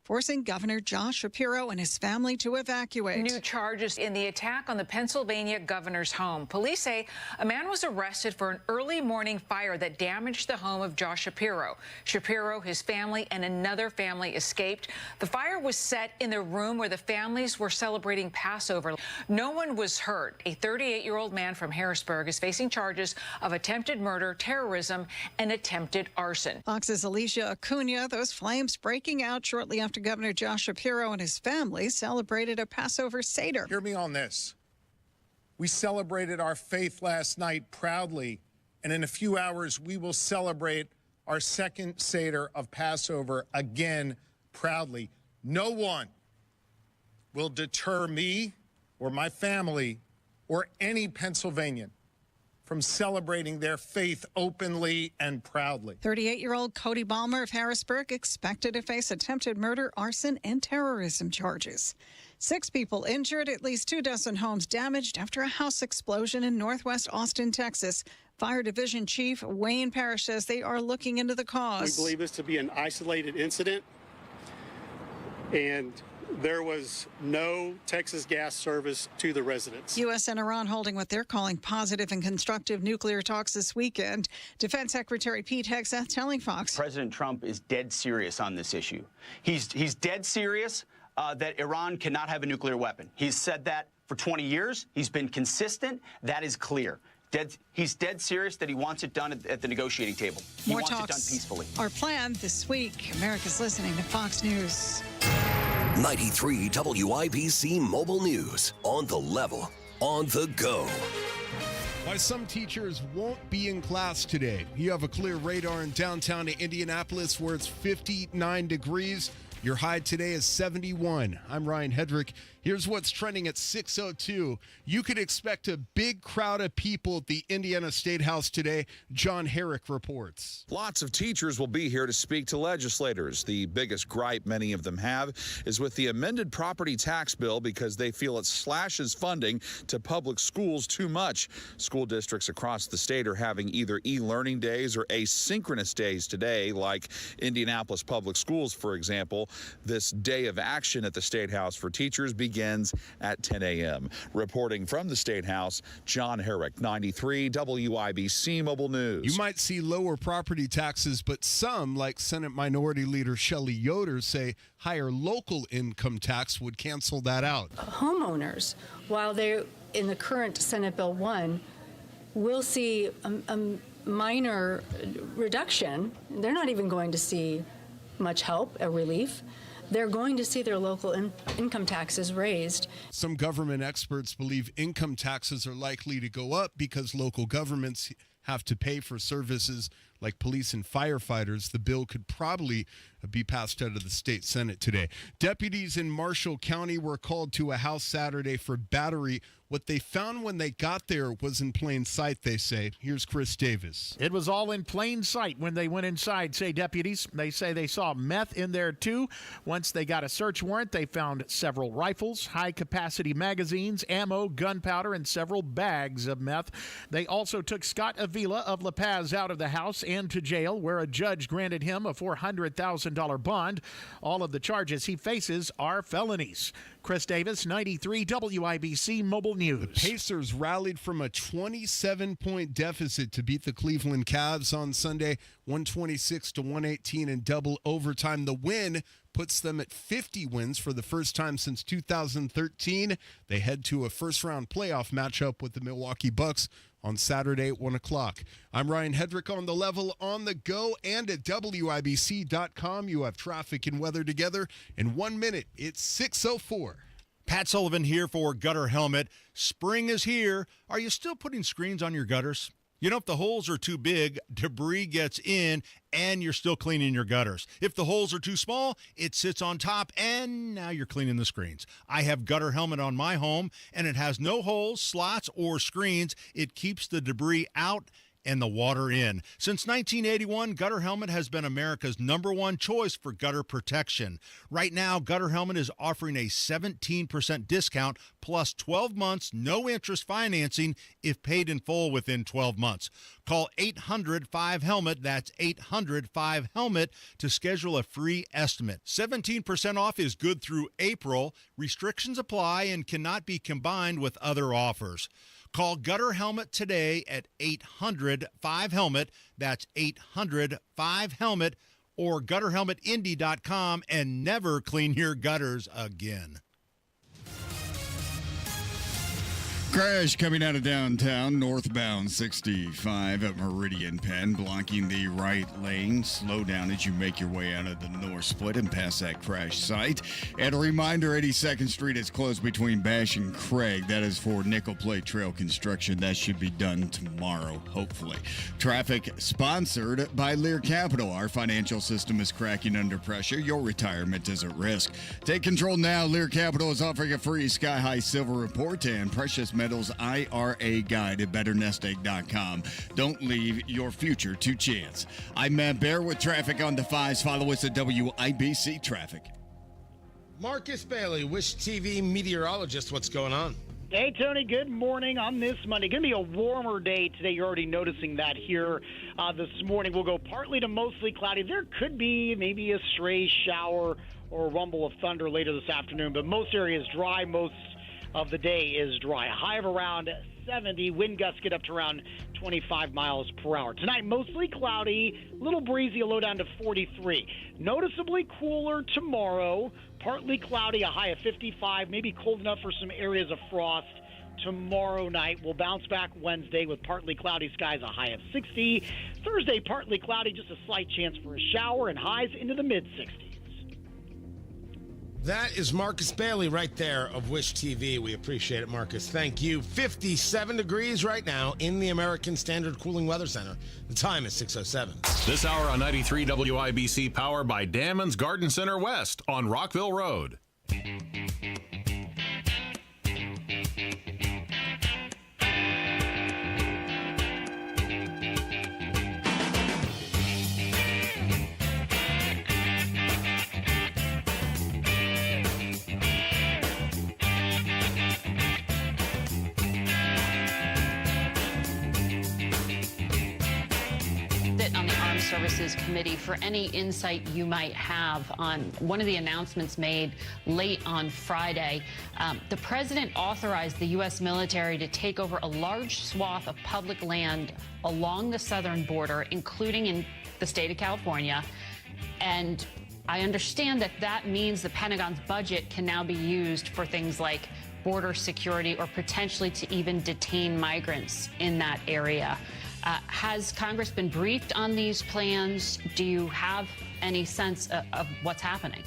forcing Governor Josh Shapiro and his family to evacuate. New charges in the attack on the Pennsylvania governor's home. Police say a man was arrested for an early morning fire that damaged the home of Josh Shapiro. Shapiro, his family, and another family escaped. The fire was set in the room where the families were celebrating Passover. No one was hurt. A 38-year-old man from Harrisburg is facing charges of attempted murder, terrorism, and attempted arson. Fox's Alicia Acuna, those flames breaking out shortly after Governor Josh Shapiro and his family celebrated a Passover Seder. Hear me on this. We celebrated our faith last night proudly, and in a few hours we will celebrate our second Seder of Passover again proudly. No one will deter me or my family or any Pennsylvanian from celebrating their faith openly and proudly. 38-year-old Cody Ballmer of Harrisburg expected to face attempted murder, arson, and terrorism charges. 6 people injured, at least 24 homes damaged after a house explosion in northwest Austin, Texas. Fire Division Chief Wayne Parrish says they are looking into the cause. We believe this to be an isolated incident, and there was no Texas gas service to the residents. U.S. and Iran holding what they're calling positive and constructive nuclear talks this weekend. Defense Secretary Pete Hegseth telling Fox. President Trump is dead serious on this issue. He's dead serious that Iran cannot have a nuclear weapon. He's said that for 20 years. He's been consistent. That is clear. He's dead serious that he wants it done at the negotiating table. He More wants talks it done peacefully. Are planned this week. America's listening to Fox News. 93 WIBC Mobile News. On the level, on the go. Why some teachers won't be in class today. You have a clear radar in downtown Indianapolis where it's 59 degrees. Your high today is 71. I'm Ryan Hedrick. Here's what's trending at 6:02. You could expect a big crowd of people at the Indiana State House today. John Herrick reports. Lots of teachers will be here to speak to legislators. The biggest gripe many of them have is with the amended property tax bill because they feel it slashes funding to public schools too much. School districts across the state are having either e-learning days or asynchronous days today, like Indianapolis Public Schools, for example. This day of action at the State House for teachers begins at 10 a.m. Reporting from the State House, John Herrick, 93 WIBC Mobile News. You might see lower property taxes, but some, like Senate Minority Leader Shelley Yoder, say higher local income tax would cancel that out. Homeowners, while they're in the current Senate Bill 1, will see a minor reduction. They're not even going to see much help, a relief. They're going to see their local income taxes raised. Some government experts believe income taxes are likely to go up because local governments have to pay for services like police and firefighters. The bill could probably be passed out of the state Senate today. Deputies in Marshall County were called to a house Saturday for battery. What they found when they got there was in plain sight, they say. Here's Chris Davis. It was all in plain sight when they went inside, say deputies. They say they saw meth in there, too. Once they got a search warrant, they found several rifles, high-capacity magazines, ammo, gunpowder, and several bags of meth. They also took Scott Avila of La Paz out of the house and to jail, where a judge granted him a $400,000 bond. All of the charges he faces are felonies. Chris Davis, 93 WIBC Mobile News. The Pacers rallied from a 27-point deficit to beat the Cleveland Cavs on Sunday, 126-118 in double overtime. The win puts them at 50 wins for the first time since 2013. They head to a first-round playoff matchup with the Milwaukee Bucks on Saturday at 1 o'clock. I'm Ryan Hedrick on the level, on the go, and at WIBC.com. You have traffic and weather together in 1 minute. It's 6:04. Pat Sullivan here for Gutter Helmet. Spring is here. Are you still putting screens on your gutters? You know, if the holes are too big, debris gets in, and you're still cleaning your gutters. If the holes are too small, it sits on top, and now you're cleaning the screens. I have Gutter Helmet on my home, and it has no holes, slots, or screens. It keeps the debris out and the water in. Since 1981, Gutter Helmet has been America's #1 choice for gutter protection. Right now, Gutter Helmet is offering a 17% discount plus 12 months no interest financing if paid in full within 12 months. Call 800-5HELMET, that's 800-5HELMET, to schedule a free estimate. 17% off is good through April. Restrictions apply and cannot be combined with other offers. Call Gutter Helmet today at 800-5HELMET, that's 800-5HELMET, or gutterhelmetindy.com, and never clean your gutters again. Crash coming out of downtown, northbound 65 at Meridian Penn, blocking the right lane. Slow down as you make your way out of the north split and past that crash site. And a reminder, 82nd Street is closed between Bash and Craig. That is for Nickel Plate Trail construction. That should be done tomorrow, hopefully. Traffic sponsored by Lear Capital. Our financial system is cracking under pressure. Your retirement is at risk. Take control now. Lear Capital is offering a free Sky High Silver Report and Precious Metals IRA guide at betternestegg.com. Don't leave your future to chance. I'm Matt Bear with traffic on the 5s. Follow us at WIBC Traffic. Marcus Bailey, Wish TV meteorologist. What's going on? Hey, Tony. Good morning on this Monday. Going to be a warmer day today. You're already noticing that here this morning. We'll go partly to mostly cloudy. There could be maybe a stray shower or a rumble of thunder later this afternoon, but most areas dry. Most of the day is dry. A high of around 70. Wind gusts get up to around 25 miles per hour. Tonight, mostly cloudy, little breezy, a low down to 43. Noticeably cooler tomorrow. Partly cloudy, a high of 55. Maybe cold enough for some areas of frost tomorrow night. We'll bounce back Wednesday with partly cloudy skies, a high of 60. Thursday, partly cloudy, just a slight chance for a shower, and highs into the mid-60s. That is Marcus Bailey right there of Wish TV. We appreciate it, Marcus. Thank you. 57 degrees right now in the American Standard Cooling Weather Center. The time is 6:07. This hour on 93 WIBC, powered by Damon's Garden Center West on Rockville Road. Services Committee for any insight you might have on one of the announcements made late on Friday. The president authorized the U.S. military to take over a large swath of public land along the southern border, including in the state of California. And I understand that that means the Pentagon's budget can now be used for things like border security or potentially to even detain migrants in that area. Has Congress been briefed on these plans? Do you have any sense of what's happening?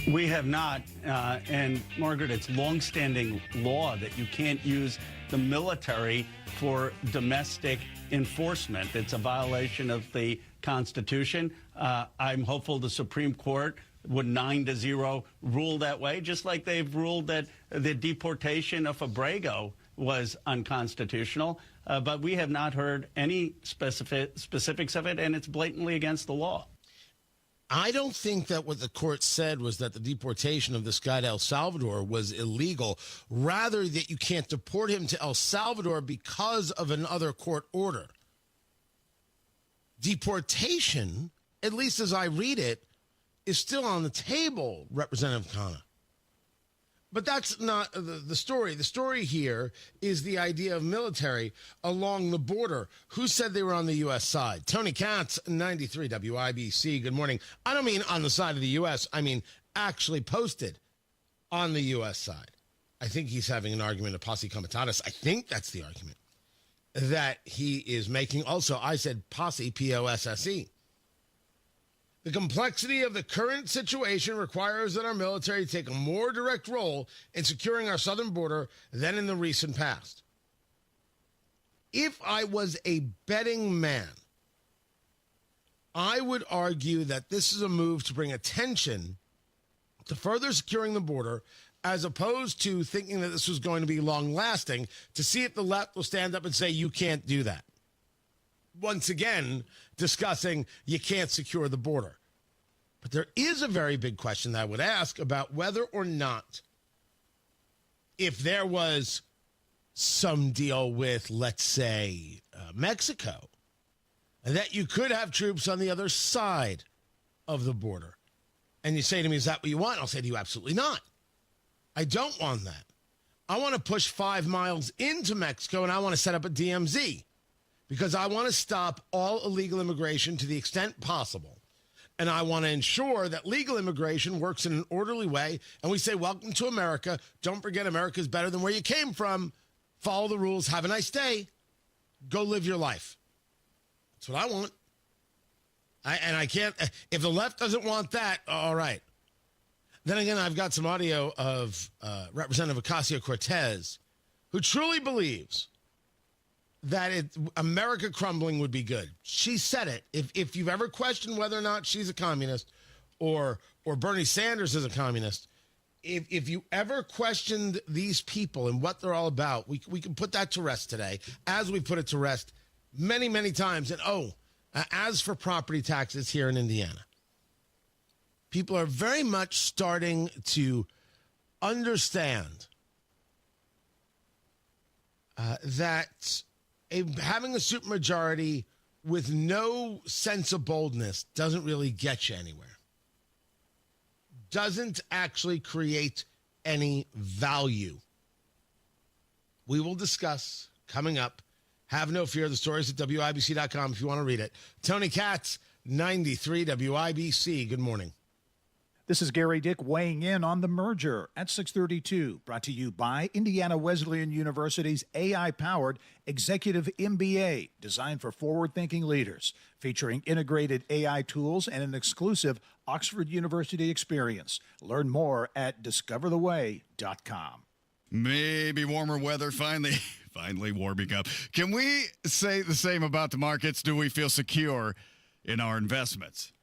We have not. And, Margaret, it's longstanding law that you can't use the military for domestic enforcement. It's a violation of the Constitution. I'm hopeful the Supreme Court would 9-0 rule that way, just like they've ruled that the deportation of Abrego was unconstitutional. But we have not heard any specifics of it, and it's blatantly against the law. I don't think that what the court said was that the deportation of this guy to El Salvador was illegal. Rather, that you can't deport him to El Salvador because of another court order. Deportation, at least as I read it, is still on the table, Representative Khanna. But that's not the story. The story here is the idea of military along the border. Who said they were on the U.S. side? Tony Katz, 93 WIBC. Good morning. I don't mean on the side of the U.S. I mean actually posted on the U.S. side. I think he's having an argument of posse comitatus. I think that's the argument that he is making. Also, I said posse, P-O-S-S-E. The complexity of the current situation requires that our military take a more direct role in securing our southern border than in the recent past. If I was a betting man, I would argue that this is a move to bring attention to further securing the border as opposed to thinking that this was going to be long-lasting, to see if the left will stand up and say, you can't do that. Once again, discussing you can't secure the border. But there is a very big question that I would ask about whether or not, if there was some deal with, let's say, Mexico, and that you could have troops on the other side of the border. And you say to me, is that what you want? I'll say to you, absolutely not. I don't want that. I want to push 5 miles into Mexico, and I want to set up a DMZ because I want to stop all illegal immigration to the extent possible. And I want to ensure that legal immigration works in an orderly way. And we say, welcome to America. Don't forget America's better than where you came from. Follow the rules. Have a nice day. Go live your life. That's what I want. I can't, if the left doesn't want that, all right. Then again, I've got some audio of Representative Ocasio-Cortez, who truly believes that America crumbling would be good. She said it. If you've ever questioned whether or not she's a communist or Bernie Sanders is a communist, if you ever questioned these people and what they're all about, we can put that to rest today, as we put it to rest many, many times. And as for property taxes here in Indiana, people are very much starting to understand that having a supermajority with no sense of boldness doesn't really get you anywhere. Doesn't actually create any value. We will discuss coming up. Have no fear. The stories at WIBC.com if you want to read it. Tony Katz, 93 WIBC. Good morning. This is Gary Dick weighing in on the merger at 6:32, brought to you by Indiana Wesleyan University's AI-powered Executive MBA, designed for forward-thinking leaders, featuring integrated AI tools and an exclusive Oxford University experience. Learn more at discovertheway.com. Maybe warmer weather finally warming up. Can we say the same about the markets? Do we feel secure in our investments?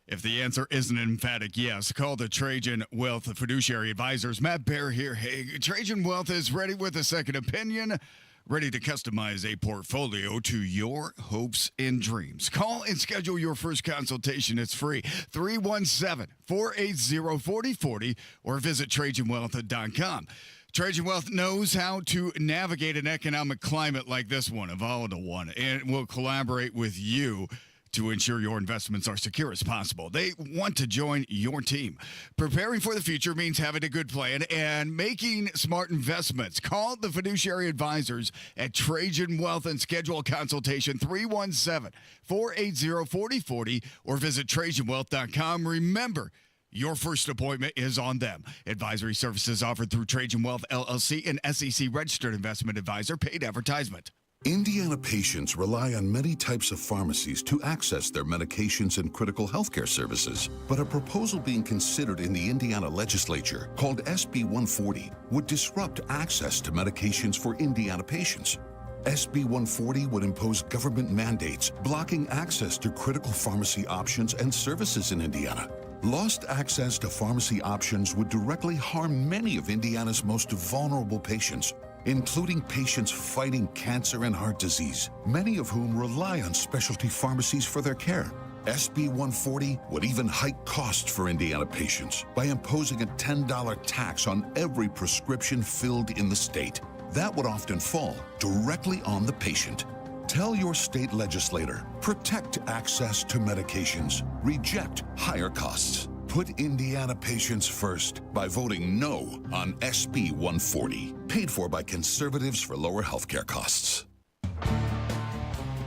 If the answer isn't an emphatic yes, call the Trajan Wealth Fiduciary Advisors. Matt Bear here. Hey, Trajan Wealth is ready with a second opinion, ready to customize a portfolio to your hopes and dreams. Call and schedule your first consultation. It's free. 317-480-4040 or visit TrajanWealth.com. Trajan Wealth knows how to navigate an economic climate like this one, a volatile one, and will collaborate with you to ensure your investments are secure as possible. They want to join your team. Preparing for the future means having a good plan and making smart investments. Call the fiduciary advisors at Trajan Wealth and schedule a consultation 317-480-4040 or visit TrajanWealth.com. Remember, your first appointment is on them. Advisory services offered through Trajan Wealth, LLC, an SEC-registered investment advisor. Paid advertisement. Indiana patients rely on many types of pharmacies to access their medications and critical healthcare services. But a proposal being considered in the Indiana legislature called SB 140 would disrupt access to medications for Indiana patients. SB 140 would impose government mandates blocking access to critical pharmacy options and services in Indiana. Lost access to pharmacy options would directly harm many of Indiana's most vulnerable patients, including patients fighting cancer and heart disease, many of whom rely on specialty pharmacies for their care. SB 140 would even hike costs for Indiana patients by imposing a $10 tax on every prescription filled in the state. That would often fall directly on the patient. Tell your state legislator, protect access to medications, reject higher costs. Put Indiana patients first by voting no on SB 140. Paid for by conservatives for lower healthcare costs.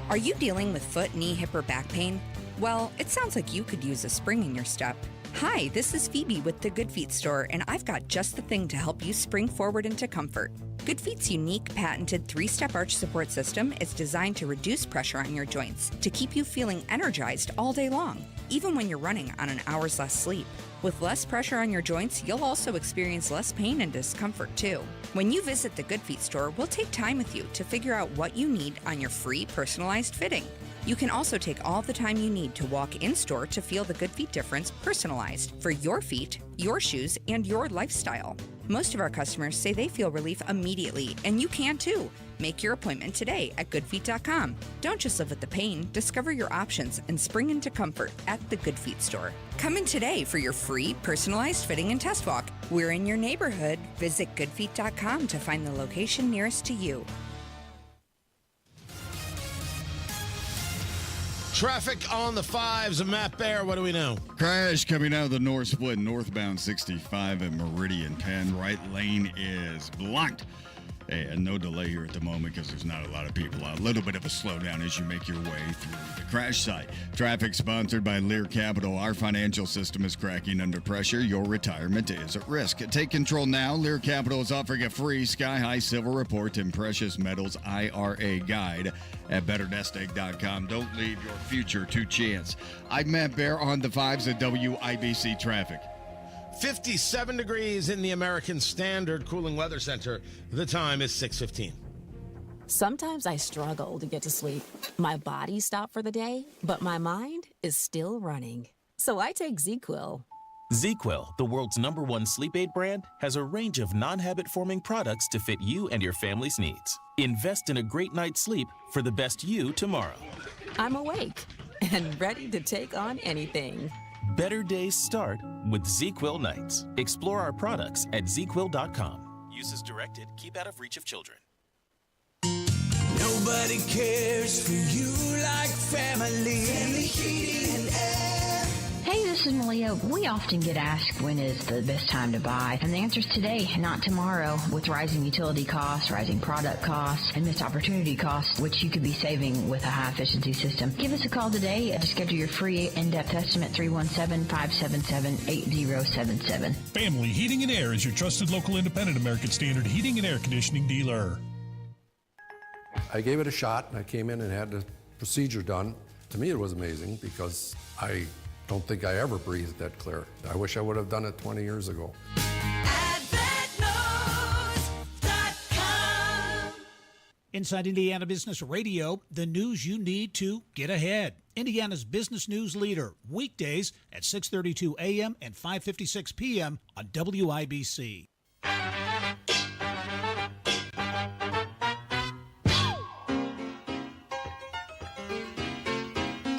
Are you dealing with foot, knee, hip, or back pain? Well, it sounds like you could use a spring in your step. Hi, this is Phoebe with the Good Feet store, and I've got just the thing to help you spring forward into comfort. Good Feet's unique patented 3-step arch support system is designed to reduce pressure on your joints to keep you feeling energized all day long, even when you're running on an hour's less sleep. With less pressure on your joints, you'll also experience less pain and discomfort too. When you visit the Good Feet store, we'll take time with you to figure out what you need on your free personalized fitting. You can also take all the time you need to walk in-store to feel the Good Feet difference personalized for your feet, your shoes, and your lifestyle. Most of our customers say they feel relief immediately, and you can too. Make your appointment today at goodfeet.com. Don't just live with the pain. Discover your options and spring into comfort at the Good Feet store. Come in today for your free personalized fitting and test walk. We're in your neighborhood. Visit goodfeet.com to find the location nearest to you. Traffic on the 5s. Matt Bear, what do we know? Crash coming out of the north split, northbound 65 at Meridian Penn. Right lane is blocked. And no delay here at the moment because there's not a lot of people out. A little bit of a slowdown as you make your way through the crash site. Traffic sponsored by Lear Capital. Our financial system is cracking under pressure. Your retirement is at risk. Take control now. Lear Capital is offering a free Sky High Silver Report and Precious Metals IRA guide at betternestegg.com. Don't leave your future to chance. I'm Matt Bear on the 5s at WIBC Traffic. 57 degrees in the American Standard Cooling Weather Center. The time is 6:15. Sometimes I struggle to get to sleep. My body stopped for the day, but my mind is still running. So I take ZQuil. ZQuil, the world's #1 sleep aid brand, has a range of non-habit-forming products to fit you and your family's needs. Invest in a great night's sleep for the best you tomorrow. I'm awake and ready to take on anything. Better days start with ZQuil nights. Explore our products at ZQuil.com. Use as directed. Keep out of reach of children. Nobody cares for you like family. Family Heating and Air. Hey, this is Malia. We often get asked when is the best time to buy, and the answer is today, not tomorrow. With rising utility costs, rising product costs, and missed opportunity costs, which you could be saving with a high-efficiency system. Give us a call today to schedule your free in-depth estimate, 317-577-8077. Family Heating and Air is your trusted local independent American Standard heating and air conditioning dealer. I gave it a shot, and I came in and had the procedure done. To me, it was amazing because I don't think I ever breathed that clear. I wish I would have done it 20 years ago. Inside Indiana Business Radio, the news you need to get ahead. Indiana's business news leader, weekdays at 6:32 a.m. and 5:56 p.m. on WIBC.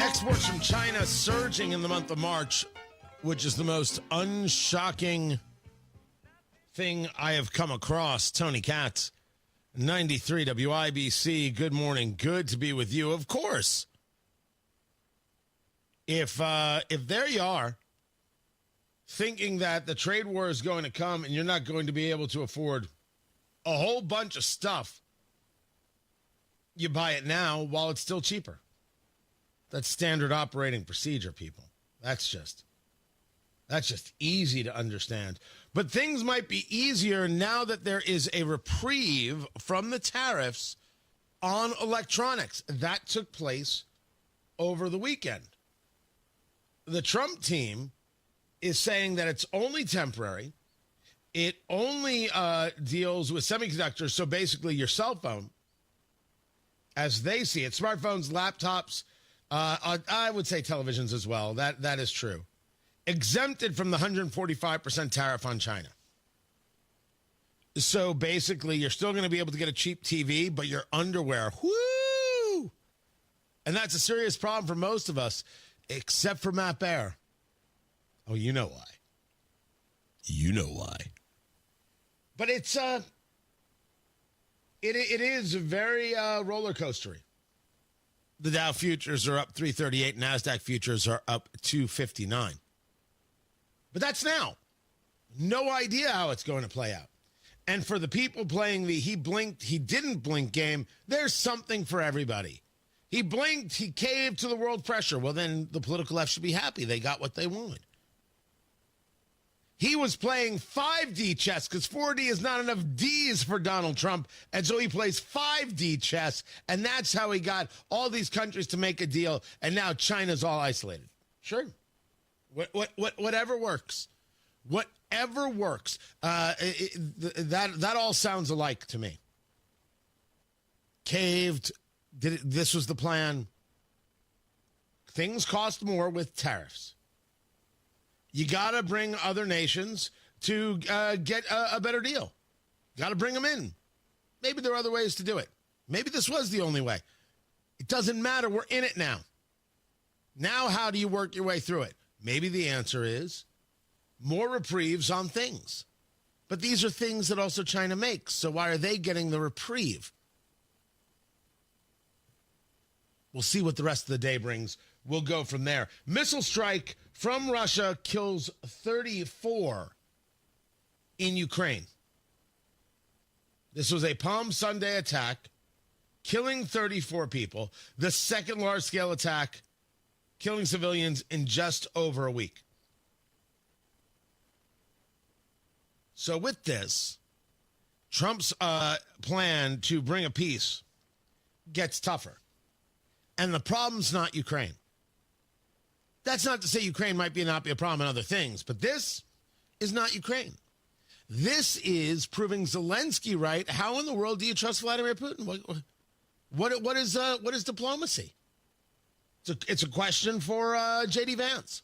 Exports from China surging in the month of March, which is the most unshocking thing I have come across. Tony Katz, 93 WIBC. Good morning. Good to be with you. Of course, if there you are, thinking that the trade war is going to come and you're not going to be able to afford a whole bunch of stuff, you buy it now while it's still cheaper. That's standard operating procedure, people. That's just easy to understand. But things might be easier now that there is a reprieve from the tariffs on electronics. That took place over the weekend. The Trump team is saying that it's only temporary. It only deals with semiconductors, so basically your cell phone, as they see it, smartphones, laptops, I would say televisions as well. That is true. Exempted from the 145% tariff on China. So basically, you're still going to be able to get a cheap TV, but your underwear, whoo! And that's a serious problem for most of us, except for Matt Bear. Oh, you know why. You know why. But it is very roller coastery. The Dow futures are up 338. NASDAQ futures are up 259. But that's now. No idea how it's going to play out. And for the people playing the he blinked, he didn't blink game, there's something for everybody. He blinked, he caved to the world pressure. Well, then the political left should be happy. They got what they wanted. He was playing 5D chess because 4D is not enough Ds for Donald Trump. And so he plays 5D chess. And that's how he got all these countries to make a deal. And now China's all isolated. Sure. Whatever works. Whatever works. That all sounds alike to me. Caved. This was the plan. Things cost more with tariffs. You got to bring other nations to get a better deal. Got to bring them in. Maybe there are other ways to do it. Maybe this was the only way. It doesn't matter. We're in it now. Now, how do you work your way through it? Maybe the answer is more reprieves on things. But these are things that also China makes. So why are they getting the reprieve? We'll see what the rest of the day brings. We'll go from there. Missile strike from Russia kills 34 in Ukraine. This was a Palm Sunday attack, killing 34 people. The second large-scale attack, killing civilians in just over a week. So with this, Trump's plan to bring a peace gets tougher. And the problem's not Ukraine. That's not to say Ukraine might not be a problem in other things, but this is not Ukraine. This is proving Zelensky right. How in the world do you trust Vladimir Putin? What is diplomacy? It's a question for J.D. Vance.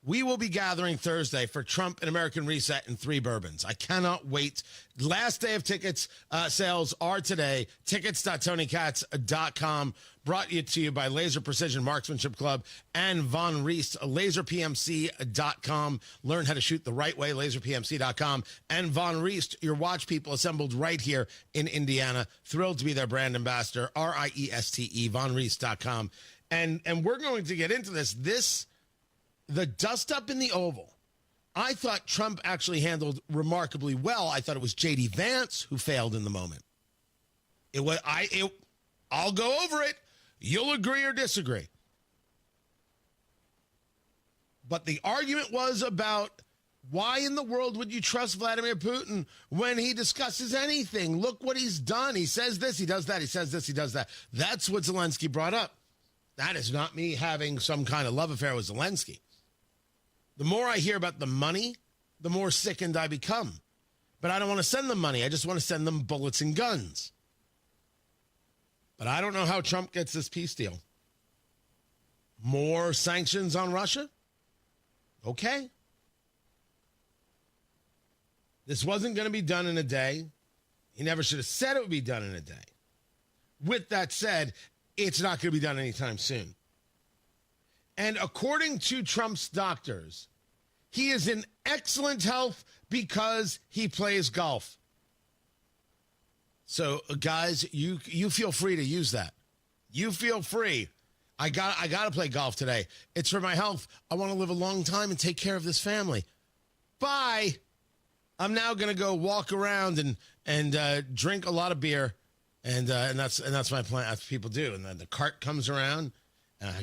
We will be gathering Thursday for Trump and American Reset in 3 bourbons. I cannot wait. Last day of tickets sales are today. Tickets.TonyKatz.com. Brought to you by Laser Precision Marksmanship Club and Von Reist. LaserPMC.com. Learn how to shoot the right way. LaserPMC.com. And Von Reist, your watch people assembled right here in Indiana. Thrilled to be their brand ambassador. RIESTE. VonReist.com. And we're going to get into this. The dust up in the Oval, I thought Trump actually handled remarkably well. I thought it was J.D. Vance who failed in the moment. I'll go over it. You'll agree or disagree. But the argument was about why in the world would you trust Vladimir Putin when he discusses anything? Look what he's done. He says this, he does that. He says this, he does that. That's what Zelensky brought up. That is not me having some kind of love affair with Zelensky. The more I hear about the money, the more sickened I become. But I don't want to send them money. I just want to send them bullets and guns. But I don't know how Trump gets this peace deal. More sanctions on Russia? Okay. This wasn't going to be done in a day. He never should have said it would be done in a day. With that said, it's not going to be done anytime soon. And according to Trump's doctors, he is in excellent health because he plays golf. So, guys, you feel free to use that. You feel free. I got to play golf today. It's for my health. I want to live a long time and take care of this family. Bye. I'm now going to go walk around and drink a lot of beer, and that's my plan. That's what people do. And then the cart comes around.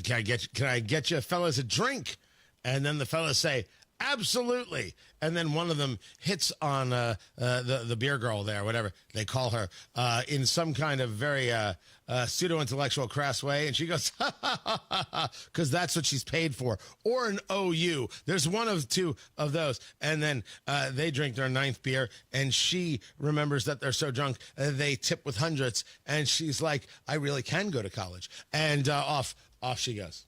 Can I get you fellas a drink? And then the fellas say, absolutely. And then one of them hits on the beer girl there, whatever they call her, in some kind of very pseudo-intellectual crass way. And she goes, ha, ha, ha, ha, ha, because that's what she's paid for. Or an OU. There's one of 2 of those. And then they drink their 9th beer, and she remembers that they're so drunk, they tip with hundreds. And she's like, I really can go to college. And off she goes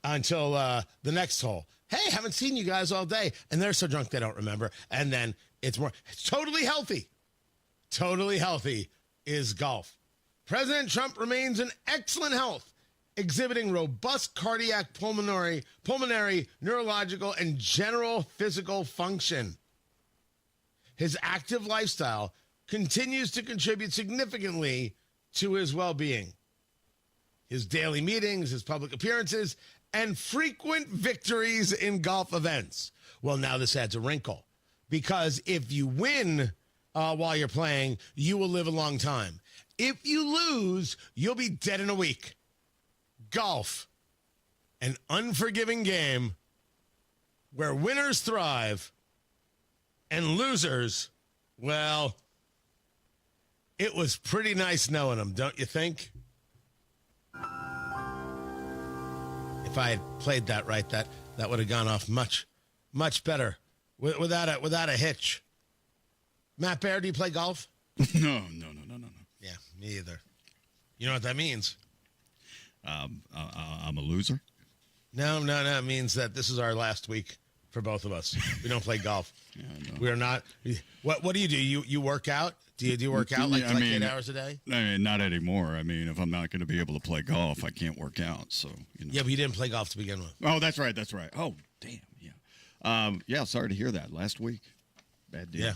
until the next hole. Hey, haven't seen you guys all day. And they're so drunk they don't remember. And then it's totally healthy. Totally healthy is golf. President Trump remains in excellent health, exhibiting robust cardiac, pulmonary, neurological, and general physical function. His active lifestyle continues to contribute significantly to his well-being. His daily meetings, his public appearances, and frequent victories in golf events. Well, now this adds a wrinkle, because if you win while you're playing, you will live a long time. If you lose, you'll be dead in a week. Golf, an unforgiving game where winners thrive and losers, well, it was pretty nice knowing them, don't you think? If I had played that right, that would have gone off much, much better without a hitch. Matt Baer, do you play golf? No. Yeah, me either. You know what that means? I'm a loser. No. It means that this is our last week for both of us. We don't play golf. We are not. What do? You work out? Do you work out like 8 hours a day? I mean, not anymore. I mean, if I'm not going to be able to play golf, I can't work out. So, Yeah, but you didn't play golf to begin with. Oh, that's right. Oh, damn. Yeah. Yeah. Sorry to hear that. Last week, bad deal. Yeah.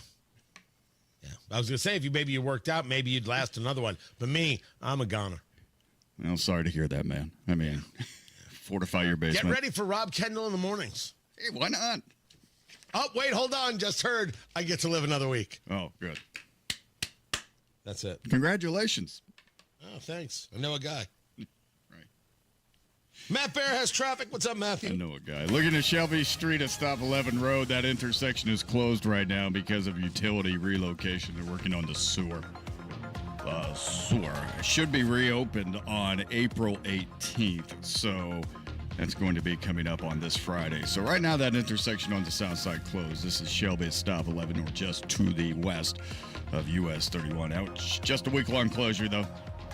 I was going to say, if you worked out, maybe you'd last another one. But me, I'm a goner. Well, sorry to hear that, man. I mean, fortify your basement. Get ready for Rob Kendall in the mornings. Hey, why not? Oh, wait, hold on. Just heard I get to live another week. Oh, good. That's it. Congratulations. Oh, thanks. I know a guy. Right. Matt Bear has traffic. What's up, Matthew? I know a guy. Looking at Shelby Street at Stop 11 Road. That intersection is closed right now because of utility relocation. They're working on the sewer. Sewer should be reopened on April 18th. So that's going to be coming up on this Friday. So right now that intersection on the south side closed. This is Shelby at Stop 11 or just to the west of US 31. Ouch. Just a week-long closure, though.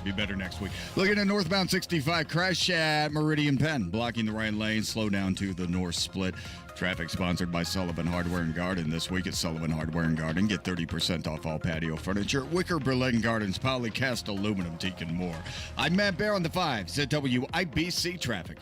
Be better next week. Looking at northbound 65, crash at Meridian Penn, blocking the right lane, slow down to the north split. Traffic sponsored by Sullivan Hardware and Garden. This week at Sullivan Hardware and Garden, get 30% off all patio furniture, wicker Berlin Gardens, polycast aluminum, teak, and more. I'm Matt Bear on the 5, ZWIBC Traffic.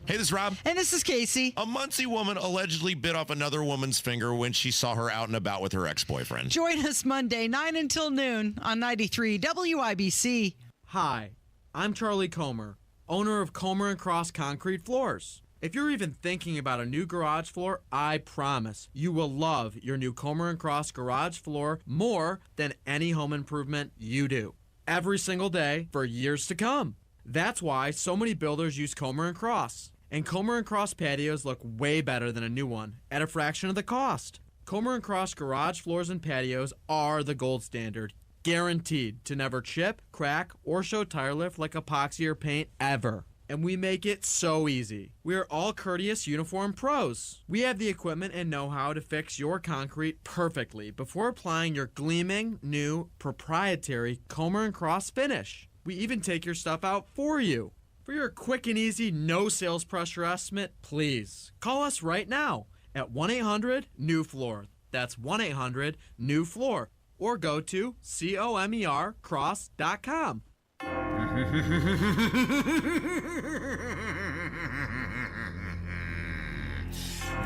Hey, this is Rob. And this is Casey. A Muncie woman allegedly bit off another woman's finger when she saw her out and about with her ex-boyfriend. Join us Monday, 9 until noon on 93 WIBC. Hi, I'm Charlie Comer, owner of Comer & Cross Concrete Floors. If you're even thinking about a new garage floor, I promise you will love your new Comer & Cross garage floor more than any home improvement you do. Every single day for years to come. That's why so many builders use Comer & Cross. And Comer & Cross patios look way better than a new one at a fraction of the cost. Comer & Cross garage floors and patios are the gold standard, guaranteed to never chip, crack, or show tire lift like epoxy or paint ever. And we make it so easy. We are all courteous uniform pros. We have the equipment and know-how to fix your concrete perfectly before applying your gleaming, new, proprietary Comer & Cross finish. We even take your stuff out for you. For your quick and easy, no sales pressure estimate, please call us right now at 1-800-NEW-FLOOR. That's 1-800-NEW-FLOOR. Or go to comercross.com.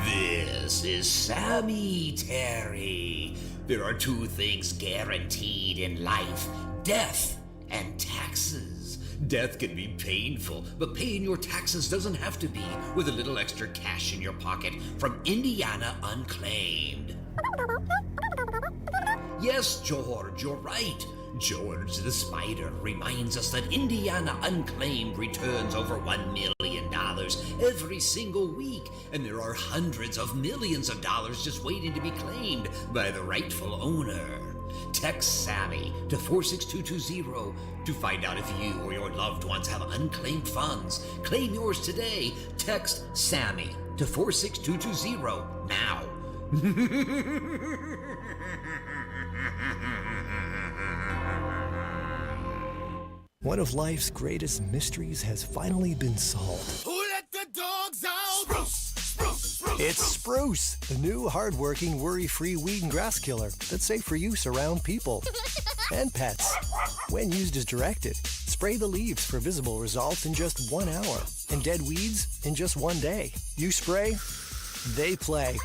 This is Sammy Terry. There are two things guaranteed in life: death and taxes. Death can be painful, but paying your taxes doesn't have to be, with a little extra cash in your pocket from Indiana Unclaimed. Yes, George, you're right. George the Spider reminds us that Indiana Unclaimed returns over $1 million every single week, and there are hundreds of millions of dollars just waiting to be claimed by the rightful owner. Text Sammy to 46220 to find out if you or your loved ones have unclaimed funds. Claim yours today. Text Sammy to 46220 now. One of life's greatest mysteries has finally been solved. Who let the dogs out? Spruce! It's Spruce, the new hard-working, worry-free weed and grass killer that's safe for use around people and pets. When used as directed, spray the leaves for visible results in just 1 hour and dead weeds in just 1 day. You spray, they play.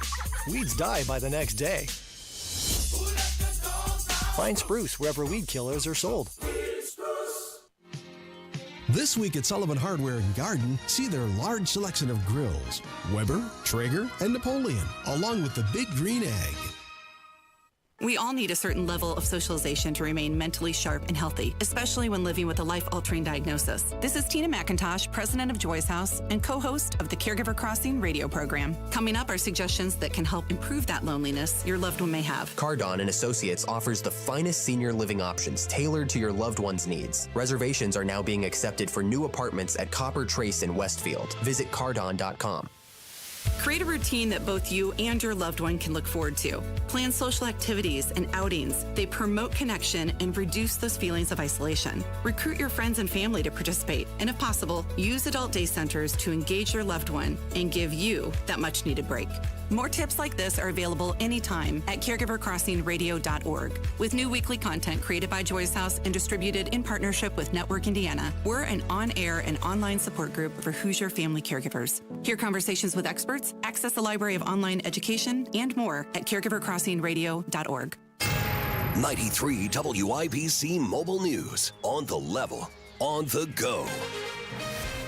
Weeds die by the next day. Find Spruce wherever weed killers are sold. This week at Sullivan Hardware and Garden, see their large selection of grills, Weber, Traeger, and Napoleon, along with the Big Green Egg. We all need a certain level of socialization to remain mentally sharp and healthy, especially when living with a life-altering diagnosis. This is Tina McIntosh, president of Joy's House and co-host of the Caregiver Crossing radio program. Coming up are suggestions that can help improve that loneliness your loved one may have. Cardon and Associates offers the finest senior living options tailored to your loved one's needs. Reservations are now being accepted for new apartments at Copper Trace in Westfield. Visit cardon.com. Create a routine that both you and your loved one can look forward to. Plan social activities and outings. They promote connection and reduce those feelings of isolation. Recruit your friends and family to participate. And if possible, use adult day centers to engage your loved one and give you that much needed break. More tips like this are available anytime at caregivercrossingradio.org. With new weekly content created by Joyce House and distributed in partnership with Network Indiana, we're an on-air and online support group for Hoosier family caregivers. Hear conversations with experts, access a library of online education, and more at caregivercrossingradio.org. 93 WIBC Mobile News. On the level, on the go.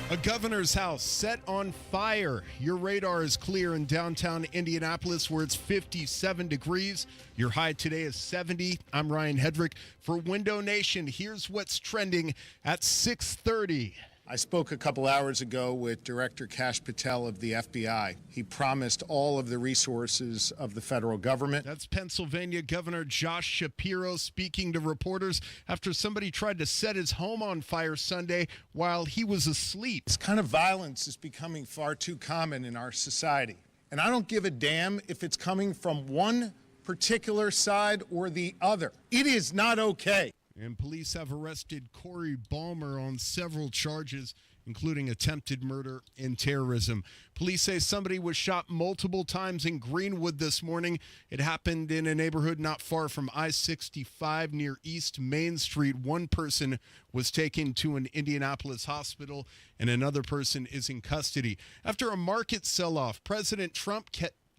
A governor's house set on fire. Your radar is clear in downtown Indianapolis where it's 57 degrees. Your high today is 70. I'm Ryan Hedrick for Window Nation. Here's what's trending at 6:30. I spoke a couple hours ago with Director Kash Patel of the FBI. He promised all of the resources of the federal government. That's Pennsylvania Governor Josh Shapiro speaking to reporters after somebody tried to set his home on fire Sunday while he was asleep. This kind of violence is becoming far too common in our society. And I don't give a damn if it's coming from one particular side or the other. It is not okay. And police have arrested Corey Balmer on several charges, including attempted murder and terrorism. Police say somebody was shot multiple times in Greenwood this morning. It happened in a neighborhood not far from I-65 near East Main Street. One person was taken to an Indianapolis hospital, and another person is in custody. After a market sell-off, President Trump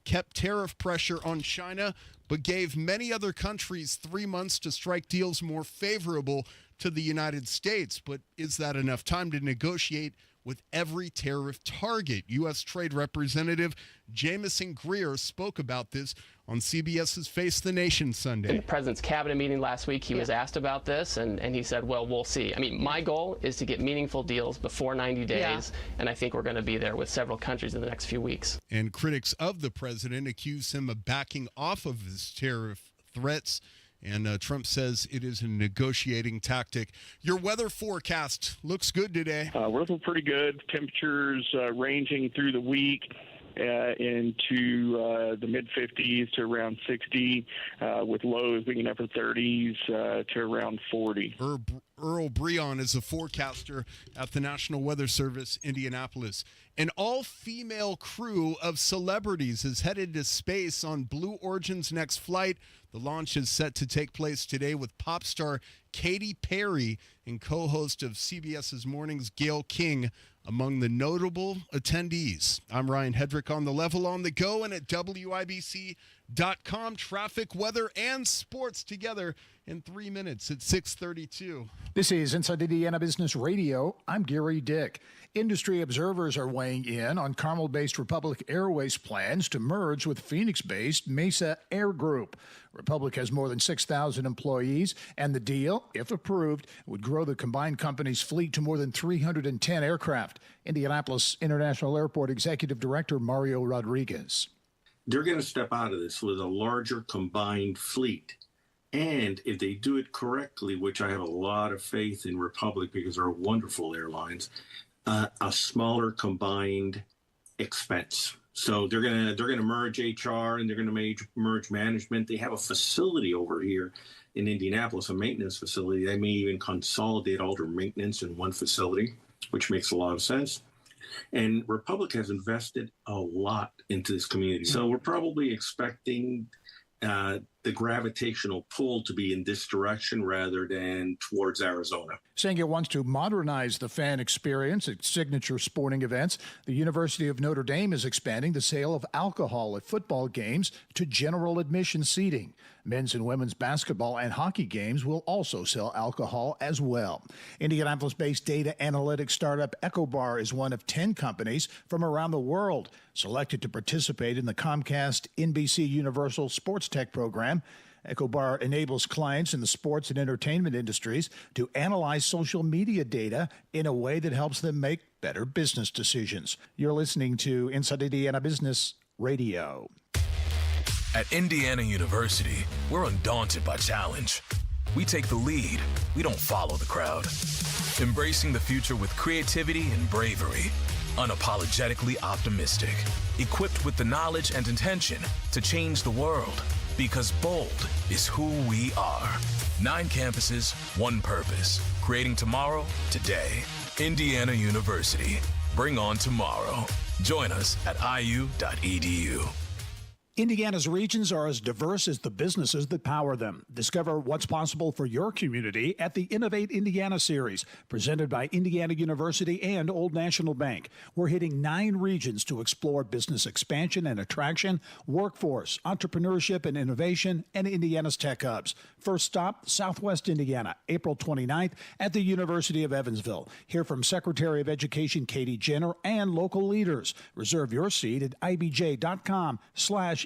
kept tariff pressure on China, but gave many other countries 3 months to strike deals more favorable to the United States. But is that enough time to negotiate with every tariff target? U.S. Trade Representative Jamieson Greer spoke about this on CBS's Face the Nation Sunday. In the president's cabinet meeting last week, he was asked about this, and he said, well, we'll see. I mean, my goal is to get meaningful deals before 90 days, and I think we're going to be there with several countries in the next few weeks. And critics of the president accuse him of backing off of his tariff threats. And Trump says it is a negotiating tactic. Your weather forecast looks good today. We're looking pretty good. Temperatures ranging through the week into the mid-50s to around 60, with lows being upper 30s to around 40. Earl Breon is a forecaster at the National Weather Service, Indianapolis. An all-female crew of celebrities is headed to space on Blue Origin's next flight. The launch is set to take place today with pop star Katy Perry and co-host of CBS's Mornings, Gayle King, among the notable attendees. I'm Ryan Hedrick on the level, on the go, and at WIBC.com. Traffic, weather, and sports together in 3 minutes at 6:32. This is Inside Indiana Business Radio. I'm Gary Dick. Industry observers are weighing in on Carmel-based Republic Airways plans to merge with Phoenix-based Mesa Air Group. Republic has more than 6,000 employees, and the deal, if approved, would grow the combined company's fleet to more than 310 aircraft. Indianapolis International Airport Executive Director Mario Rodriguez. They're going to step out of this with a larger combined fleet. And if they do it correctly, which I have a lot of faith in Republic because they're wonderful airlines, a smaller combined expense. So they're gonna merge HR and they're gonna merge management. They have a facility over here in Indianapolis, a maintenance facility. They may even consolidate all their maintenance in one facility, which makes a lot of sense. And Republic has invested a lot into this community. So we're probably expecting the gravitational pull to be in this direction rather than towards Arizona. Saying it wants to modernize the fan experience at signature sporting events, the University of Notre Dame is expanding the sale of alcohol at football games to general admission seating. Men's and women's basketball and hockey games will also sell alcohol as well. Indianapolis-based data analytics startup EchoBar is one of 10 companies from around the world selected to participate in the Comcast NBC Universal Sports Tech program. EchoBar enables clients in the sports and entertainment industries to analyze social media data in a way that helps them make better business decisions. You're listening to Inside Indiana Business Radio. At Indiana University, we're undaunted by challenge. We take the lead. We don't follow the crowd. Embracing the future with creativity and bravery. unapologetically optimistic, equipped with the knowledge and intention to change the world, because bold is who we are. 9 campuses, 1 purpose, creating tomorrow today. Indiana University. Bring on tomorrow. Join us at iu.edu. Indiana's regions are as diverse as the businesses that power them. Discover what's possible for your community at the Innovate Indiana series, presented by Indiana University and Old National Bank. We're hitting 9 regions to explore business expansion and attraction, workforce, entrepreneurship and innovation, and Indiana's tech hubs. First stop, Southwest Indiana, April 29th at the University of Evansville. Hear from Secretary of Education Katie Jenner and local leaders. Reserve your seat at ibj.com/innovate.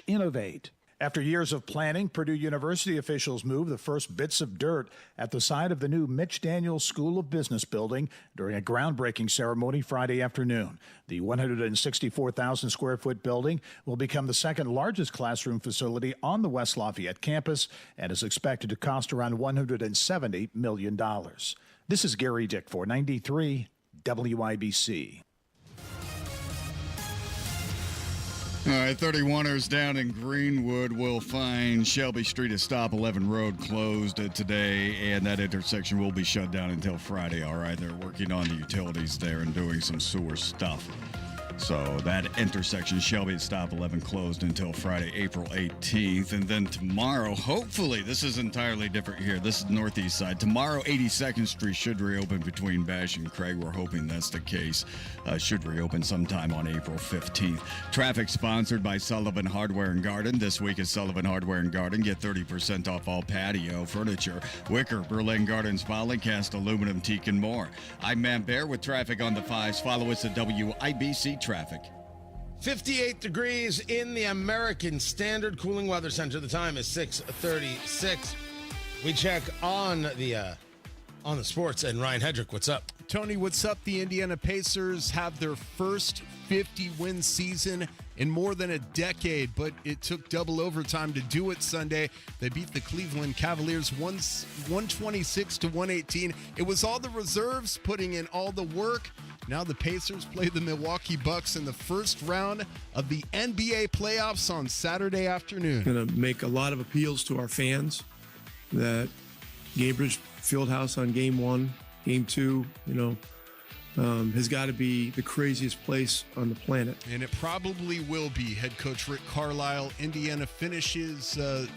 After years of planning, Purdue University officials moved the first bits of dirt at the site of the new Mitch Daniels School of Business building during a groundbreaking ceremony Friday afternoon. The 164,000 square foot building will become the second largest classroom facility on the West Lafayette campus and is expected to cost around $170 million. This is Gary Dick for 93 WIBC. All right, 31ers down in Greenwood will find Shelby Street at Stop 11 Road closed today, and that intersection will be shut down until Friday. All right, they're working on the utilities there and doing some sewer stuff. So that intersection, Shelby at Stop 11, closed until Friday, April 18th. And then tomorrow, hopefully, this is entirely different here. This is northeast side. Tomorrow, 82nd Street should reopen between Bash and Craig. We're hoping that's the case. Should reopen sometime on April 15th. Traffic sponsored by Sullivan Hardware and Garden. This week is Sullivan Hardware and Garden. Get 30% off all patio furniture, wicker, Berlin Gardens, filing, cast aluminum, teak, and more. I'm Man Bear with traffic on the 5s. Follow us at WIBC Traffic. 58 degrees in the American Standard Cooling Weather Center. The time is 6:36. We check on the sports, and Ryan Hedrick, what's up? Tony, what's up? The Indiana Pacers have their first 50-win season in more than a decade, but it took double overtime to do it Sunday. They beat the Cleveland Cavaliers 126-118. It was all the reserves putting in all the work. Now the Pacers play the Milwaukee Bucks in the first round of the NBA playoffs on Saturday afternoon. Going to make a lot of appeals to our fans. That Gainbridge Fieldhouse on game 1, game 2, has got to be the craziest place on the planet. And it probably will be. Head coach Rick Carlisle. Indiana finished the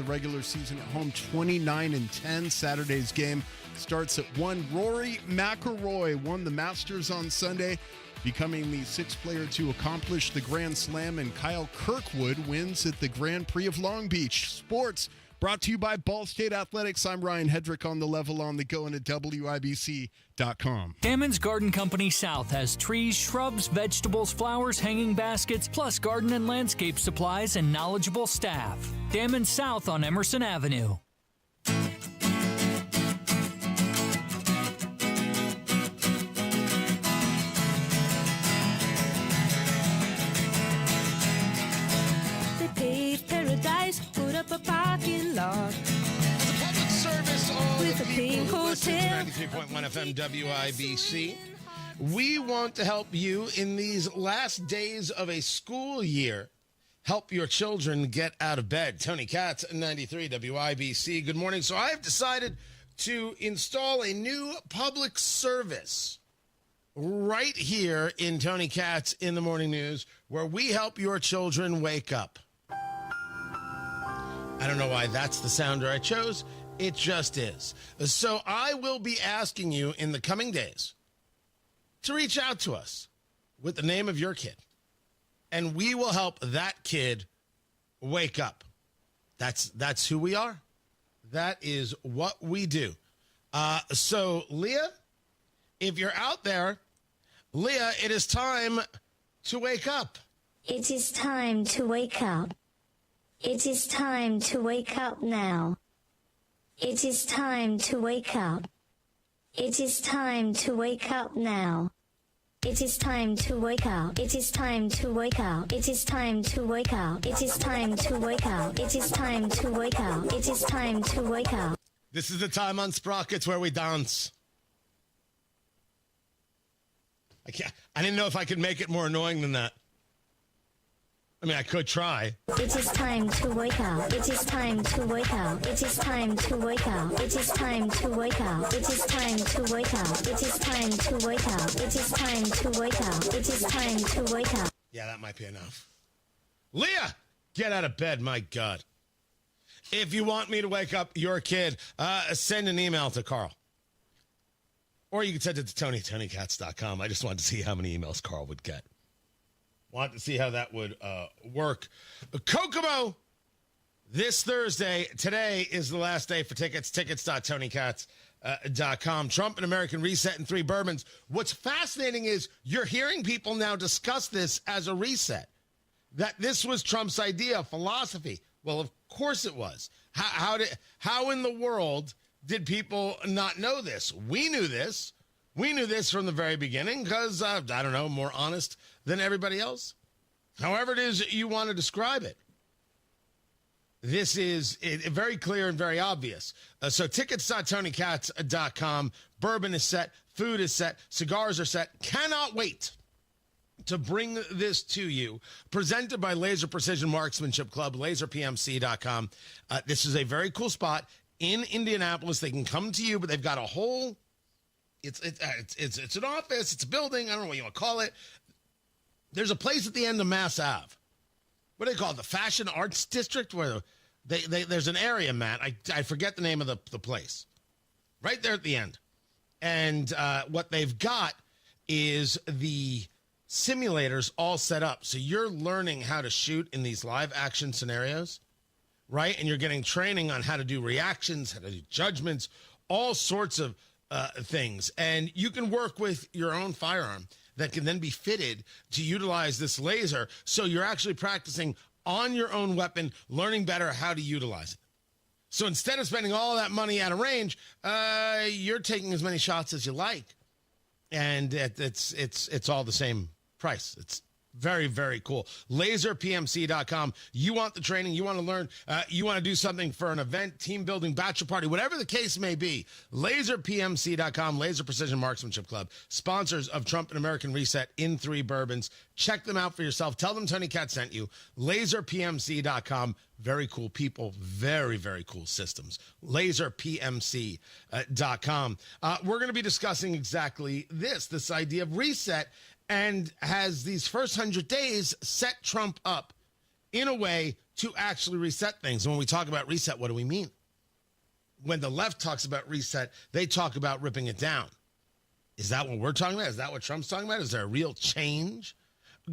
regular season at home 29-10. Saturday's game starts at 1. Rory McIlroy won the Masters on Sunday, becoming the 6th player to accomplish the Grand Slam, and Kyle Kirkwood wins at the Grand Prix of Long Beach. Sports brought to you by Ball State Athletics. I'm Ryan Hedrick on the level on the go and at WIBC.com. Damon's Garden Company South has trees, shrubs, vegetables, flowers, hanging baskets, plus garden and landscape supplies and knowledgeable staff. Damon's South on Emerson Avenue. Put up a parking lot. Public service all With the a people pink who listen to hotel. 93.1 FM WIBC. We want to help you in these last days of a school year. Help your children get out of bed. Tony Katz, 93 WIBC. Good morning. So I have decided to install a new public service right here in Tony Katz in the Morning News, where we help your children wake up. I don't know why that's the sounder I chose. It just is. So I will be asking you in the coming days to reach out to us with the name of your kid, and we will help that kid wake up. That's who we are. That is what we do. So, Leah, if you're out there, Leah, it is time to wake up. It is time to wake up. It is time to wake up now. It is time to wake up. It is time to wake up now. It is time to wake up. It is time to wake up. It is time to wake up. It is time to wake up. It is time to wake up. It is time to wake up. This is the time on Sprockets where we dance. I didn't know if I could make it more annoying than that. I mean, I could try. It is time to wake up. It is time to wake up. It is time to wake up. It is time to wake up. It is time to wake up. It is time to wake up. It is time to wake up. It is time to wake up. Yeah, that might be enough. Leah, get out of bed, my God. If you want me to wake up your kid, send an email to Carl. Or you can send it to TonyKatz.com. I just wanted to see how many emails Carl would get. Want to see how that would work. Kokomo, this Thursday. Today is the last day for tickets. Tickets.TonyKatz.com. Trump and American Reset in 3 bourbons. What's fascinating is you're hearing people now discuss this as a reset. That this was Trump's idea, philosophy. Well, of course it was. How in the world did people not know this? We knew this. We knew this from the very beginning because, I don't know, more honest than everybody else. However it is you want to describe it. This is very clear and very obvious. So tickets.TonyKatz.com. Bourbon is set. Food is set. Cigars are set. Cannot wait to bring this to you. Presented by Laser Precision Marksmanship Club, laserpmc.com. This is a very cool spot in Indianapolis. They can come to you, but they've got a whole... It's an office. It's a building. I don't know what you want to call it. There's a place at the end of Mass Ave. What do they call it? The Fashion Arts District, where there's an area, Matt. I forget the name of the place. Right there at the end. And what they've got is the simulators all set up. So you're learning how to shoot in these live action scenarios, right? And you're getting training on how to do reactions, how to do judgments, all sorts of things. And you can work with your own firearm that can then be fitted to utilize this laser. So you're actually practicing on your own weapon, learning better how to utilize it. So instead of spending all that money at a range, you're taking as many shots as you like. And it's all the same price. It's very, very cool. LaserPMC.com. You want the training, you want to learn, you want to do something for an event, team building, bachelor party, whatever the case may be. LaserPMC.com, Laser Precision Marksmanship Club, sponsors of Trump and American Reset in 3 bourbons. Check them out for yourself. Tell them Tony Katz sent you. LaserPMC.com. Very cool people. Very, very cool systems. LaserPMC.com. We're going to be discussing exactly this idea of reset, and has these first 100 days set Trump up in a way to actually reset things. And when we talk about reset, what do we mean? When the left talks about reset, they talk about ripping it down. Is that what we're talking about? Is that what Trump's talking about? Is there a real change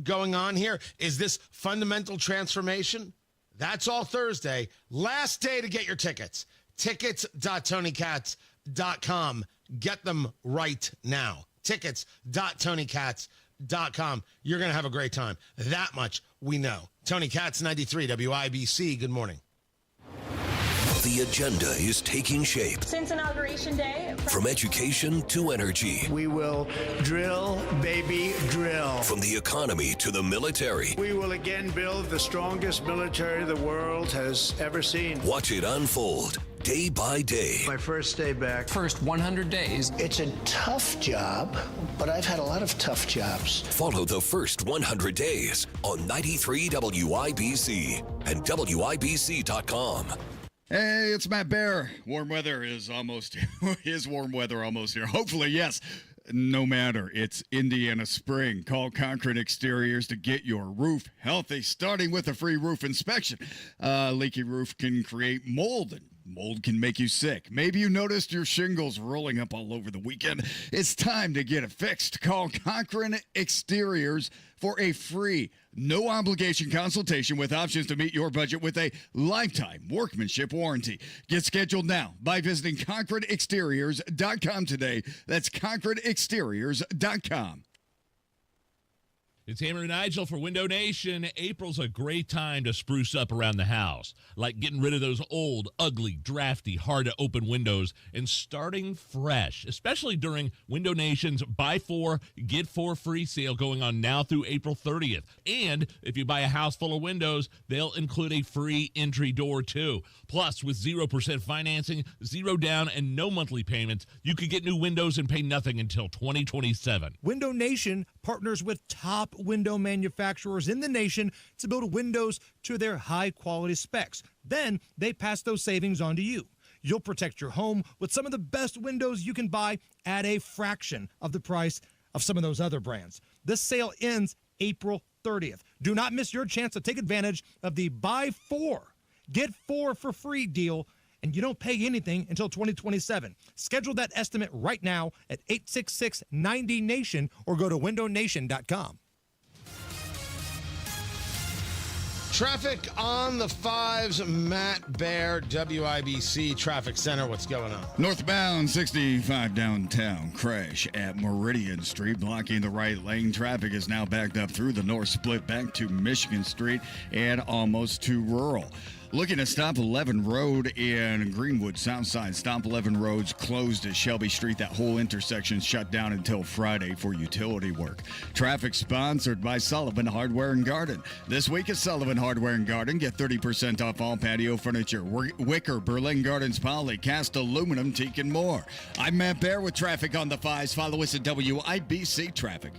going on here? Is this fundamental transformation? That's all Thursday. Last day to get your tickets. Tickets.TonyKatz.com. Get them right now. Tickets.TonyKatz.com. You're going to have a great time. That much we know. Tony Katz, 93 WIBC. Good morning. The agenda is taking shape. Since Inauguration Day. From education to energy. We will drill, baby, drill. From the economy to the military. We will again build the strongest military the world has ever seen. Watch it unfold. Day by day. My first day back. First 100 days. It's a tough job, but I've had a lot of tough jobs. Follow the first 100 days on 93 WIBC and WIBC.com. Hey, it's Matt Bear. Warm weather is almost warm weather almost here. Hopefully, yes. No matter. It's Indiana spring. Call Concrete Exteriors to get your roof healthy, starting with a free roof inspection. Leaky roof can create mold, and mold can make you sick. Maybe you noticed your shingles rolling up all over the weekend. It's time to get it fixed. Call Concrete Exteriors for a free, no-obligation consultation with options to meet your budget with a lifetime workmanship warranty. Get scheduled now by visiting ConcreteExteriors.com today. That's ConcreteExteriors.com. It's Hammer and Nigel for Window Nation. April's a great time to spruce up around the house, like getting rid of those old, ugly, drafty, hard-to-open windows and starting fresh, especially during Window Nation's Buy 4, Get 4 free sale going on now through April 30th. And if you buy a house full of windows, they'll include a free entry door, too. Plus, with 0% financing, 0 down, and no monthly payments, you could get new windows and pay nothing until 2027. Window Nation partners with top window manufacturers in the nation to build windows to their high-quality specs. Then they pass those savings on to you. You'll protect your home with some of the best windows you can buy at a fraction of the price of some of those other brands. This sale ends April 30th. Do not miss your chance to take advantage of the Buy 4, Get 4 for free deal, and you don't pay anything until 2027. Schedule that estimate right now at 866-90-NATION or go to windownation.com. Traffic on the 5s, Matt Bear, WIBC Traffic Center. What's going on? Northbound 65 downtown. Crash at Meridian Street, blocking the right lane. Traffic is now backed up through the north split back to Michigan Street and almost to Rural. Looking at Stop 11 Road in Greenwood, Southside. Stop 11 Road's closed at Shelby Street. That whole intersection shut down until Friday for utility work. Traffic sponsored by Sullivan Hardware and Garden. This week at Sullivan Hardware and Garden, get 30% off all patio furniture, wicker, Berlin Gardens, poly, cast aluminum, teak, and more. I'm Matt Bear with traffic on the 5s. Follow us at WIBC Traffic.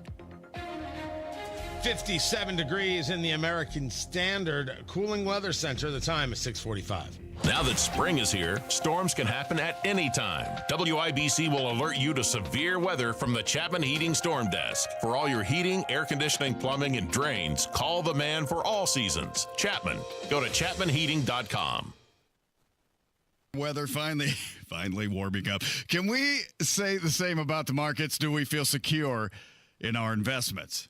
57 degrees in the American Standard Cooling Weather Center. The time is 6:45. Now that spring is here, storms can happen at any time. WIBC will alert you to severe weather from the Chapman Heating Storm Desk. For all your heating, air conditioning, plumbing, and drains, call the man for all seasons. Chapman. Go to chapmanheating.com. Weather finally warming up. Can we say the same about the markets? Do we feel secure in our investments?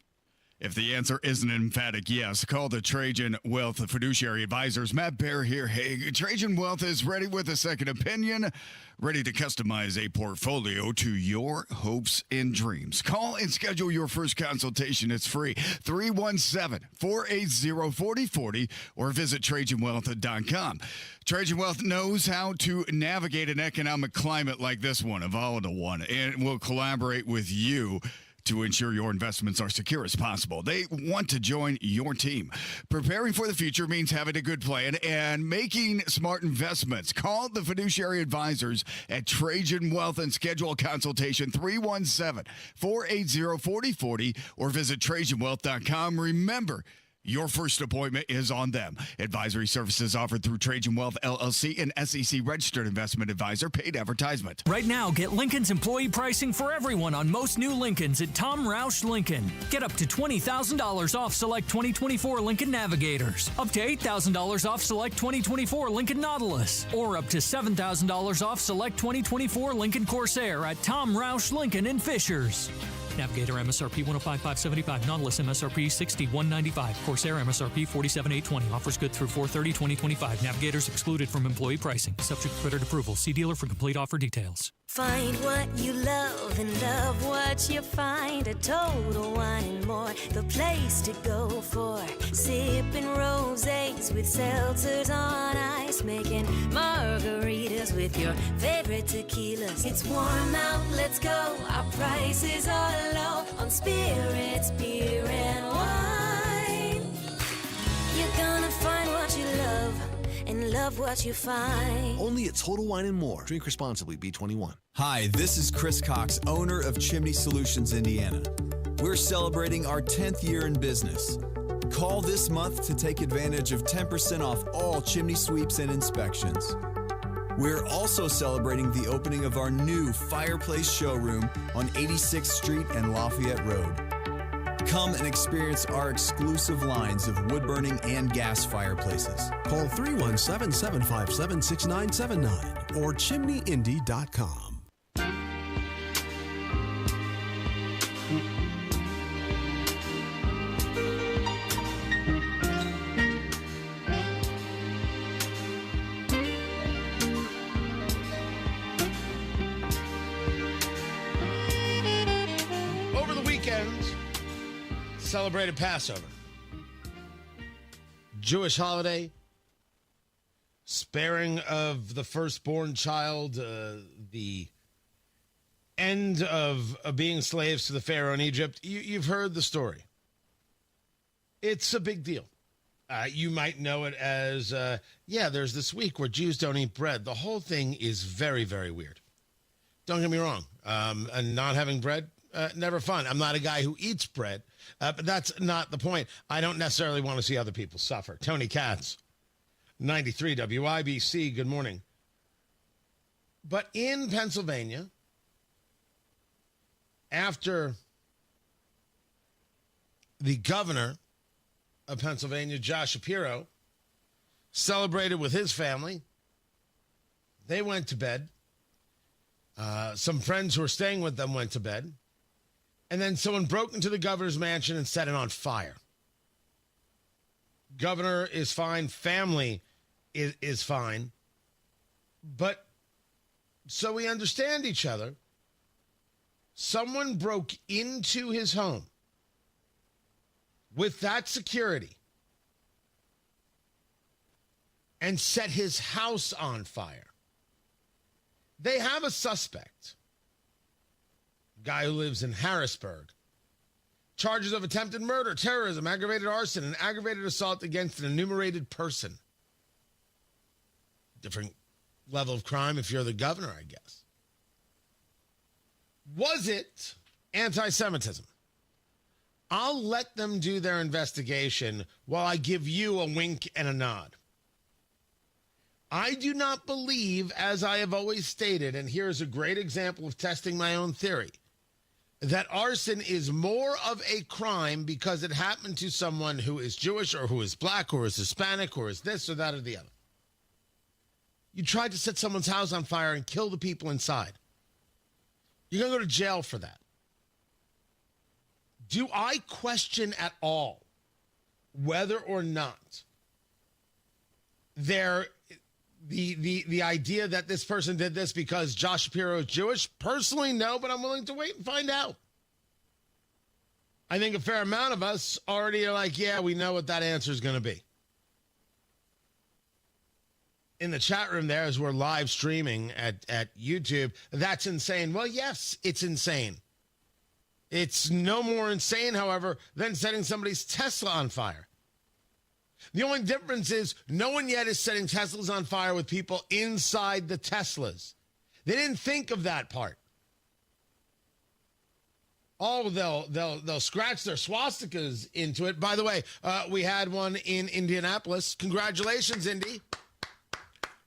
If the answer is an emphatic yes, call the Trajan Wealth Fiduciary Advisors. Matt Bear here. Hey, Trajan Wealth is ready with a second opinion, ready to customize a portfolio to your hopes and dreams. Call and schedule your first consultation. It's free. 317-480-4040 or visit TrajanWealth.com. Trajan Wealth knows how to navigate an economic climate like this one, a volatile one, and will collaborate with you to ensure your investments are secure as possible. They want to join your team. Preparing for the future means having a good plan and making smart investments. Call the fiduciary advisors at Trajan Wealth and schedule a consultation 317-480-4040 or visit TrajanWealth.com. Remember, your first appointment is on them. Advisory services offered through Trajan Wealth, LLC, an SEC-registered investment advisor. Paid advertisement. Right now, get Lincoln's employee pricing for everyone on most new Lincolns at Tom Roush Lincoln. Get up to $20,000 off select 2024 Lincoln Navigators, up to $8,000 off select 2024 Lincoln Nautilus, or up to $7,000 off select 2024 Lincoln Corsair at Tom Roush Lincoln in Fishers. Navigator MSRP 105,575, Nautilus MSRP 6195, Corsair MSRP 47,820. Offers good through 4/30/2025. Navigators excluded from employee pricing. Subject to credit approval. See dealer for complete offer details. Find what you love and love what you find. A Total Wine and More, the place to go for sipping rosés with seltzers on ice, making margaritas with your favorite tequilas. It's warm out, let's go. Our prices are low on spirits, beer, and wine. You're gonna find what you love and love what you find. Only at Total Wine and More. Drink responsibly. B21. Hi, this is Chris Cox, owner of Chimney Solutions Indiana. We're celebrating our 10th year in business. Call this month to take advantage of 10% off all chimney sweeps and inspections. We're also celebrating the opening of our new fireplace showroom on 86th Street and Lafayette Road. Come and experience our exclusive lines of wood-burning and gas fireplaces. Call 317-757-6979 or chimneyindy.com. celebrated Passover. Jewish holiday, sparing of the firstborn child, the end of being slaves to the Pharaoh in Egypt. You've heard the story. It's a big deal. You might know it as, there's this week where Jews don't eat bread. The whole thing is very, very weird. Don't get me wrong. And not having bread, never fun. I'm not a guy who eats bread, but that's not the point. I don't necessarily want to see other people suffer. Tony Katz, 93 WIBC, good morning. But in Pennsylvania, after the governor of Pennsylvania, Josh Shapiro, celebrated with his family, they went to bed. Some friends who were staying with them went to bed. And then someone broke into the governor's mansion and set it on fire. Governor is fine. Family is fine. But so we understand each other. Someone broke into his home with that security and set his house on fire. They have a suspect, guy who lives in Harrisburg. Charges of attempted murder, terrorism, aggravated arson, and aggravated assault against an enumerated person. Different level of crime if you're the governor, I guess. Was it anti-Semitism? I'll let them do their investigation while I give you a wink and a nod. I do not believe, as I have always stated, and here's a great example of testing my own theory, that arson is more of a crime because it happened to someone who is Jewish or who is black or is Hispanic or is this or that or the other. You tried to set someone's house on fire and kill the people inside. You're going to go to jail for that. Do I question at all whether or not the idea that this person did this because Josh Shapiro is Jewish? Personally, no, but I'm willing to wait and find out. I think a fair amount of us already are like, yeah, we know what that answer is going to be. In the chat room there, as we're live streaming at YouTube, that's insane. Well, yes, it's insane. It's no more insane, however, than setting somebody's Tesla on fire. The only difference is no one yet is setting Teslas on fire with people inside the Teslas. They didn't think of that part. Oh, they'll scratch their swastikas into it. By the way, we had one in Indianapolis. Congratulations, Indy.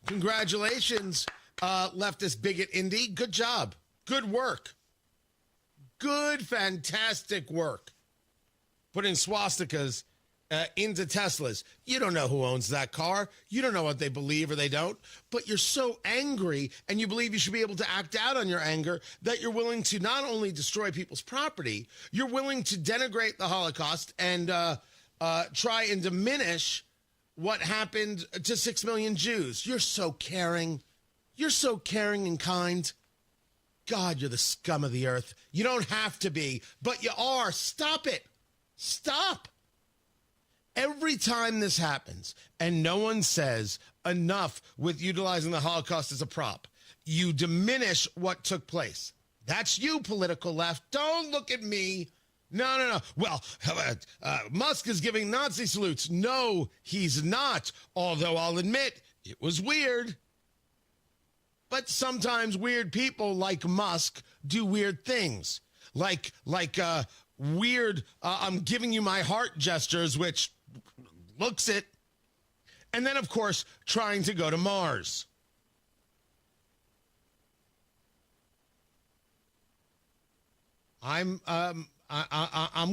Congratulations, leftist bigot Indy. Good job. Good work. Good, fantastic work. Putting swastikas into Teslas. You don't know who owns that car. You don't know what they believe or they don't. But you're so angry and you believe you should be able to act out on your anger that you're willing to not only destroy people's property, you're willing to denigrate the Holocaust and try and diminish what happened to 6 million Jews. You're so caring. You're so caring and kind. God, you're the scum of the earth. You don't have to be, but you are. Stop it. Stop. Every time this happens, and no one says enough with utilizing the Holocaust as a prop, you diminish what took place. That's you, political left. Don't look at me. No. Well, Musk is giving Nazi salutes. No, he's not. Although I'll admit, it was weird. But sometimes weird people like Musk do weird things. Like weird, I'm giving you my heart gestures, which looks it. And then, of course, trying to go to Mars. I'm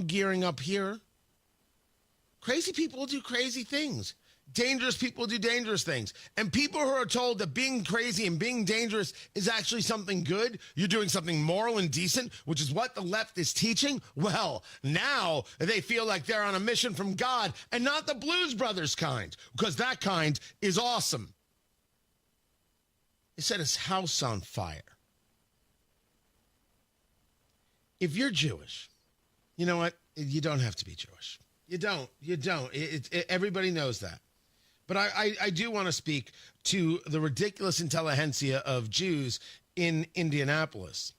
gearing up here. Crazy people do crazy things. Dangerous people do dangerous things. And people who are told that being crazy and being dangerous is actually something good, you're doing something moral and decent, which is what the left is teaching, well, now they feel like they're on a mission from God and not the Blues Brothers kind, because that kind is awesome. He set his house on fire. If you're Jewish, you know what? You don't have to be Jewish. You don't. Everybody knows that. But I do want to speak to the ridiculous intelligentsia of Jews in Indianapolis.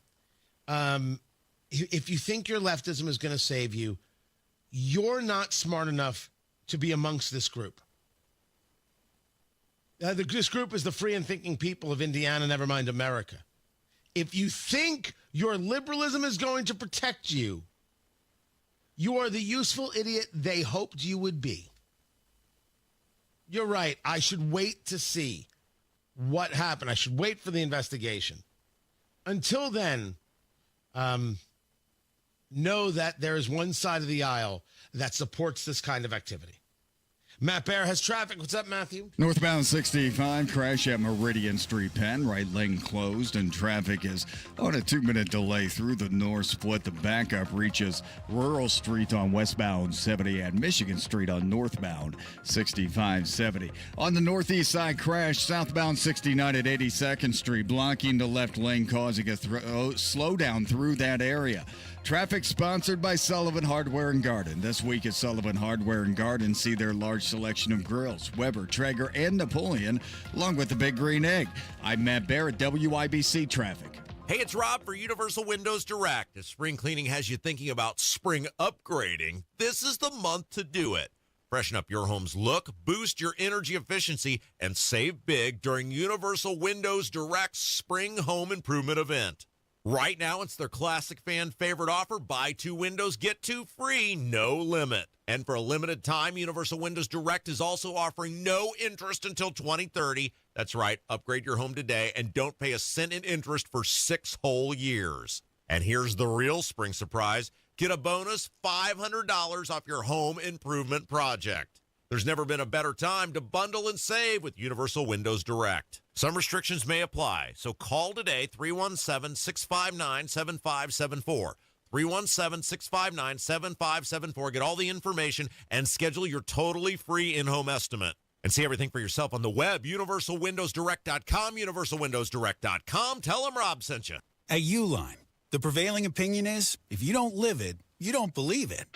If you think your leftism is going to save you, you're not smart enough to be amongst this group. This group is the free and thinking people of Indiana, never mind America. If you think your liberalism is going to protect you, you are the useful idiot they hoped you would be. You're right. I should wait to see what happened. I should wait for the investigation. Until then, know that there is one side of the aisle that supports this kind of activity. Matt Bear has traffic. What's up, Matthew? Northbound 65, crash at Meridian Street, Penn. Right lane closed, and traffic is on a 2-minute delay through the north split. The backup reaches Rural Street on westbound 70 and Michigan Street on northbound 6570. On the northeast side, crash southbound 69 at 82nd Street, blocking the left lane, causing a slowdown through that area. Traffic sponsored by Sullivan Hardware and Garden. This week at Sullivan Hardware and Garden, see their large selection of grills, Weber, Traeger, and Napoleon, along with the Big Green Egg. I'm Matt Barrett, WIBC Traffic. Hey, it's Rob for Universal Windows Direct. If spring cleaning has you thinking about spring upgrading, this is the month to do it. Freshen up your home's look, boost your energy efficiency, and save big during Universal Windows Direct's Spring Home Improvement event. Right now, it's their classic fan favorite offer, buy 2 windows, get 2 free, no limit. And for a limited time, Universal Windows Direct is also offering no interest until 2030. That's right, upgrade your home today and don't pay a cent in interest for 6 whole years. And here's the real spring surprise. Get a bonus $500 off your home improvement project. There's never been a better time to bundle and save with Universal Windows Direct. Some restrictions may apply, so call today, 317-659-7574. 317-659-7574. Get all the information and schedule your totally free in-home estimate. And see everything for yourself on the web, universalwindowsdirect.com, universalwindowsdirect.com. Tell them Rob sent you. At Uline, the prevailing opinion is, if you don't live it, you don't believe it.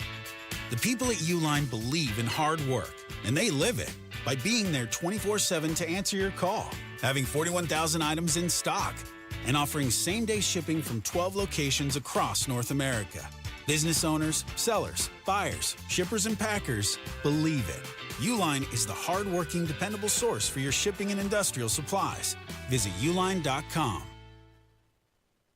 The people at Uline believe in hard work, and they live it by being there 24/7 to answer your call, having 41,000 items in stock, and offering same-day shipping from 12 locations across North America. Business owners, sellers, buyers, shippers, and packers believe it. Uline is the hard-working, dependable source for your shipping and industrial supplies. Visit uline.com.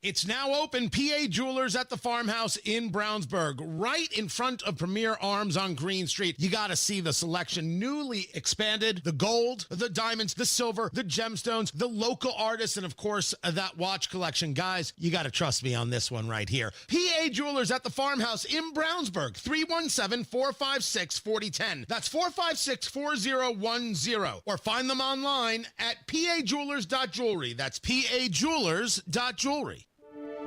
It's now open. PA Jewelers at the Farmhouse in Brownsburg, right in front of Premier Arms on Green Street. You got to see the selection, newly expanded, the gold, the diamonds, the silver, the gemstones, the local artists, and of course, that watch collection. Guys, you got to trust me on this one right here. PA Jewelers at the Farmhouse in Brownsburg, 317-456-4010. That's 456-4010. Or find them online at pajewelers.jewelry. That's pajewelers.jewelry.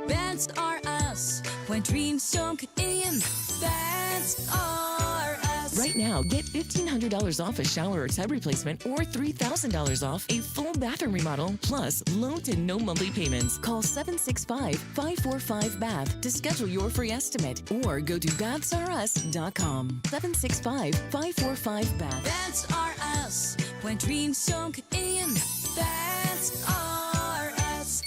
That's are us. When dreams don't get in, that's are us. Right now, get $1,500 off a shower or tub replacement or $3,000 off a full bathroom remodel, plus low to no monthly payments. Call 765-545-BATH to schedule your free estimate or go to that'sareus.com. 765-545-BATH. That's are us. When dreams don't get in, that's are us.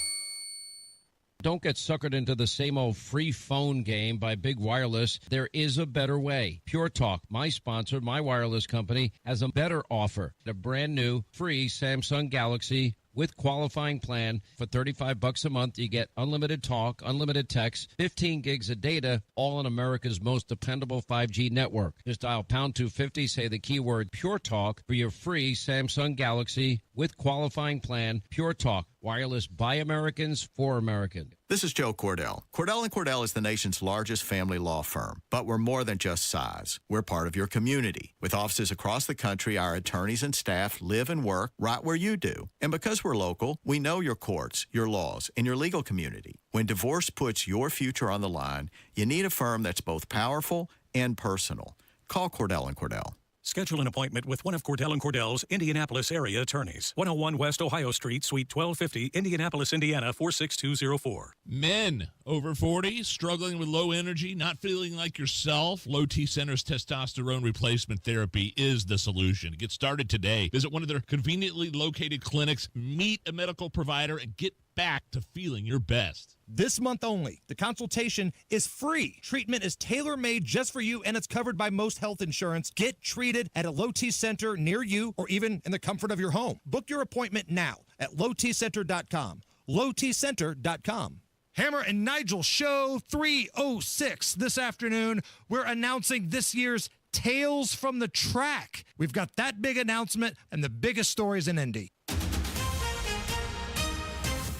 Don't get suckered into the same old free phone game by Big Wireless. There is a better way. Pure Talk, my sponsor, my wireless company, has a better offer. A brand new free Samsung Galaxy with qualifying plan for $35 a month. You get unlimited talk, unlimited text, 15 gigs of data, all on America's most dependable 5G network. Just dial pound 250, say the keyword Pure Talk for your free Samsung Galaxy with qualifying plan. Pure Talk, wireless by Americans for Americans. This is Joe Cordell. Cordell & Cordell is the nation's largest family law firm, but we're more than just size. We're part of your community. With offices across the country, our attorneys and staff live and work right where you do. And because we're local, we know your courts, your laws, and your legal community. When divorce puts your future on the line, you need a firm that's both powerful and personal. Call Cordell & Cordell. Schedule an appointment with one of Cordell & Cordell's Indianapolis area attorneys. 101 West Ohio Street, Suite 1250, Indianapolis, Indiana, 46204. Men, Over 40, struggling with low energy, not feeling like yourself? Low T Center's testosterone replacement therapy is the solution. Get started today. Visit one of their conveniently located clinics, meet a medical provider, and get back to feeling your best. This month only, the consultation is free. Treatment is tailor-made just for you, and it's covered by most health insurance. Get treated at a Low T Center near you or even in the comfort of your home. Book your appointment now at lowtcenter.com. lowtcenter.com. Hammer and Nigel Show 306 this afternoon. We're announcing this year's Tales from the Track. We've got that big announcement and the biggest stories in Indy.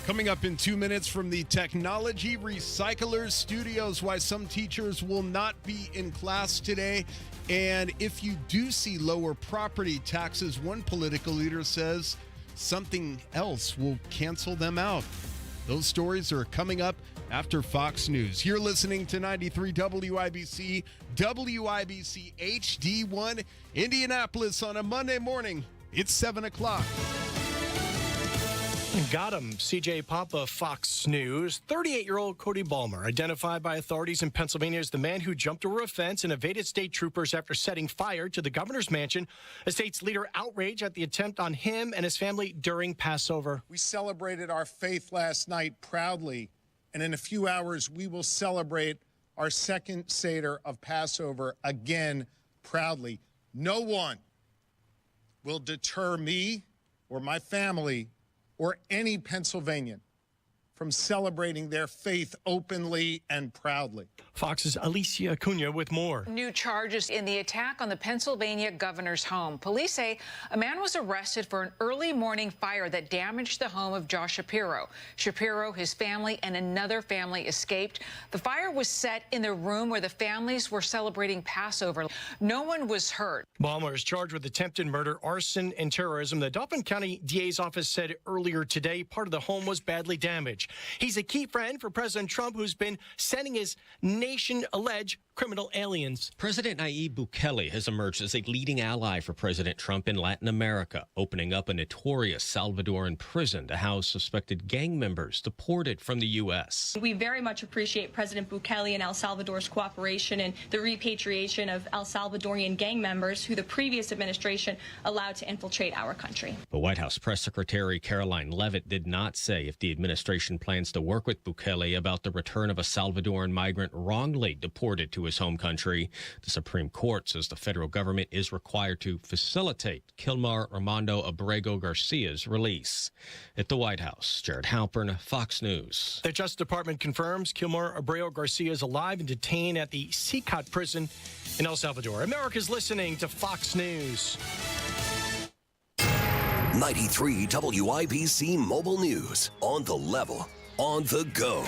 Coming up in 2 minutes from the Technology Recyclers Studios, why some teachers will not be in class today. And if you do see lower property taxes, one political leader says something else will cancel them out. Those stories are coming up after Fox News. You're listening to 93 WIBC, WIBC HD1, Indianapolis on a Monday morning. It's 7 o'clock. Got him. CJ Papa, Fox News. 38-year-old Cody Ballmer, identified by authorities in Pennsylvania as the man who jumped over a fence and evaded state troopers after setting fire to the governor's mansion. A state's leader outraged at the attempt on him and his family during Passover. We celebrated our faith last night proudly, and in a few hours we will celebrate our second Seder of Passover again proudly. No one will deter me or my family or any Pennsylvanian from celebrating their faith openly and proudly. Fox's Alicia Acuna with more. New charges in the attack on the Pennsylvania governor's home. Police say a man was arrested for an early morning fire that damaged the home of Josh Shapiro. Shapiro, his family, and another family escaped. The fire was set in the room where the families were celebrating Passover. No one was hurt. Ballmer is charged with attempted murder, arson, and terrorism. The Dauphin County DA's office said earlier today part of the home was badly damaged. He's a key friend for President Trump, who's been sending his nation alleged criminal aliens. President Nayib Bukele has emerged as a leading ally for President Trump in Latin America, opening up a notorious Salvadoran prison to house suspected gang members deported from the U.S. We very much appreciate President Bukele and El Salvador's cooperation in the repatriation of El Salvadorian gang members who the previous administration allowed to infiltrate our country. The White House Press Secretary Caroline Leavitt did not say if the administration plans to work with Bukele about the return of a Salvadoran migrant wrongly deported to his home country. The Supreme Court says the federal government is required to facilitate Kilmar Armando Abrego Garcia's release. At the White House, Jared Halpern, Fox News. The Justice Department confirms Kilmar Abrego Garcia is alive and detained at the Secot prison in El Salvador. America's listening to Fox News. 93 WIBC Mobile News. On the level, on the go.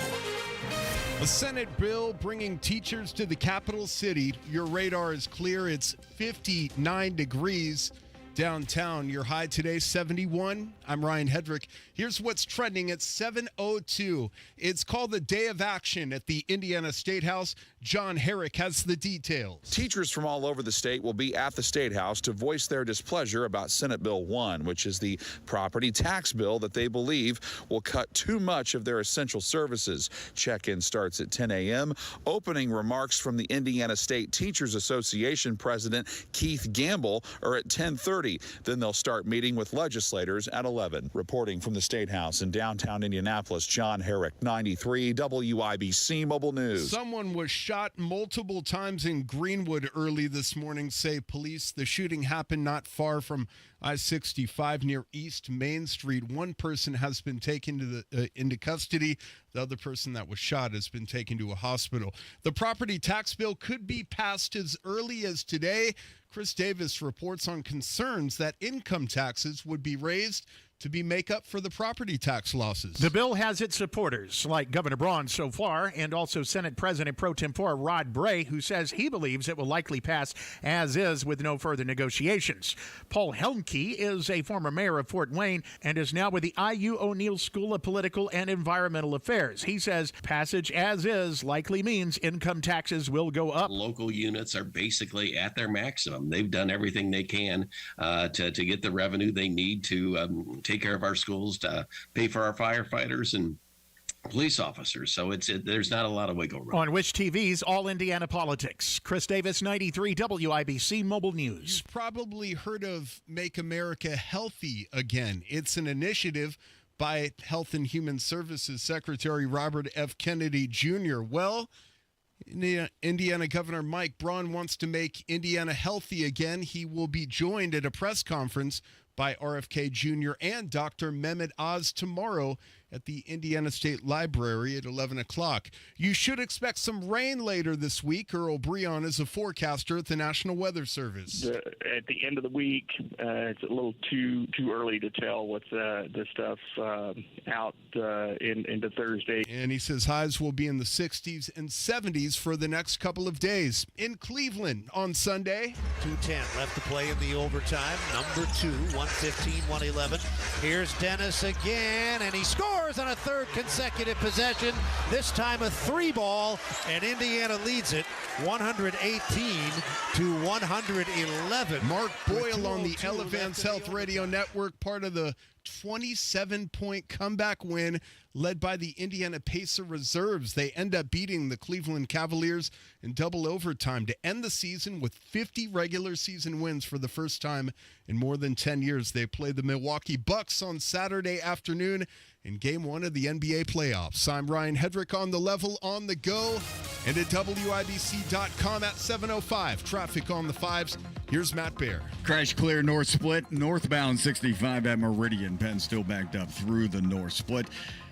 A Senate bill bringing teachers to the capital city. Your radar is clear. It's 59 degrees downtown. Your high today, 71. I'm Ryan Hedrick. Here's what's trending at 7:02. It's called the Day of Action at the Indiana State House. John Herrick has the details. Teachers from all over the state will be at the State House to voice their displeasure about Senate Bill 1, which is the property tax bill that they believe will cut too much of their essential services. Check-in starts at 10 a.m. Opening remarks from the Indiana State Teachers Association President Keith Gamble are at 10:30. Then they'll start meeting with legislators at 11. Reporting from the State House in downtown Indianapolis, John Herrick, 93 WIBC Mobile News. Someone was shot multiple times in Greenwood early this morning, say police. The shooting happened not far from I-65 near East Main Street. One person has been taken into custody. The other person that was shot has been taken to a hospital. The property tax bill could be passed as early as today. Chris Davis reports on concerns that income taxes would be raised to make up for the property tax losses. The bill has its supporters, like Governor Braun so far, and also Senate President Pro Tempore Rod Bray, who says he believes it will likely pass as is with no further negotiations. Paul Helmke is a former mayor of Fort Wayne and is now with the IU O'Neill School of Political and Environmental Affairs. He says passage as is likely means income taxes will go up. Local units are basically at their maximum. They've done everything they can to get the revenue they need to take care of our schools, to pay for our firefighters, and police officers. So there's not a lot of wiggle room. On Wish TV's All Indiana Politics, Chris Davis, 93 WIBC Mobile News. You've probably heard of Make America Healthy Again. It's an initiative by Health and Human Services Secretary Robert F. Kennedy Jr. Well, Indiana Governor Mike Braun wants to make Indiana healthy again. He will be joined at a press conference by RFK Jr. and Dr. Mehmet Oz tomorrow at the Indiana State Library at 11 o'clock. You should expect some rain later this week. Earl Breon is a forecaster at the National Weather Service. At the end of the week, it's a little too early to tell what's the stuff out into Thursday. And he says highs will be in the 60s and 70s for the next couple of days. In Cleveland on Sunday. 2:10 left to play in the overtime. Number 2, 115, 111. Here's Dennis again, and he scores on a third consecutive possession. This time a 3-ball, and Indiana leads it 118 to 111. Mark Boyle on the Elevance Health Radio Network, part of the 27-point comeback win led by the Indiana Pacer Reserves. They end up beating the Cleveland Cavaliers in double overtime to end the season with 50 regular season wins for the first time in more than 10 years. They play the Milwaukee Bucks on Saturday afternoon in Game 1 of the NBA playoffs. I'm Ryan Hedrick on the level, on the go, and at WIBC.com at 7:05. Traffic on the 5s. Here's Matt Baer. Crash clear north split. Northbound 65 at Meridian. Penn still backed up through the north split.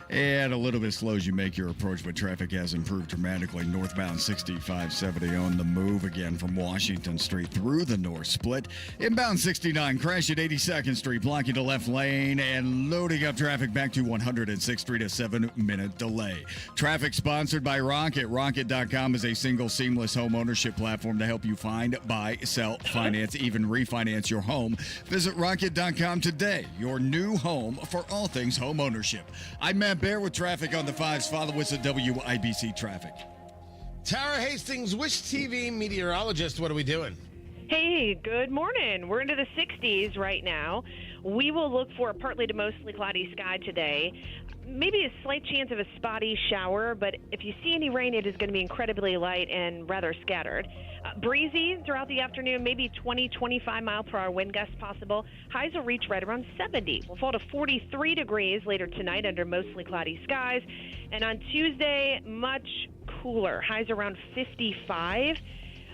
And a little bit slow as you make your approach, but traffic has improved dramatically. Northbound 6570 on the move again from Washington Street through the north split. Inbound 69, crash at 82nd Street, blocking the left lane and loading up traffic back to 106th Street, a 7-minute delay. Traffic sponsored by Rocket. Rocket.com is a single seamless home ownership platform to help you find, buy, sell, finance, even refinance your home. Visit Rocket.com today, your new home for all things home ownership. I'm Matt Bear with traffic on the 5s. Follow us at WIBC Traffic. Tara Hastings, Wish TV meteorologist. What are we doing? Hey, good morning. We're into the 60s right now. We will look for a partly to mostly cloudy sky today. Maybe a slight chance of a spotty shower, but if you see any rain, it is going to be incredibly light and rather scattered. Breezy throughout the afternoon, maybe 20, 25 mile per hour wind gusts possible. Highs will reach right around 70. We'll fall to 43 degrees later tonight under mostly cloudy skies. And on Tuesday, much cooler. Highs around 55.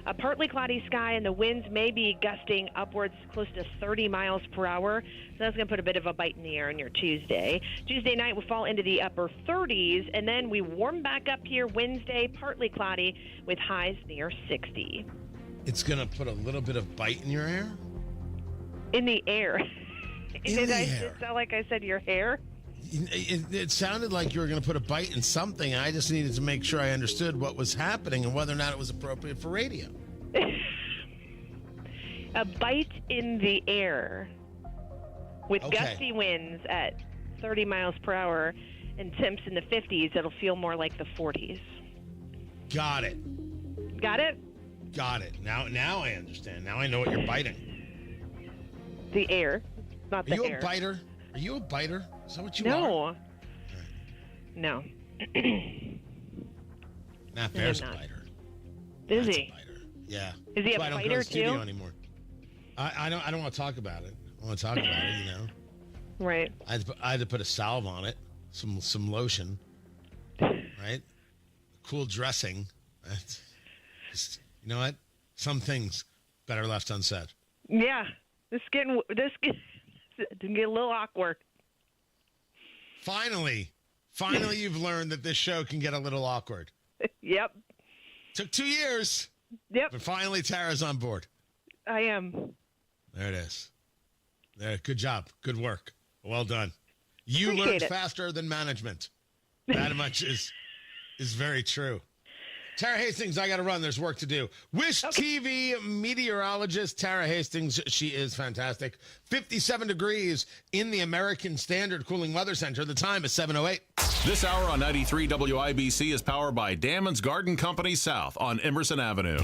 A partly cloudy sky, and the winds may be gusting upwards close to 30 miles per hour. So that's going to put a bit of a bite in the air on your Tuesday. Tuesday night will fall into the upper 30s, and then we warm back up here Wednesday, partly cloudy with highs near 60. It's going to put a little bit of bite in your hair? In the air. Did I air. just sound like I said your hair? It sounded like you were going to put a bite in something. I just needed to make sure I understood what was happening and whether or not it was appropriate for radio. A bite in the air with gusty winds at 30 miles per hour and temps in the 50s. It'll feel more like the 40s. Got it. Got it? Got it. Now I understand. Now I know what you're biting. The air, not the air. Are you a biter? Are you a biter? Is that what you are? are? No. Matt Bear's a biter. Is he? Yeah. Is he a I don't go to biter the studio too? anymore. I don't want to talk about it. I want to talk about it, you know. Right. I had to put a salve on it, some lotion, right? Cool dressing. Just, you know what? Some things better left unsaid. Yeah. This can get a little awkward. Finally, you've learned that this show can get a little awkward. Yep. Took 2 years. Yep. But finally, Tara's on board. I am. There it is. There. Good job. Good work. Well done. You Appreciate learned it. faster than management. That much is very true. Tara Hastings, I got to run. There's work to do. Wish TV meteorologist Tara Hastings. She is fantastic. 57 degrees in the American Standard Cooling Weather Center. The time is 7:08. This hour on 93 WIBC is powered by Damon's Garden Company South on Emerson Avenue.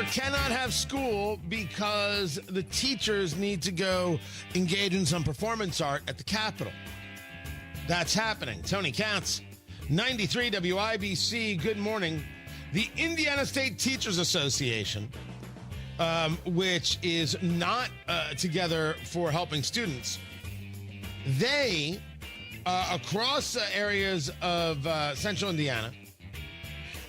cannot have school because the teachers need to go engage in some performance art at the Capitol. That's happening. Tony Katz, 93 WIBC, good morning. The Indiana State Teachers Association, which is not together for helping students, they, across areas of central Indiana,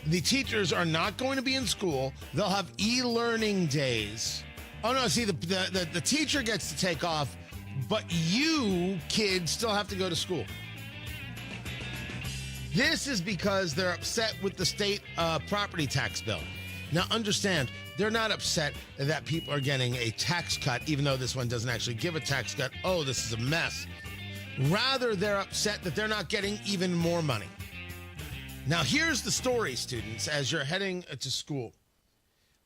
the teachers are not going to be in school. They'll have e-learning days. Oh, no, see, the teacher gets to take off, but you kids still have to go to school. This is because they're upset with the state property tax bill. Now, understand, they're not upset that people are getting a tax cut, even though this one doesn't actually give a tax cut. Oh, this is a mess. Rather, they're upset that they're not getting even more money. Now, here's the story, students, as you're heading to school.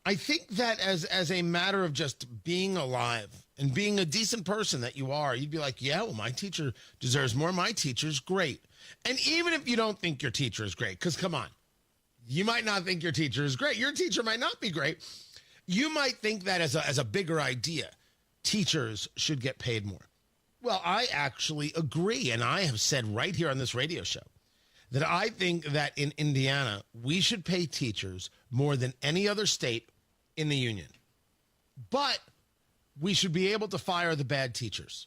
I think that as a matter of just being alive and being a decent person that you are, you'd be like, yeah, well, my teacher deserves more. My teacher's great. And even if you don't think your teacher is great, because come on, you might not think your teacher is great. Your teacher might not be great. You might think that as a bigger idea, teachers should get paid more. Well, I actually agree, and I have said right here on this radio show that I think that in Indiana, we should pay teachers more than any other state in the union. But we should be able to fire the bad teachers.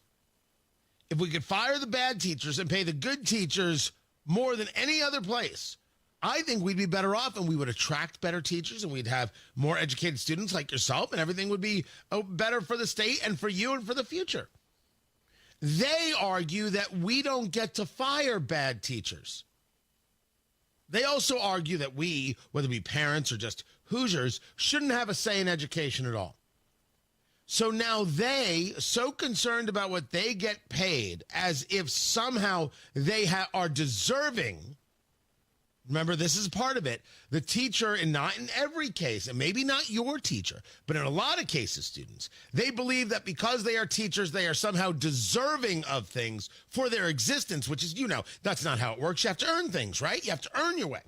If we could fire the bad teachers and pay the good teachers more than any other place, I think we'd be better off, and we would attract better teachers, and we'd have more educated students like yourself, and everything would be better for the state and for you and for the future. They argue that we don't get to fire bad teachers. They also argue that we, whether we parents or just Hoosiers, shouldn't have a say in education at all. So now they, so concerned about what they get paid, as if somehow they are deserving. Remember, this is part of it. The teacher, and not in every case, and maybe not your teacher, but in a lot of cases, students, they believe that because they are teachers, they are somehow deserving of things for their existence, which is, that's not how it works. You have to earn things, right? You have to earn your way.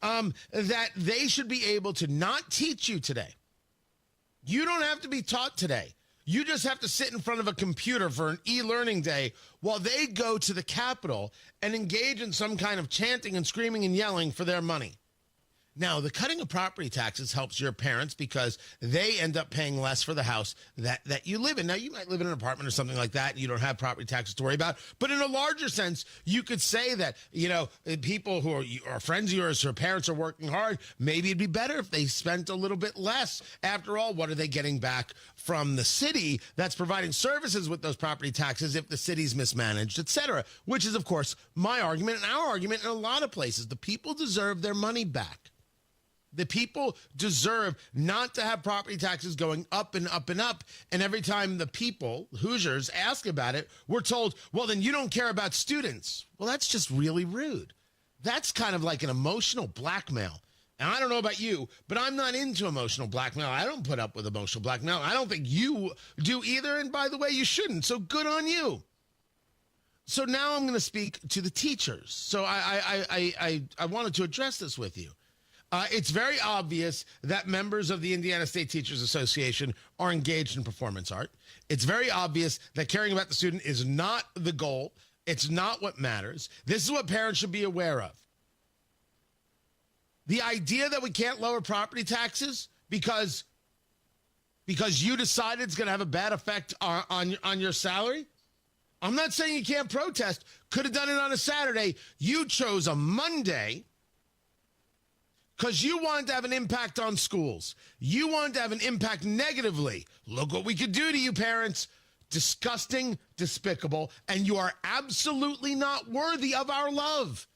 That they should be able to not teach you today. You don't have to be taught today. You just have to sit in front of a computer for an e-learning day while they go to the Capitol and engage in some kind of chanting and screaming and yelling for their money. Now, the cutting of property taxes helps your parents because they end up paying less for the house that you live in. Now, you might live in an apartment or something like that, and you don't have property taxes to worry about. But in a larger sense, you could say that, people who are friends of yours, whose parents are working hard, maybe it'd be better if they spent a little bit less. After all, what are they getting back from the city that's providing services with those property taxes if the city's mismanaged, et cetera? Which is, of course, my argument and our argument in a lot of places. The people deserve their money back. The people deserve not to have property taxes going up and up and up. And every time the people, Hoosiers, ask about it, we're told, well, then you don't care about students. Well, that's just really rude. That's kind of like an emotional blackmail. And I don't know about you, but I'm not into emotional blackmail. I don't put up with emotional blackmail. I don't think you do either. And by the way, you shouldn't. So good on you. So now I'm going to speak to the teachers. So I wanted to address this with you. It's very obvious that members of the Indiana State Teachers Association are engaged in performance art. It's very obvious that caring about the student is not the goal. It's not what matters. This is what parents should be aware of. The idea that we can't lower property taxes because you decided it's going to have a bad effect on your salary. I'm not saying you can't protest. Could have done it on a Saturday. You chose a Monday because you wanted to have an impact on schools. You wanted to have an impact negatively. Look what we could do to you, parents. Disgusting, despicable, and you are absolutely not worthy of our love.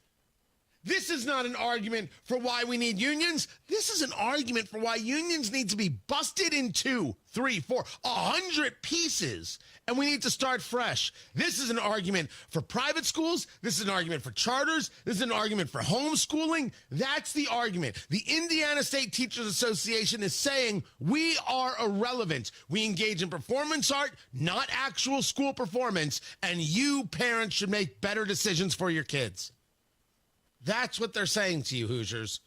This is not an argument for why we need unions. This is an argument for why unions need to be busted in 2, 3, 4, 100 pieces, and we need to start fresh. This is an argument for private schools. This is an argument for charters. This is an argument for homeschooling. That's the argument. The Indiana State Teachers Association is saying we are irrelevant. We engage in performance art, not actual school performance, and you parents should make better decisions for your kids. That's what they're saying to you, Hoosiers.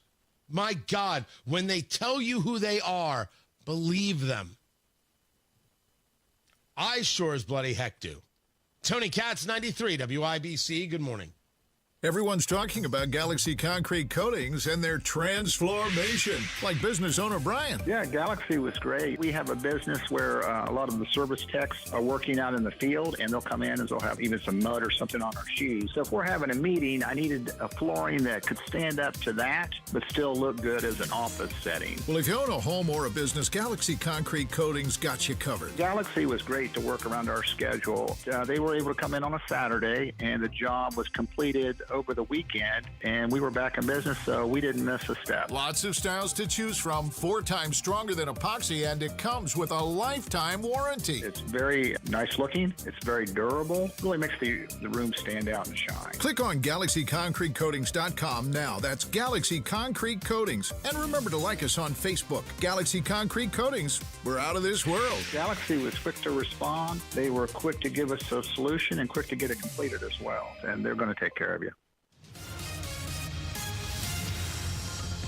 My God, when they tell you who they are, Believe them. I sure as bloody heck do. Tony Katz, 93 WIBC. Good morning. Everyone's talking about Galaxy Concrete Coatings and their transformation, like business owner Brian. Yeah, Galaxy was great. We have a business where a lot of the service techs are working out in the field, and they'll come in and they'll have even some mud or something on our shoes. So if we're having a meeting, I needed a flooring that could stand up to that, but still look good as an office setting. Well, if you own a home or a business, Galaxy Concrete Coatings got you covered. Galaxy was great to work around our schedule. They were able to come in on a Saturday, and the job was completed over the weekend, and we were back in business, so we didn't miss a step. Lots of styles to choose from, 4 times stronger than epoxy, and it comes with a lifetime warranty. It's very nice looking. It's very durable. Really makes the room stand out and shine. Click on GalaxyConcreteCoatings.com now. That's Galaxy Concrete Coatings. And remember to like us on Facebook. Galaxy Concrete Coatings. We're out of this world. Galaxy was quick to respond. They were quick to give us a solution and quick to get it completed as well. And they're going to take care of you.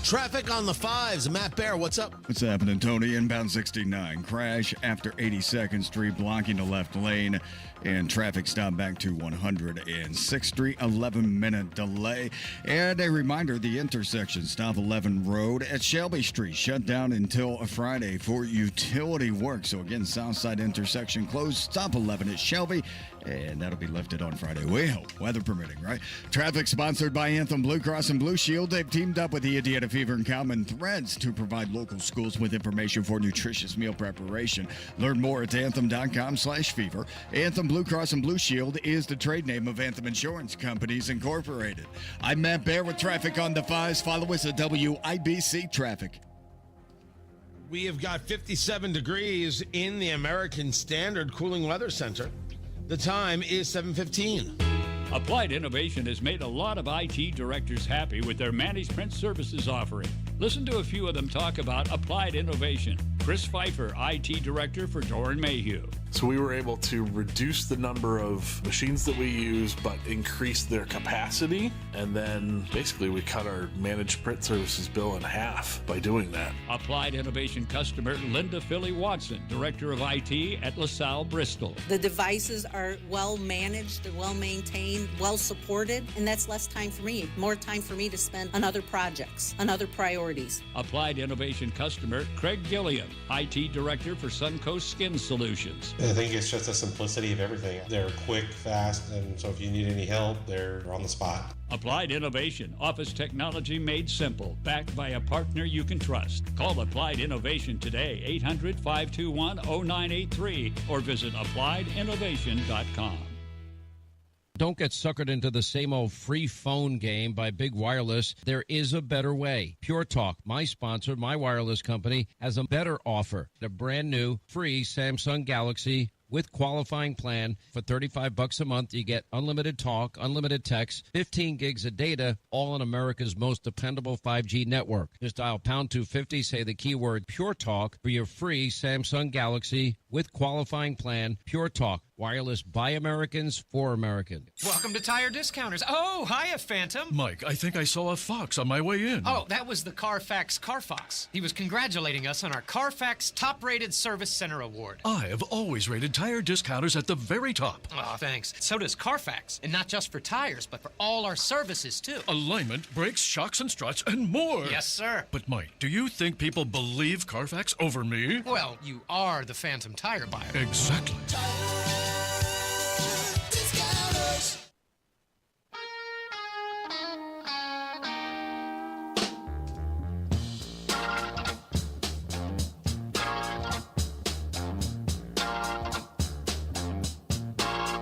Traffic on the 5s. Matt Bear, what's up? What's happening, Tony? Inbound 69. Crash after 82nd Street, blocking the left lane. And traffic stop back to 106th Street, 11-minute delay. And a reminder, the intersection, Stop 11 Road at Shelby Street, shut down until Friday for utility work. So again, Southside intersection closed, Stop 11 at Shelby. And that'll be lifted on Friday. We hope, weather permitting, right? Traffic sponsored by Anthem Blue Cross and Blue Shield. They've teamed up with the Indiana Fever and Common Threads to provide local schools with information for nutritious meal preparation. Learn more at anthem.com/fever. Anthem Blue Cross and Blue Shield is the trade name of Anthem Insurance Companies Incorporated. I'm Matt Bear with traffic on the 5s. Follow us at WIBC Traffic. We have got 57 degrees in the American Standard Cooling Weather Center. The time is 7:15. Applied Innovation has made a lot of IT directors happy with their managed print services offering. Listen to a few of them talk about Applied Innovation. Chris Pfeiffer, IT Director for Doran Mayhew. So we were able to reduce the number of machines that we use, but increase their capacity. And then basically we cut our managed print services bill in half by doing that. Applied Innovation customer Linda Philly Watson, Director of IT at LaSalle Bristol. The devices are well managed, they're well maintained, well supported, and that's less time for me. More time for me to spend on other projects, on other priorities. Applied Innovation customer Craig Gilliam, IT Director for Suncoast Skin Solutions. I think it's just the simplicity of everything. They're quick, fast, and so if you need any help, they're on the spot. Applied Innovation, office technology made simple, backed by a partner you can trust. Call Applied Innovation today, 800-521-0983, or visit appliedinnovation.com. Don't get suckered into the same old free phone game by Big Wireless. There is a better way. Pure Talk, my sponsor, my wireless company, has a better offer. The brand new free Samsung Galaxy with qualifying plan for $35 a month. You get unlimited talk, unlimited text, 15 gigs of data, all on America's most dependable 5G network. Just dial pound 250, say the keyword Pure Talk for your free Samsung Galaxy with qualifying plan. Pure Talk. Wireless by Americans for Americans. Welcome to Tire Discounters. Oh, hiya, Phantom. Mike, I think I saw a fox on my way in. Oh, that was the Carfax Carfox. He was congratulating us on our Carfax Top-Rated Service Center Award. I have always rated Tire Discounters at the very top. Oh, thanks. So does Carfax. And not just for tires, but for all our services, too. Alignment, brakes, shocks, and struts, and more. Yes, sir. But, Mike, do you think people believe Carfax over me? Well, you are the Phantom tire buyer. Exactly.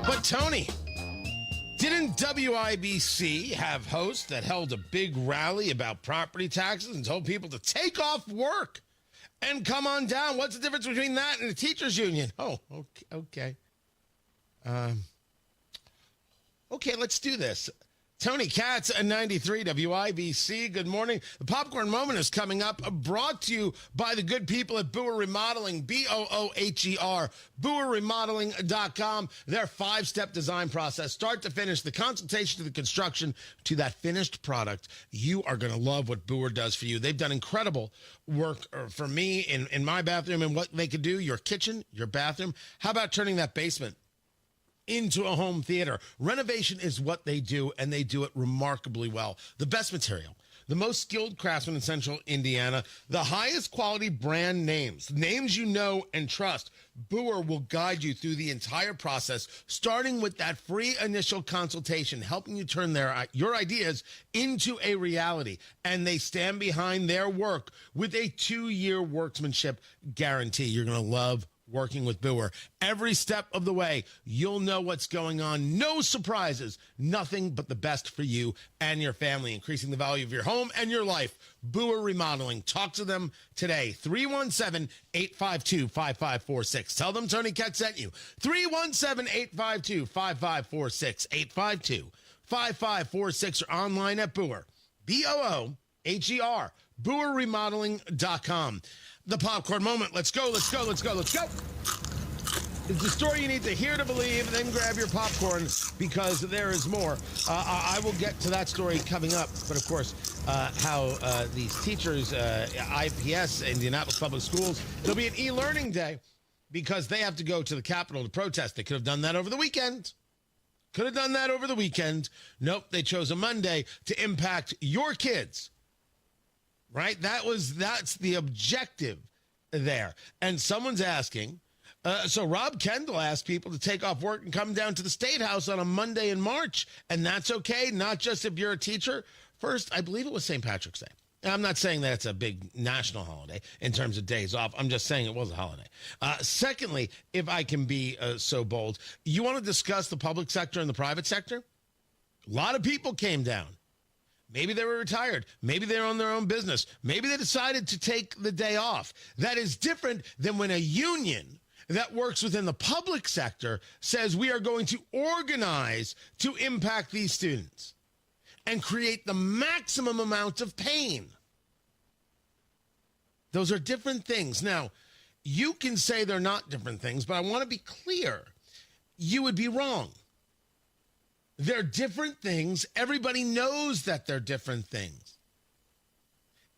But Tony, didn't WIBC have hosts that held a big rally about property taxes and told people to take off work and come on down? What's the difference between that and the teachers union? Oh, okay. Okay, let's do this. Tony Katz at 93 WIBC. Good morning. The Popcorn Moment is coming up, brought to you by the good people at Booher Remodeling, BOOHER, BooherRemodeling.com. Their 5-step design process, start to finish, the consultation to the construction to that finished product. You are going to love what Booher does for you. They've done incredible work for me in my bathroom and what they could do, your kitchen, your bathroom. How about turning that basement into a home theater? Renovation is what they do, and they do it remarkably well. The best material, the most skilled craftsmen in Central Indiana, the highest quality brand names you know and trust. Booher will guide you through the entire process, starting with that free initial consultation, helping you turn your ideas into a reality. And they stand behind their work with a 2-year workmanship guarantee. You're going to love working with Booher. Every step of the way, you'll know what's going on. No surprises. Nothing but the best for you and your family, increasing the value of your home and your life. Booher Remodeling. Talk to them today. 317-852-5546. Tell them Tony Katz sent you. 317-852-5546. 852-5546 or online at Booher. BOOHER. BooherRemodeling.com. The Popcorn Moment. Let's go. It's the story you need to hear to believe, and then grab your popcorn because there is more. I will get to that story coming up. But, of course, how these teachers, IPS, Indianapolis Public Schools, it'll be an e-learning day because they have to go to the Capitol to protest. They could have done that over the weekend. Nope, they chose a Monday to impact your kids. Right? That's the objective there. And someone's asking, so Rob Kendall asked people to take off work and come down to the State House on a Monday in March. And that's okay, not just if you're a teacher. First, I believe it was St. Patrick's Day. And I'm not saying that it's a big national holiday in terms of days off. I'm just saying it was a holiday. Secondly, if I can be so bold, you want to discuss the public sector and the private sector? A lot of people came down. Maybe they were retired. Maybe they're on their own business. Maybe they decided to take the day off. That is different than when a union that works within the public sector says we are going to organize to impact these students and create the maximum amount of pain. Those are different things. Now, you can say they're not different things, but I want to be clear. You would be wrong. They're different things. Everybody knows that they're different things.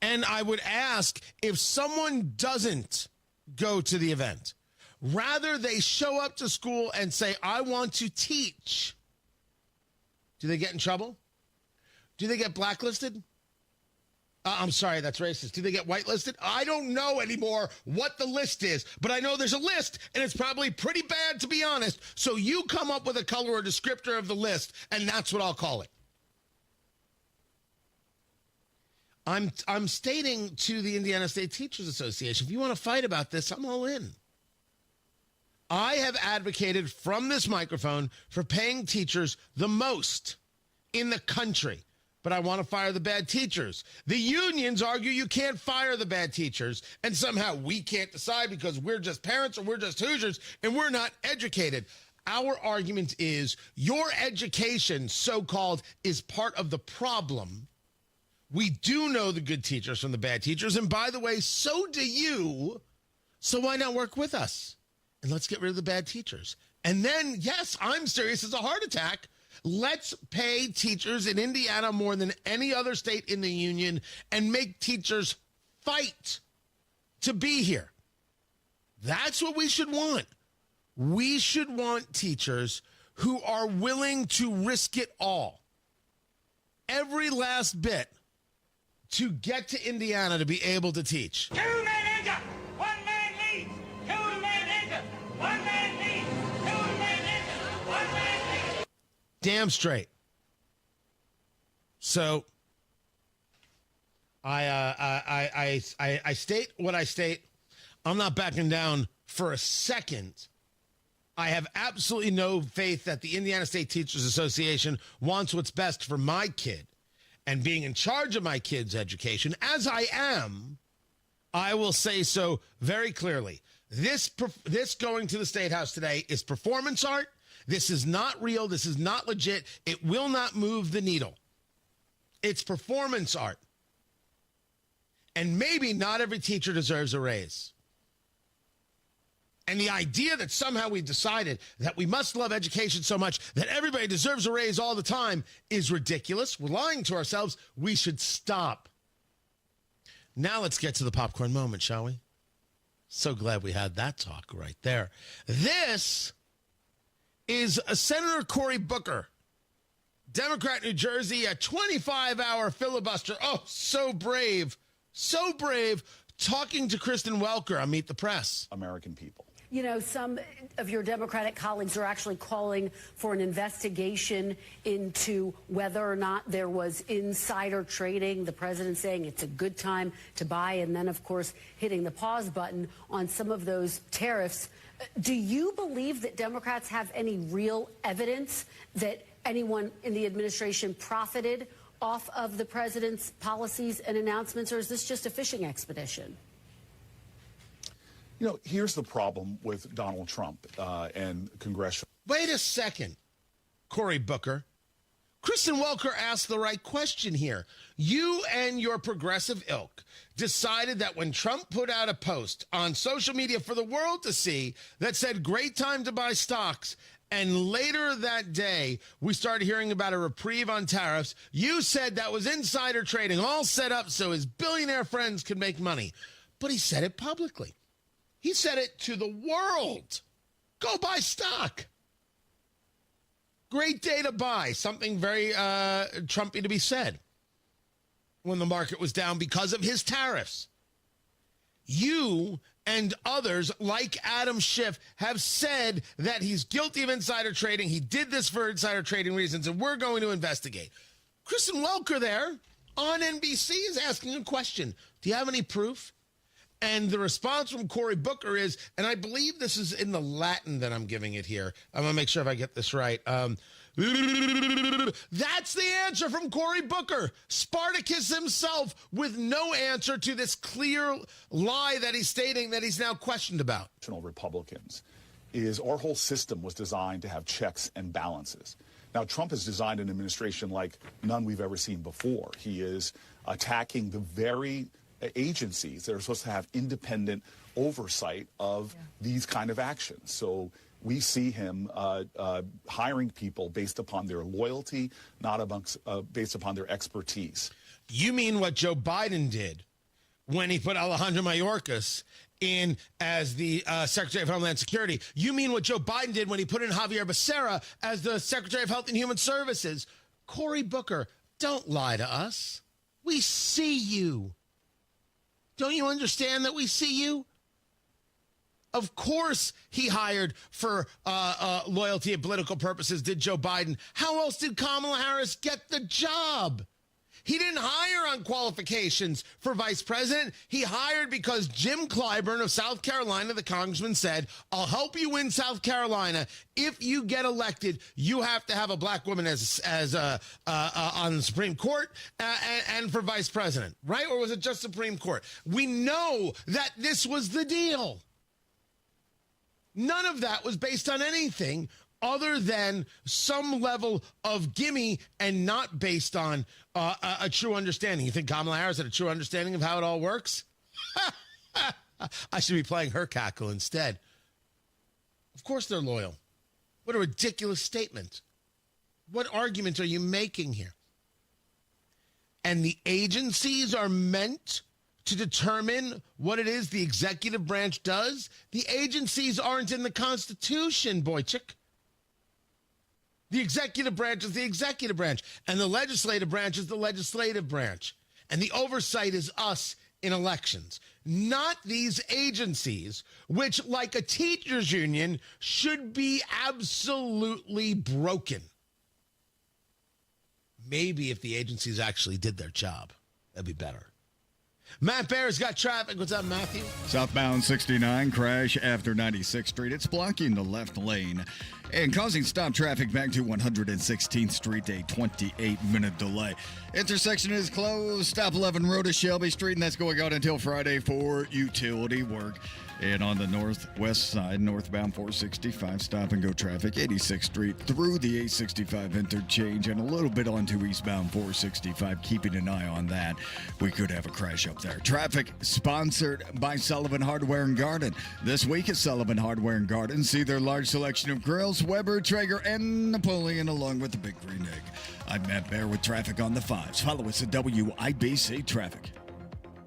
And I would ask, if someone doesn't go to the event, rather they show up to school and say, I want to teach, do they get in trouble? Do they get blacklisted? I'm sorry, that's racist. Do they get whitelisted? I don't know anymore what the list is, but I know there's a list, and it's probably pretty bad, to be honest. So you come up with a color or descriptor of the list, and that's what I'll call it. I'm stating to the Indiana State Teachers Association, if you want to fight about this, I'm all in. I have advocated from this microphone for paying teachers the most in the country. But I want to fire the bad teachers. The unions argue you can't fire the bad teachers, and somehow we can't decide because we're just parents or we're just Hoosiers and we're not educated. Our argument is your education, so-called, is part of the problem. We do know the good teachers from the bad teachers, and by the way, so do you. So why not work with us? And let's get rid of the bad teachers. And then, yes, I'm serious as a heart attack. Let's pay teachers in Indiana more than any other state in the union and make teachers fight to be here. That's what we should want. We should want teachers who are willing to risk it all, every last bit, to get to Indiana to be able to teach. 2 men enter, 1 man leaves. 2 men enter, 1 man leaves. 2 men enter, 1 man leaves. Damn straight. So I state what I state. I'm not backing down for a second. I have absolutely no faith that the Indiana State Teachers Association wants what's best for my kid. And being in charge of my kid's education, as I am, I will say so very clearly. This going to the State House today is performance art, This is not real. This is not legit. It will not move the needle. It's performance art. And maybe not every teacher deserves a raise. And the idea that somehow we've decided that we must love education so much that everybody deserves a raise all the time is ridiculous. We're lying to ourselves. We should stop. Now let's get to the popcorn moment, shall we? So glad we had that talk right there. This is Senator Cory Booker, Democrat, New Jersey, a 25-hour filibuster. Oh, so brave, talking to Kristen Welker on Meet the Press. American people. You know, some of your Democratic colleagues are actually calling for an investigation into whether or not there was insider trading. The president saying it's a good time to buy, and then, of course, hitting the pause button on some of those tariffs. Do you believe that Democrats have any real evidence that anyone in the administration profited off of the president's policies and announcements, or is this just a fishing expedition? You know, here's the problem with Donald Trump and congressional. Wait a second, Cory Booker. Kristen Welker asked the right question here. You and your progressive ilk decided that when Trump put out a post on social media for the world to see that said, great time to buy stocks, and later that day, we started hearing about a reprieve on tariffs, you said that was insider trading, all set up so his billionaire friends could make money. But he said it publicly. He said it to the world. Go buy stock. Great day to buy. Something very Trumpy to be said when the market was down because of his tariffs. You and others like Adam Schiff have said that he's guilty of insider trading. He did this for insider trading reasons, and we're going to investigate. Kristen Welker there on NBC is asking a question. Do you have any proof? And the response from Cory Booker is, and I believe this is in the Latin that I'm giving it here. I'm going to make sure if I get this right. That's the answer from Cory Booker. Spartacus himself with no answer to this clear lie that he's stating that he's now questioned about. Republicans is our whole system was designed to have checks and balances. Now, Trump has designed an administration like none we've ever seen before. He is attacking the very agencies that are supposed to have independent oversight of these kind of actions. So we see him hiring people based upon their loyalty, not based upon their expertise. You mean what Joe Biden did when he put Alejandro Mayorkas in as the Secretary of Homeland Security? You mean what Joe Biden did when he put in Javier Becerra as the Secretary of Health and Human Services? Cory Booker, don't lie to us. We see you. Don't you understand that we see you? Of course he hired for loyalty and political purposes, did Joe Biden. How else did Kamala Harris get the job? He didn't hire on qualifications for vice president. He hired because Jim Clyburn of South Carolina, the congressman, said, I'll help you win South Carolina. If you get elected, you have to have a black woman as on the Supreme Court and for vice president, right? Or was it just Supreme Court? We know that this was the deal. None of that was based on anything other than some level of gimme and not based on a true understanding. You think Kamala Harris had a true understanding of how it all works? I should be playing her cackle instead. Of course they're loyal. What a ridiculous statement. What argument are you making here? And the agencies are meant to determine what it is the executive branch does? The agencies aren't in the Constitution, Boychik. The executive branch is the executive branch, and the legislative branch is the legislative branch. And the oversight is us in elections, not these agencies, which, like a teachers' union, should be absolutely broken. Maybe if the agencies actually did their job, that'd be better. Matt Bear's got traffic. What's up, Matthew? Southbound 69 crash after 96th Street. It's blocking the left lane and causing stop traffic back to 116th Street, a 28-minute delay. Intersection is closed. Stop 11 Road to Shelby Street, and that's going on until Friday for utility work. And on the northwest side, northbound 465 stop-and-go traffic, 86th Street through the 865 interchange, and a little bit onto eastbound 465. Keeping an eye on that. We could have a crash up there. Traffic sponsored by Sullivan Hardware and Garden. This week at Sullivan Hardware and Garden, see their large selection of grills, Weber, Traeger, and Napoleon, along with the Big Green Egg. I'm Matt Bear with traffic on the 5s. Follow us at WIBC Traffic.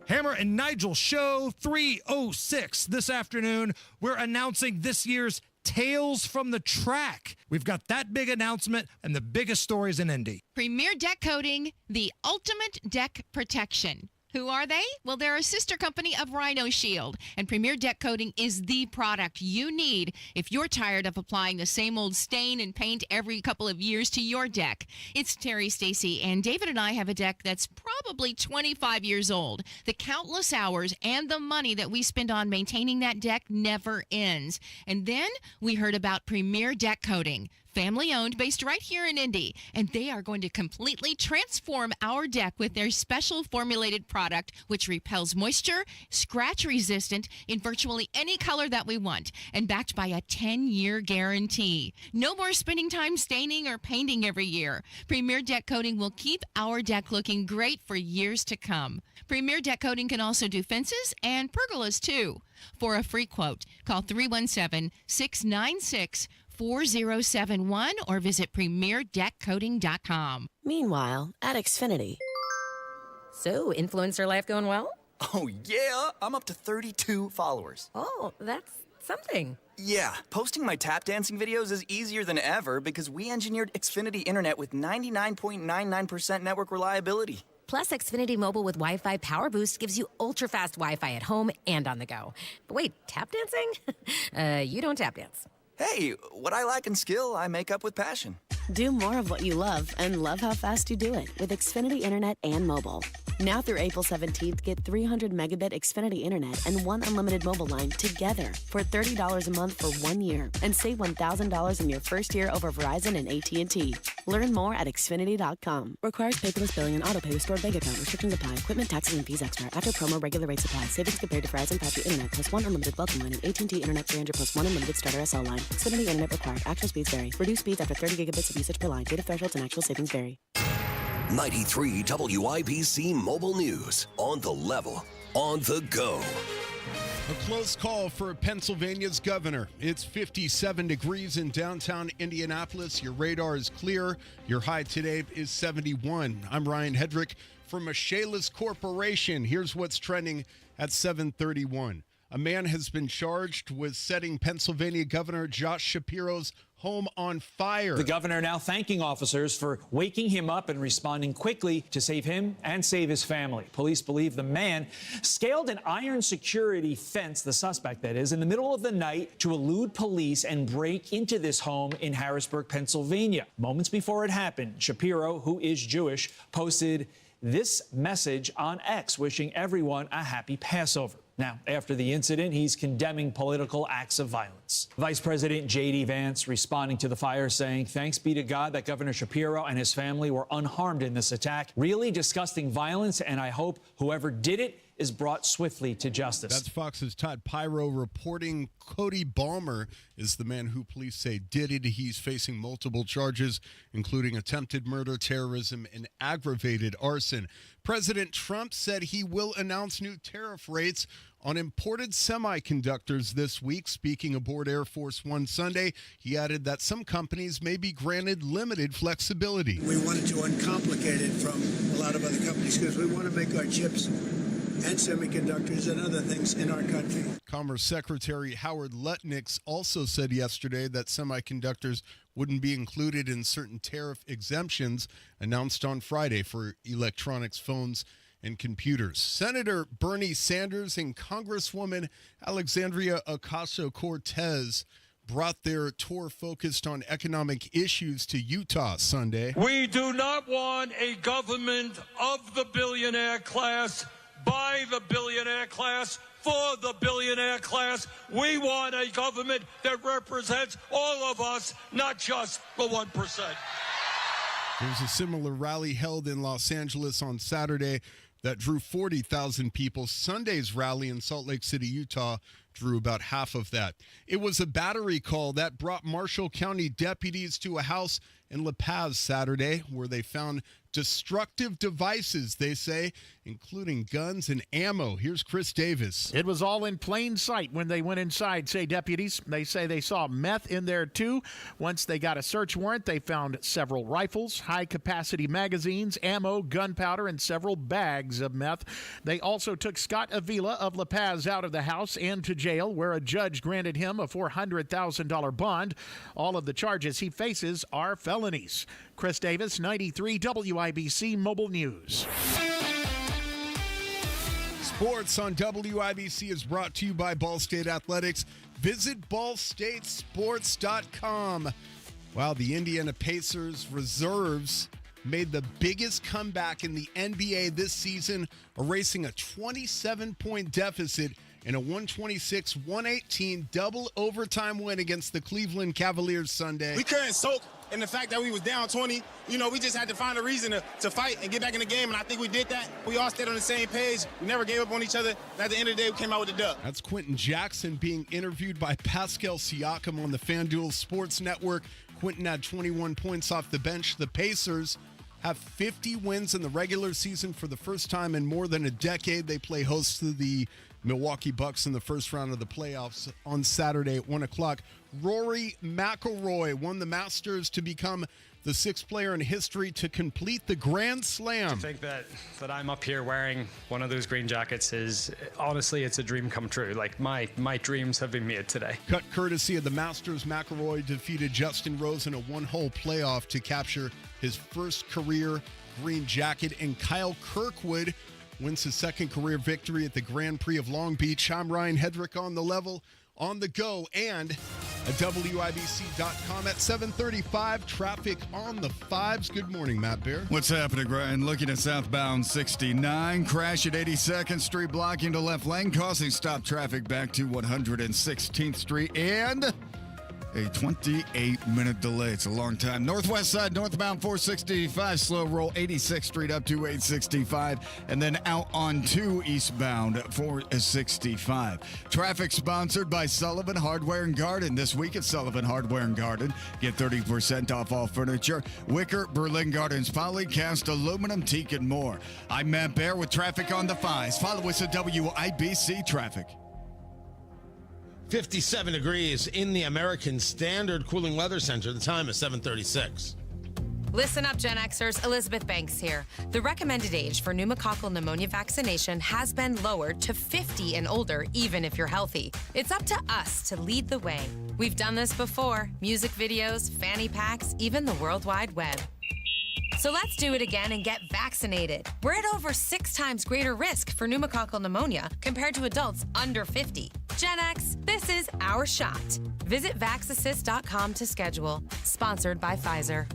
Hammer and Nigel Show 306. This afternoon, we're announcing this year's Tales from the Track. We've got that big announcement and the biggest stories in Indy. Premier Deck Coating, the ultimate deck protection. Who are they? Well, they're a sister company of Rhino Shield, and Premier Deck Coating is the product you need if you're tired of applying the same old stain and paint every couple of years to your deck. It's Terry, Stacy, and David and I have a deck that's probably 25 years old. The countless hours and the money that we spend on maintaining that deck never ends. And then we heard about Premier Deck Coating. Family owned, based right here in Indy, and they are going to completely transform our deck with their special formulated product, which repels moisture, scratch resistant in virtually any color that we want, and backed by a 10-year guarantee. No more spending time staining or painting every year. Premier Deck Coating will keep our deck looking great for years to come. Premier Deck Coating can also do fences and pergolas too. For a free quote, call 317-696-4071 or visit premierdeckcoating.com. Meanwhile, at Xfinity. So, influencer life going well? Oh, yeah. I'm up to 32 followers. Oh, that's something. Yeah, posting my tap dancing videos is easier than ever because we engineered Xfinity Internet with 99.99% network reliability. Plus, Xfinity Mobile with Wi-Fi Power Boost gives you ultra-fast Wi-Fi at home and on the go. But wait, tap dancing? You don't tap dance. Hey, what I lack in skill, I make up with passion. Do more of what you love and love how fast you do it with Xfinity Internet and mobile. Now through April 17th, get 300 megabit Xfinity Internet and one unlimited mobile line together for $30 a month for 1 year and save $1,000 in your first year over Verizon and AT&T. Learn more at Xfinity.com. Requires paperless billing and auto pay with stored bank account. Restrictions apply. Equipment, taxes, and fees extra. After promo, regular rates apply. Savings compared to Verizon 5G Internet plus one unlimited welcome line and AT&T Internet 300 plus one unlimited starter SL line. Xfinity Internet required. Actual speeds vary. Reduced speeds after 30 gigabits of usage per line. Data thresholds and actual savings vary. 93 WIBC Mobile News. On the level. On the go. A close call for Pennsylvania's governor. It's 57 degrees in downtown Indianapolis. Your radar is clear. Your high today is 71. I'm Ryan Hedrick from Michaelis Corporation. Here's what's trending at 7:31. A man has been charged with setting Pennsylvania Governor Josh Shapiro's home on fire. The governor now thanking officers for waking him up and responding quickly to save him and save his family. Police believe the man scaled an iron security fence, the suspect that is, in the middle of the night to elude police and break into this home in Harrisburg, Pennsylvania. Moments before it happened, Shapiro, who is Jewish, posted this message on X, wishing everyone a happy Passover. Now, after the incident, he's condemning political acts of violence. Vice President J.D. Vance responding to the fire, saying, "Thanks be to God that Governor Shapiro and his family were unharmed in this attack. Really disgusting violence, and I hope whoever did it is brought swiftly to justice." That's Fox's Todd Pyro reporting. Cody Balmer is the man who police say did it. He's facing multiple charges, including attempted murder, terrorism, and aggravated arson. President Trump said he will announce new tariff rates on imported semiconductors this week. Speaking aboard Air Force One Sunday, he added that some companies may be granted limited flexibility. We wanted to uncomplicate it from a lot of other companies because we want to make our chips and semiconductors and other things in our country. Commerce Secretary Howard Lutnick also said yesterday that semiconductors wouldn't be included in certain tariff exemptions announced on Friday for electronics, phones, and computers. Senator Bernie Sanders and Congresswoman Alexandria Ocasio-Cortez brought their tour focused on economic issues to Utah Sunday. We do not want a government of the billionaire class, by the billionaire class, for the billionaire class. We want a government that represents all of us, not just the 1%. There's a similar rally held in Los Angeles on Saturday that drew 40,000 people. Sunday's rally in Salt Lake City, Utah, through about half of that. It was a battery call that brought Marshall County deputies to a house in La Paz Saturday where they found destructive devices, they say, including guns and ammo. Here's Chris Davis. It was all in plain sight when they went inside, say deputies. They say they saw meth in there, too. Once they got a search warrant, they found several rifles, high-capacity magazines, ammo, gunpowder, and several bags of meth. They also took Scott Avila of La Paz out of the house and to jail, where a judge granted him a $400,000 bond. All of the charges he faces are felonies. Chris Davis, 93 WIBC Mobile News. Sports on WIBC is brought to you by Ball State Athletics. Visit ballstatesports.com. Wow, the Indiana Pacers reserves made the biggest comeback in the NBA this season, erasing a 27-point deficit in a 126-118 double overtime win against the Cleveland Cavaliers Sunday. We couldn't soak in the fact that we was down 20. You know, we just had to find a reason to fight and get back in the game, and I think we did that. We all stayed on the same page. We never gave up on each other. And at the end of the day, we came out with the dub. That's Quentin Jackson being interviewed by Pascal Siakam on the FanDuel Sports Network. Quentin had 21 points off the bench. The Pacers have 50 wins in the regular season for the first time in more than a decade. They play host to the Milwaukee Bucks in the first round of the playoffs on Saturday at 1 o'clock. Rory McIlroy won the Masters to become the sixth player in history to complete the Grand Slam. To think that I'm up here wearing one of those green jackets is, honestly, it's a dream come true. Like, my dreams have been made today. Cut courtesy of the Masters, McIlroy defeated Justin Rose in a one-hole playoff to capture his first career green jacket, and Kyle Kirkwood wins his second career victory at the Grand Prix of Long Beach. I'm Ryan Hedrick on the level, on the go, and at WIBC.com at 7:35. Traffic on the fives. Good morning, Matt Bear. What's happening, Ryan? Looking at southbound 69. Crash at 82nd Street, blocking the left lane, causing stop traffic back to 116th Street. And a 28-minute delay. It's a long time. Northwest side, northbound 465, slow roll 86th Street up to 865, and then out on 2 eastbound 465. Traffic sponsored by Sullivan Hardware and Garden. This week at Sullivan Hardware and Garden, get 30% off all furniture, wicker, Berlin Gardens, poly, cast aluminum, teak, and more. I'm Matt Bear with traffic on the fives. Follow us at WIBC Traffic. 57 degrees in the American Standard Cooling Weather Center. The time is 7:36. Listen up, Gen Xers. Elizabeth Banks here. The recommended age for pneumococcal pneumonia vaccination has been lowered to 50 and older, even if you're healthy. It's up to us to lead the way. We've done this before. Music videos, fanny packs, even the World Wide Web. So let's do it again and get vaccinated. We're at over 6 times greater risk for pneumococcal pneumonia compared to adults under 50. Gen X, this is our shot. Visit vaxassist.com to schedule. Sponsored by Pfizer.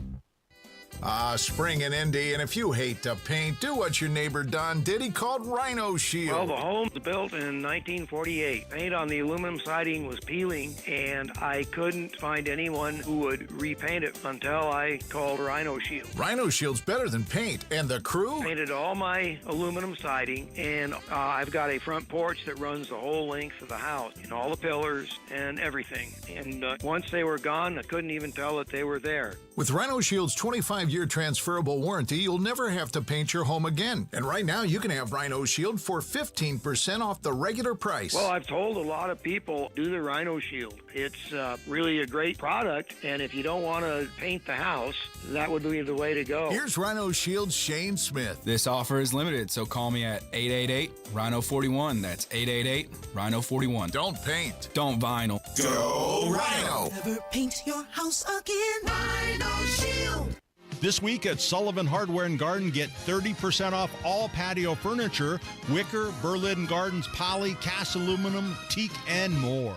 Spring in Indy, and if you hate to paint, do what your neighbor Don did. He called Rhino Shield. Well, the home was built in 1948. Paint on the aluminum siding was peeling, and I couldn't find anyone who would repaint it until I called Rhino Shield. Rhino Shield's better than paint, and the crew? Painted all my aluminum siding, and I've got a front porch that runs the whole length of the house, and all the pillars and everything. And once they were gone, I couldn't even tell that they were there. With Rhino Shield's 25-year transferable warranty, you'll never have to paint your home again. And right now, you can have Rhino Shield for 15% off the regular price. Well, I've told a lot of people, do the Rhino Shield. It's really a great product, and if you don't want to paint the house, that would be the way to go. Here's Rhino Shield's Shane Smith. This offer is limited, so call me at 888-RHINO-41. That's 888-RHINO-41. Don't paint. Don't vinyl. Go Rhino. Never paint your house again. Rhino Shield. This week at Sullivan Hardware and Garden, get 30% off all patio furniture, wicker, Berlin Gardens, poly, cast aluminum, teak, and more.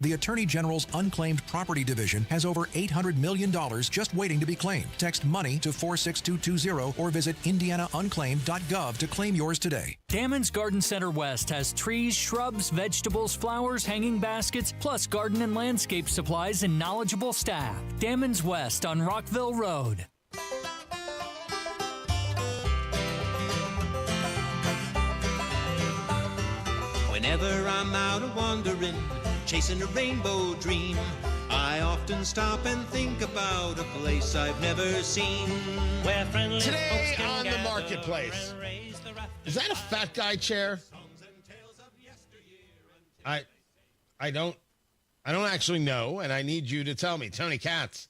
The Attorney General's Unclaimed Property Division has over $800 million just waiting to be claimed. Text MONEY to 46220 or visit indianaunclaimed.gov to claim yours today. Damon's Garden Center West has trees, shrubs, vegetables, flowers, hanging baskets, plus garden and landscape supplies and knowledgeable staff. Damon's West on Rockville Road. Whenever I'm out a wandering, chasing a rainbow dream, I often stop and think about a place I've never seen. Where friendly Today on the marketplace. Is that a fat guy chair? I don't actually know, and I need you to tell me. Tony Katz,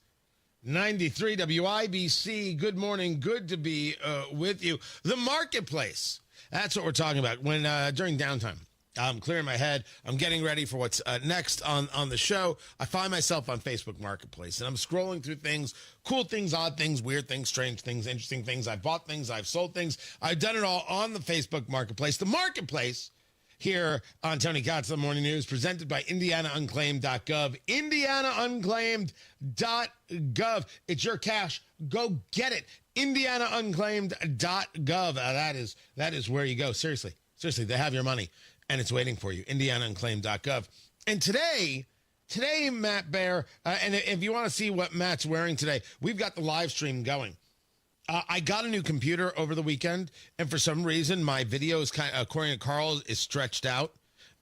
93 WIBC. Good morning. Good to be with you. The marketplace. That's what we're talking about. When during downtime, I'm clearing my head. I'm getting ready for what's next on the show. I find myself on Facebook Marketplace, and I'm scrolling through things, cool things, odd things, weird things, strange things, interesting things. I've bought things. I've sold things. I've done it all on the Facebook Marketplace. The marketplace here on Tony Katz, the Morning News, presented by IndianaUnclaimed.gov. IndianaUnclaimed.gov. It's your cash. Go get it. IndianaUnclaimed.gov. That is where you go. Seriously, they have your money. And it's waiting for you, IndianaUnclaimed.gov. And today, Matt Bear, and if you want to see what Matt's wearing today, we've got the live stream going. I got a new computer over the weekend, and for some reason, my video is according to Carl, is stretched out.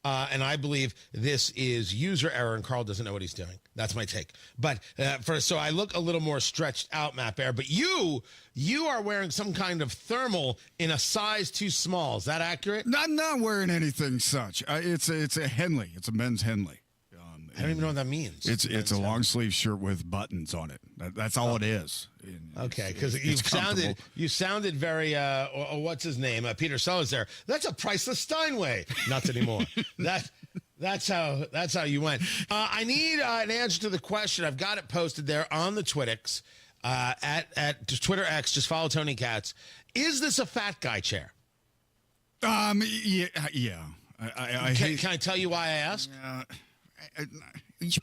And I believe this is user error, and Carl doesn't know what he's doing. That's my take. But so I look a little more stretched out, Matt Bear. But you are wearing some kind of thermal in a size too small. Is that accurate? I'm not wearing anything such. It's a Henley. It's a men's Henley. I don't even know what that means. It's a long sleeve shirt with buttons on it. That's all it is. Okay, because you sounded very what's his name? Peter Sellers there. That's a priceless Steinway. Not anymore. That's how you went. I need an answer to the question. I've got it posted there on the Twittix at Twitter X. Just follow Tony Katz. Is this a fat guy chair? Yeah. Can I tell you why I ask?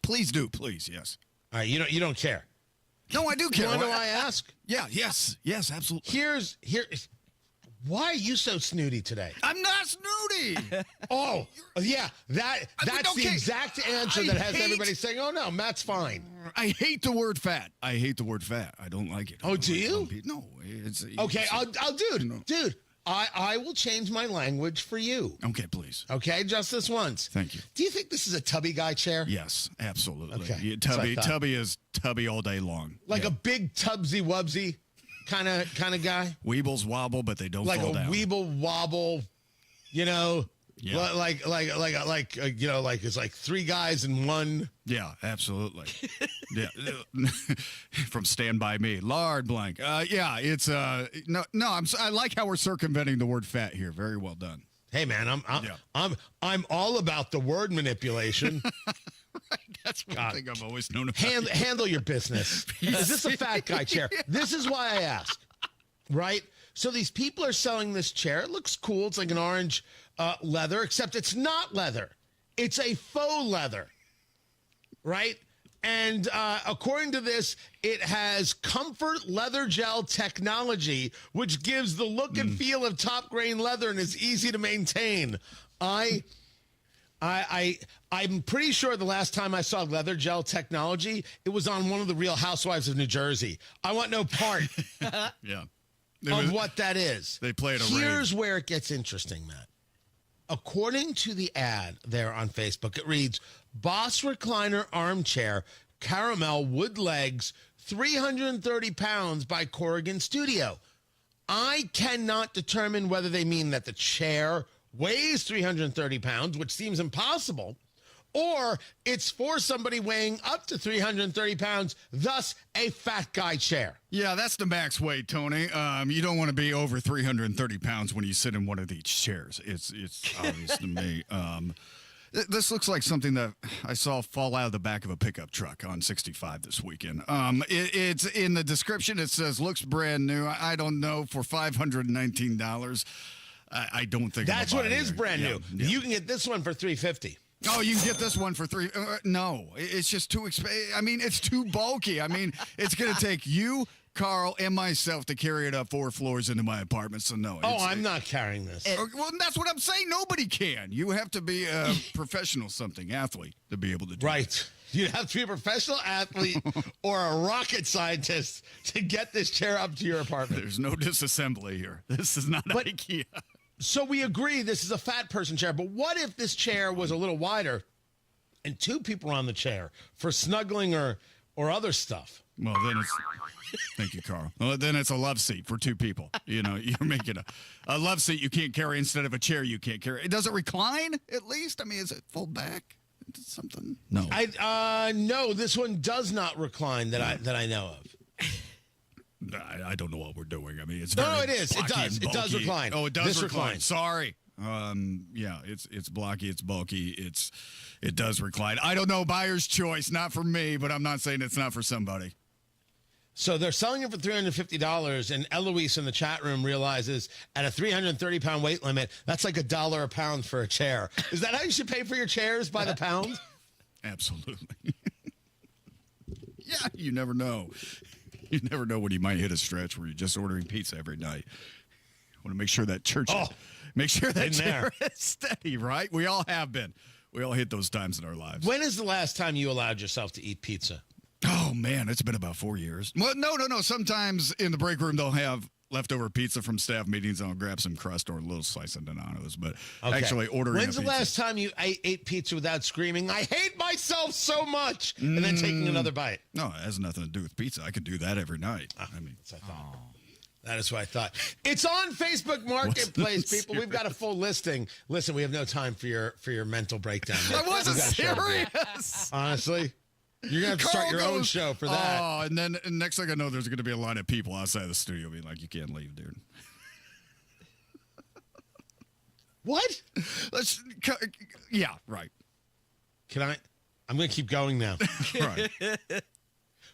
Please do, please. Yes. All right. You don't care. No, I do care. You want to know why I ask? Yeah. Yes. Absolutely. Here's. Why are you so snooty today? I'm not snooty. Oh, yeah. That's the exact answer that has everybody saying, "Oh no, Matt's fine." I hate the word fat. I don't like it. Oh, do you? No. It's okay. Dude. I will change my language for you. Okay, please. Okay, just this once. Thank you. Do you think this is a tubby guy chair? Yes, absolutely. Okay. Yeah, tubby is tubby all day long. Like a big tubsy wubsy kind of guy? Weebles wobble, but they don't fall down. Like a weeble wobble, Yeah. like it's like three guys in one. Yeah, absolutely. Yeah, from Stand By Me, Lard Blank. It's no. I like how we're circumventing the word fat here. Very well done. Hey man, I'm all about the word manipulation. Right, that's one thing I've always known about. Handle your business. Is this a fat guy chair? This is why I ask. Right. So these people are selling this chair. It looks cool. It's like an orange leather, except it's not leather. It's a faux leather, right? And according to this, it has comfort leather gel technology, which gives the look and feel of top grain leather and is easy to maintain. I'm pretty sure the last time I saw leather gel technology, it was on one of the Real Housewives of New Jersey. I want no part. Yeah. Of what that is. They played a Here's where it gets interesting, Matt. According to the ad there on Facebook, it reads, Boss Recliner Armchair, Caramel Wood Legs, 330 pounds by Corrigan Studio. I cannot determine whether they mean that the chair weighs 330 pounds, which seems impossible, or it's for somebody weighing up to 330 pounds, thus a fat guy chair. Yeah, that's the max weight, Tony. You don't want to be over 330 pounds when you sit in one of these chairs. It's obvious to me. This looks like something that I saw fall out of the back of a pickup truck on 65 this weekend. It's in the description. It says, looks brand new. I don't know, for $519. I don't think that's what it is, brand new. Yeah. You can get this one for $350. Oh, you can get this one for no, it's just too expensive. I mean, it's too bulky. I mean, it's going to take you, Carl, and myself to carry it up 4 floors into my apartment. So no. I'm not carrying this. Well, that's what I'm saying. Nobody can. You have to be a professional athlete to be able to do right. You have to be a professional athlete or a rocket scientist to get this chair up to your apartment. There's no disassembly here. This is not IKEA. So we agree this is a fat person chair, but what if this chair was a little wider and two people were on the chair for snuggling or other stuff? Well, then it's... Thank you, Carl. Well, then it's a love seat for two people. You're making a love seat you can't carry instead of a chair you can't carry. Does it recline, at least? I mean, is it fold back into something? No. No, this one does not recline that I know of. I don't know what we're doing. I mean, it's no, it is. It does. It does recline. Oh, it does this recline. Sorry. Yeah, it's blocky. It's bulky. It does recline. I don't know. Buyer's choice. Not for me, but I'm not saying it's not for somebody. So they're selling it for $350, and Eloise in the chat room realizes at a 330-pound weight limit, that's like $1 a pound for a chair. Is that how you should pay for your chairs, by the pound? Absolutely. Yeah, you never know. You never know when you might hit a stretch where you're just ordering pizza every night. You want to make sure that chair is steady, right? We all have been. We all hit those times in our lives. When is the last time you allowed yourself to eat pizza? Oh, man, it's been about 4 years. Well, no. Sometimes in the break room, they'll have leftover pizza from staff meetings. I'll grab some crust or a little slice of Donatos. But actually ordering When's the last time you ate pizza without screaming, I hate myself so much, and then taking another bite? No, it has nothing to do with pizza. I could do that every night. I mean, that is what I thought. It's on Facebook Marketplace, people. We've got a full listing. Listen, we have no time for your mental breakdown. I wasn't serious. Honestly. You're going to have to start your own show for that. Oh, and then next thing I know, there's going to be a line of people outside the studio being like, you can't leave, dude. What? Yeah, right. I'm going to keep going now. Right.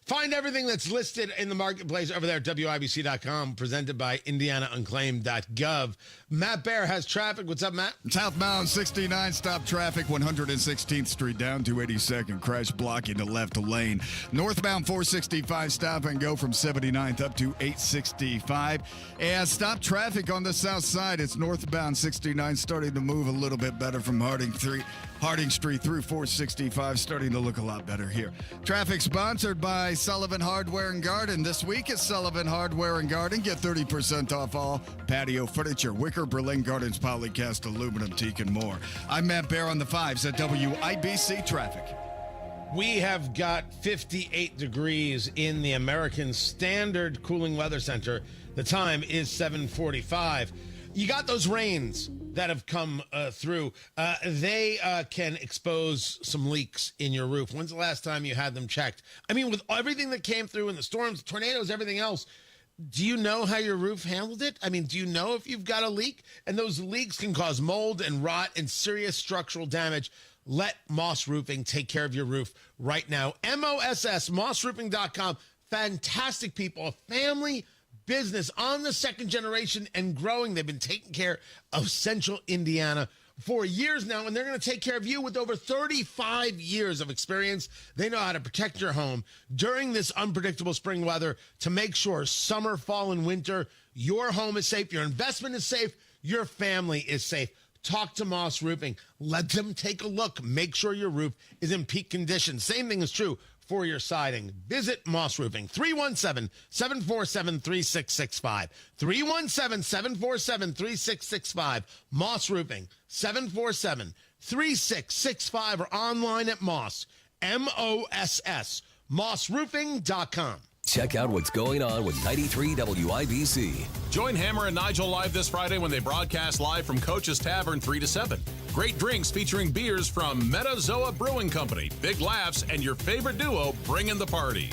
Find everything that's listed in the marketplace over there at WIBC.com, presented by IndianaUnclaimed.gov. Matt Bear has traffic. What's up, Matt? Southbound 69, stop traffic, 116th Street down to 82nd. Crash blocking the left lane. Northbound 465, stop and go from 79th up to 865. And stop traffic on the south side. It's northbound 69 starting to move a little bit better from Harding Street through 465, starting to look a lot better here. Traffic sponsored by Sullivan Hardware and Garden. This week at Sullivan Hardware and Garden, get 30% off all patio furniture, wicker, Berlin Gardens, polycast, aluminum, teak, and more. I'm Matt Bear on the 5s at WIBC Traffic. We have got 58 degrees in the American Standard Cooling Weather Center. The time is 7:45. You got those rains that have come through. They can expose some leaks in your roof. When's the last time you had them checked? I mean, with everything that came through in the storms, tornadoes, everything else, do you know how your roof handled it? I mean, do you know if you've got a leak? And those leaks can cause mold and rot and serious structural damage. Let Moss Roofing take care of your roof right now. MOSS, mossroofing.com. Fantastic people, a family business on the second generation and growing. They've been taking care of Central Indiana for years now, and they're going to take care of you with over 35 years of experience. They know how to protect your home during this unpredictable spring weather to make sure summer, fall, and winter, your home is safe, your investment is safe, your family is safe. Talk to Moss Roofing. Let them take a look. Make sure your roof is in peak condition. Same thing is true for your siding. Visit Moss Roofing, 317-747-3665. 317-747-3665. Moss Roofing, 747-3665, or online at Moss, M-O-S-S, mossroofing.com. Check out what's going on with 93 WIBC. Join Hammer and Nigel live this Friday when they broadcast live from Coach's Tavern 3 to 7. Great drinks featuring beers from Metazoa Brewing Company, big laughs, and your favorite duo bringing the party.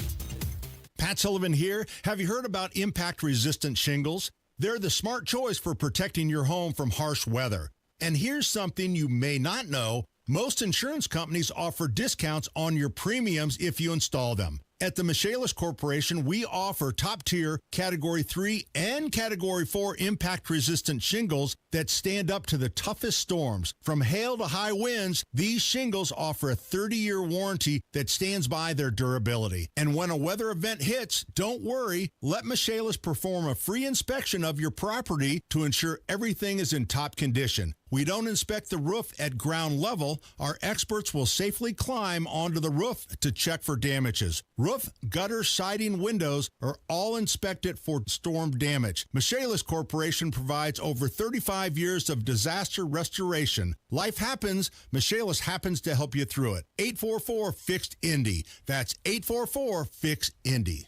Pat Sullivan here. Have you heard about impact-resistant shingles? They're the smart choice for protecting your home from harsh weather. And here's something you may not know. Most insurance companies offer discounts on your premiums if you install them. At the Michaelis Corporation, we offer top-tier Category 3 and Category 4 impact-resistant shingles that stand up to the toughest storms. From hail to high winds, these shingles offer a 30-year warranty that stands by their durability. And when a weather event hits, don't worry. Let Michaelis perform a free inspection of your property to ensure everything is in top condition. We don't inspect the roof at ground level. Our experts will safely climb onto the roof to check for damages. Roof, gutter, siding, windows are all inspected for storm damage. Michaelis Corporation provides over 35 years of disaster restoration. Life happens. Michaelis happens to help you through it. 844-FIXED-INDY. That's 844-FIXED-INDY.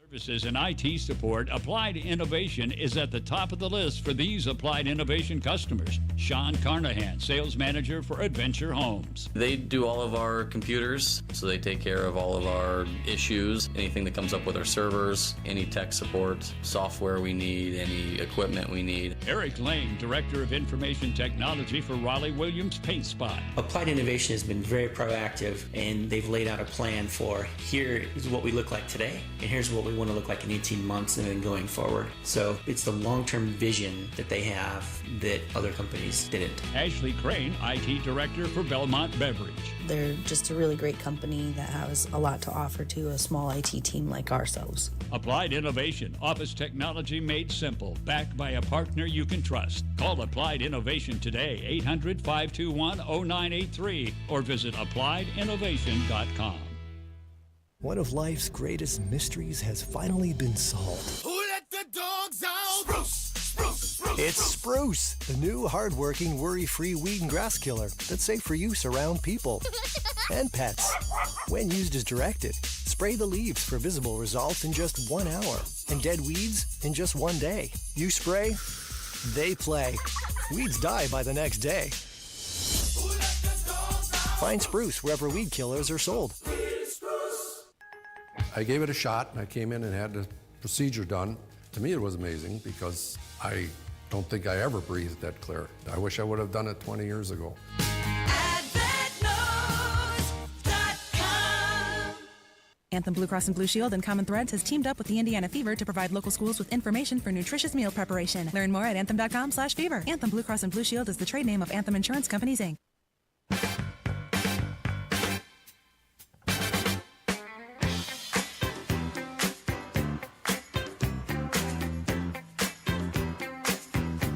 Services and IT support, Applied Innovation is at the top of the list for these Applied Innovation customers. Sean Carnahan, sales manager for Adventure Homes. They do all of our computers, so they take care of all of our issues, anything that comes up with our servers, any tech support, software we need, any equipment we need. Eric Lane, director of information technology for Raleigh Williams Paint Spot. Applied Innovation has been very proactive, and they've laid out a plan for here is what we look like today, and here's what we want to look like in 18 months and then going forward. So it's the long-term vision that they have that other companies didn't. Ashley Crane, IT director for Belmont Beverage. They're just a really great company that has a lot to offer to a small IT team like ourselves. Applied Innovation, office technology made simple, backed by a partner you can trust. Call Applied Innovation today, 800-521-0983, or visit appliedyinnovation.com. One of life's greatest mysteries has finally been solved. Who let the dogs out? Spruce, spruce, spruce. It's Spruce, the new hard-working, worry-free weed and grass killer that's safe for use around people and pets. When used as directed, spray the leaves for visible results in just 1 hour and dead weeds in just 1 day. You spray, they play. Weeds die by the next day. Find Spruce wherever weed killers are sold. I gave it a shot, and I came in and had the procedure done. To me, it was amazing because I don't think I ever breathed that clear. I wish I would have done it 20 years ago. Anthem Blue Cross and Blue Shield and Common Threads has teamed up with the Indiana Fever to provide local schools with information for nutritious meal preparation. Learn more at anthem.com/fever. Anthem Blue Cross and Blue Shield is the trade name of Anthem Insurance Companies, Inc.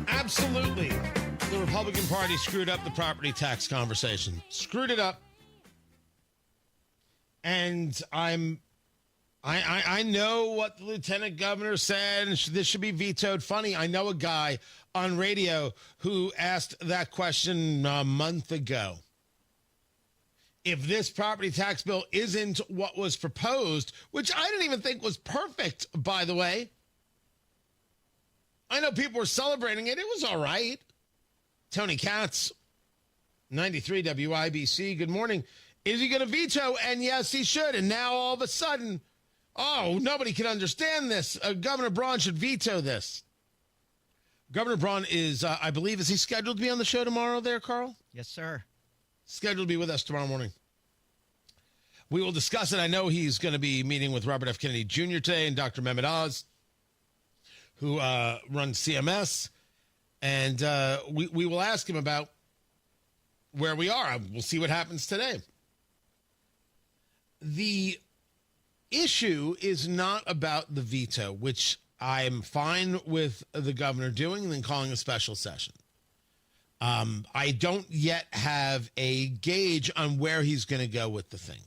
Absolutely. The Republican Party screwed up the property tax conversation. Screwed it up. And I know what the lieutenant governor said, and this should be vetoed. Funny, I know a guy on radio who asked that question a month ago. If this property tax bill isn't what was proposed, which I didn't even think was perfect, by the way. I know people were celebrating it. It was all right. Tony Katz, 93 WIBC. Good morning. Is he going to veto? And yes, he should. And now all of a sudden, oh, nobody can understand this. Governor Braun should veto this. Governor Braun is, I believe, is he scheduled to be on the show tomorrow there, Carl? Yes, sir. Scheduled to be with us tomorrow morning. We will discuss it. I know he's going to be meeting with Robert F. Kennedy Jr. today and Dr. Mehmet Oz, who runs CMS. And we will ask him about where we are. We'll see what happens today. The issue is not about the veto, which I'm fine with the governor doing and then calling a special session. I don't yet have a gauge on where he's going to go with the thing.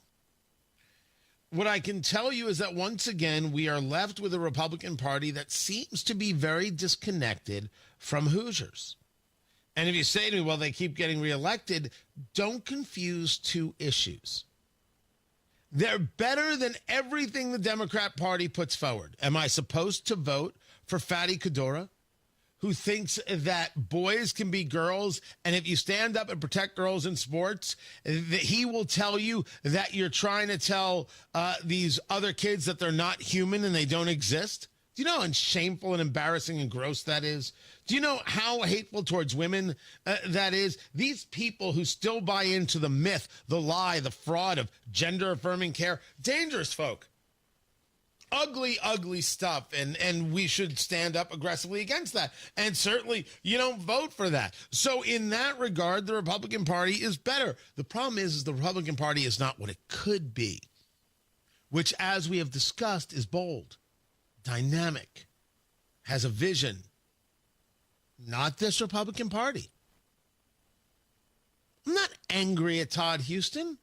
What I can tell you is that once again, we are left with a Republican Party that seems to be very disconnected from Hoosiers. And if you say to me, well, they keep getting reelected, don't confuse two issues. They're better than everything the Democrat Party puts forward. Am I supposed to vote for Fatty Cadora, who thinks that boys can be girls, and if you stand up and protect girls in sports, that he will tell you that you're trying to tell these other kids that they're not human and they don't exist? Do you know how shameful and embarrassing and gross that is? Do you know how hateful towards women that is? These people who still buy into the myth, the lie, the fraud of gender-affirming care, dangerous folk. Ugly, ugly stuff, and we should stand up aggressively against that. And certainly, you don't vote for that. So in that regard, the Republican Party is better. The problem is the Republican Party is not what it could be, which, as we have discussed, is bold, dynamic, has a vision, not this Republican Party. I'm not angry at Todd Houston.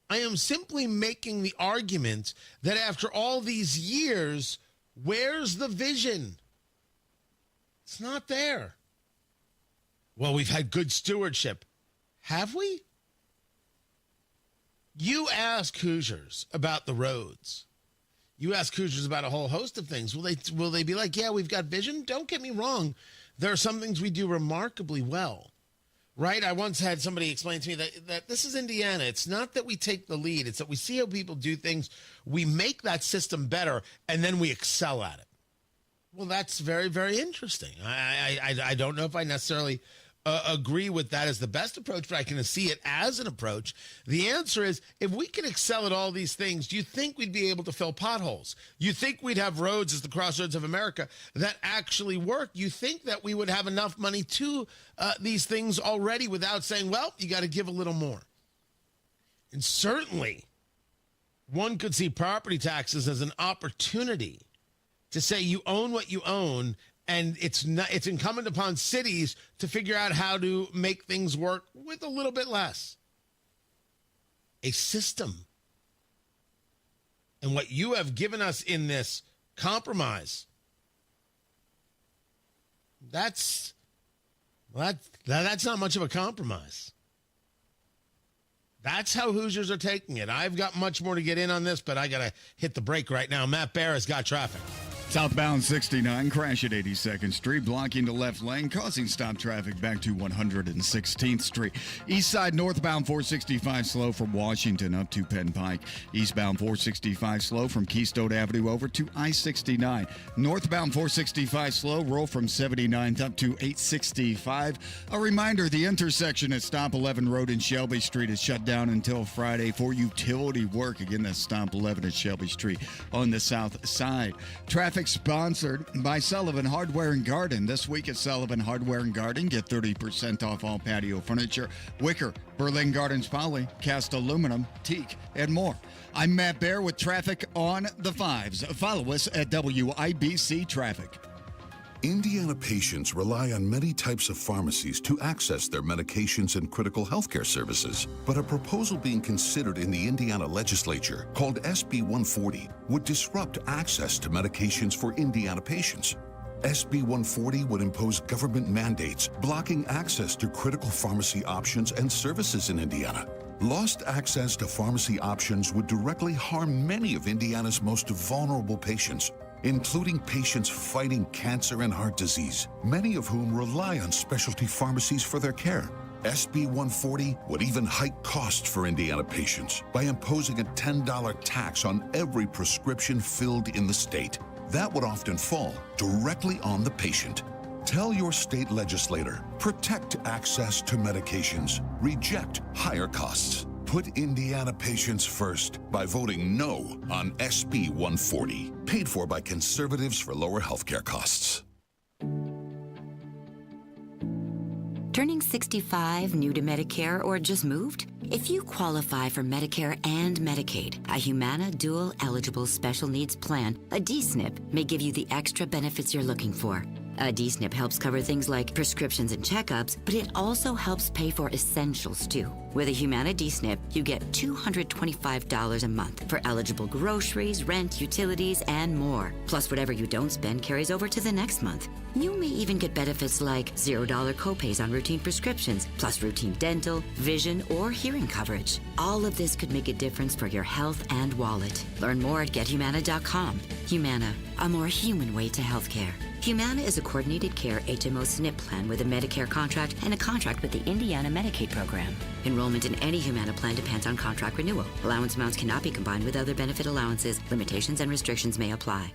I am simply making the argument that after all these years, where's the vision? It's not there. Well, we've had good stewardship. Have we? You ask Hoosiers about the roads. You ask Hoosiers about a whole host of things. Will they be like, yeah, we've got vision? Don't get me wrong. There are some things we do remarkably well. Right? I once had somebody explain to me that this is Indiana. It's not that we take the lead. It's that we see how people do things. We make that system better, and then we excel at it. Well, that's very, very interesting. I don't know if I necessarily agree with that as the best approach, but I can see it as an approach. The answer is, if we can excel at all these things, do you think we'd be able to fill potholes? You think we'd have roads as the crossroads of America that actually work? You think that we would have enough money to these things already without saying, well, you got to give a little more? And certainly, one could see property taxes as an opportunity to say you own what you own. And it's incumbent upon cities to figure out how to make things work with a little bit less. A system. And what you have given us in this compromise, that's not much of a compromise. That's how Hoosiers are taking it. I've got much more to get in on this, but I got to hit the break right now. Matt Bear has got traffic. Southbound 69, crash at 82nd Street, blocking the left lane, causing stop traffic back to 116th Street. East side northbound 465 slow from Washington up to Penn Pike. Eastbound 465 slow from Keystone Avenue over to I-69. Northbound 465 slow, roll from 79th up to 865. A reminder, the intersection at Stop 11 Road and Shelby Street is shut down until Friday for utility work. Again, that's Stop 11 at Shelby Street on the south side. Traffic sponsored by Sullivan Hardware and Garden. This week at Sullivan Hardware and Garden, get 30% off all patio furniture, wicker, Berlin Gardens poly, cast aluminum, teak, and more. I'm Matt Bear with traffic on the fives. Follow us at WIBC Traffic. Indiana patients rely on many types of pharmacies to access their medications and critical healthcare services. But a proposal being considered in the Indiana legislature called SB 140 would disrupt access to medications for Indiana patients. SB 140 would impose government mandates blocking access to critical pharmacy options and services in Indiana. Lost access to pharmacy options would directly harm many of Indiana's most vulnerable patients, including patients fighting cancer and heart disease, many of whom rely on specialty pharmacies for their care. SB 140 would even hike costs for Indiana patients by imposing a $10 tax on every prescription filled in the state. That would often fall directly on the patient. Tell your state legislator, protect access to medications, reject higher costs. Put Indiana patients first by voting no on SB 140, paid for by conservatives for lower healthcare costs. Turning 65, new to Medicare, or just moved? If you qualify for Medicare and Medicaid, a Humana Dual Eligible Special Needs Plan, a D-SNP, may give you the extra benefits you're looking for. A D-SNP helps cover things like prescriptions and checkups, but it also helps pay for essentials too. With a Humana D-SNP, you get $225 a month for eligible groceries, rent, utilities, and more. Plus, whatever you don't spend carries over to the next month. You may even get benefits like $0 copays on routine prescriptions, plus routine dental, vision, or hearing coverage. All of this could make a difference for your health and wallet. Learn more at GetHumana.com. Humana, a more human way to healthcare. Humana is a coordinated care HMO SNP plan with a Medicare contract and a contract with the Indiana Medicaid program. Enrollment in any Humana plan depends on contract renewal. Allowance amounts cannot be combined with other benefit allowances. Limitations and restrictions may apply.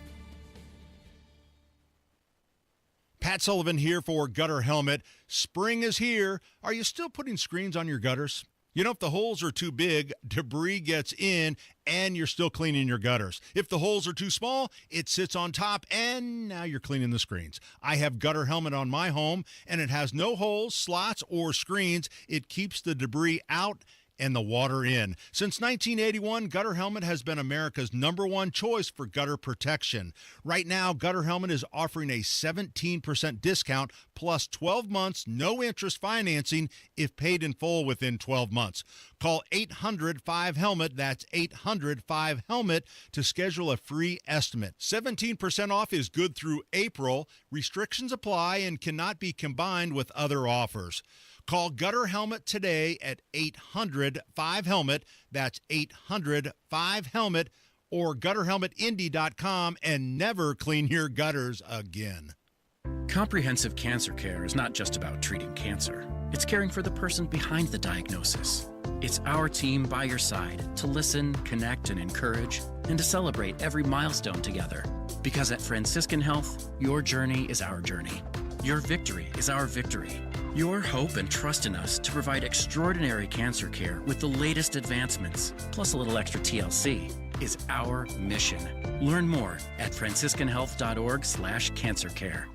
Pat Sullivan here for Gutter Helmet. Spring is here. Are you still putting screens on your gutters? You know, if the holes are too big, debris gets in and you're still cleaning your gutters. If the holes are too small, it sits on top and now you're cleaning the screens. I have Gutter Helmet on my home and it has no holes, slots, or screens. It keeps the debris out and the water in. Since 1981, Gutter Helmet has been America's #1 choice for gutter protection. Right now, Gutter Helmet is offering a 17% discount plus 12 months, no interest financing if paid in full within 12 months. Call 800-5HELMET, that's 800-5HELMET, to schedule a free estimate. 17% off is good through April. Restrictions apply and cannot be combined with other offers. Call Gutter Helmet today at 800-5HELMET, that's 800-5HELMET, or gutterhelmetindy.com, and never clean your gutters again. Comprehensive cancer care is not just about treating cancer. It's caring for the person behind the diagnosis. It's our team by your side to listen, connect, and encourage, and to celebrate every milestone together. Because at Franciscan Health, your journey is our journey. Your victory is our victory. Your hope and trust in us to provide extraordinary cancer care with the latest advancements, plus a little extra TLC, is our mission. Learn more at franciscanhealth.org/cancercare.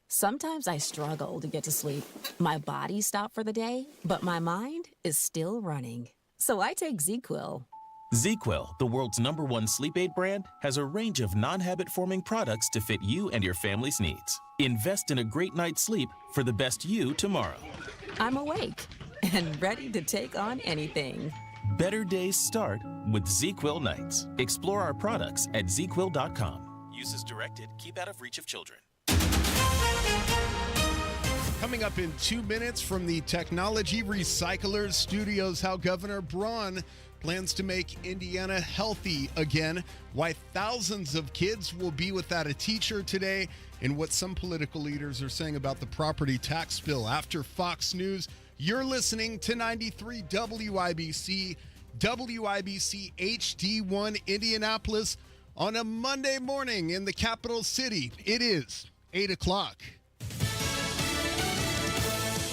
Sometimes I struggle to get to sleep. My body stopped for the day, but my mind is still running. So I take ZzzQuil. ZzzQuil, the world's #1 sleep aid brand, has a range of non-habit-forming products to fit you and your family's needs. Invest in a great night's sleep for the best you tomorrow. I'm awake and ready to take on anything. Better days start with ZzzQuil nights. Explore our products at ZzzQuil.com. Use as directed. Keep out of reach of children. Coming up in 2 minutes from the Technology Recyclers Studios, how Governor Braun plans to make Indiana healthy again, why thousands of kids will be without a teacher today, and what some political leaders are saying about the property tax bill. After Fox News, you're listening to 93 WIBC, WIBC HD1 Indianapolis on a Monday morning in the capital city. It is 8 o'clock.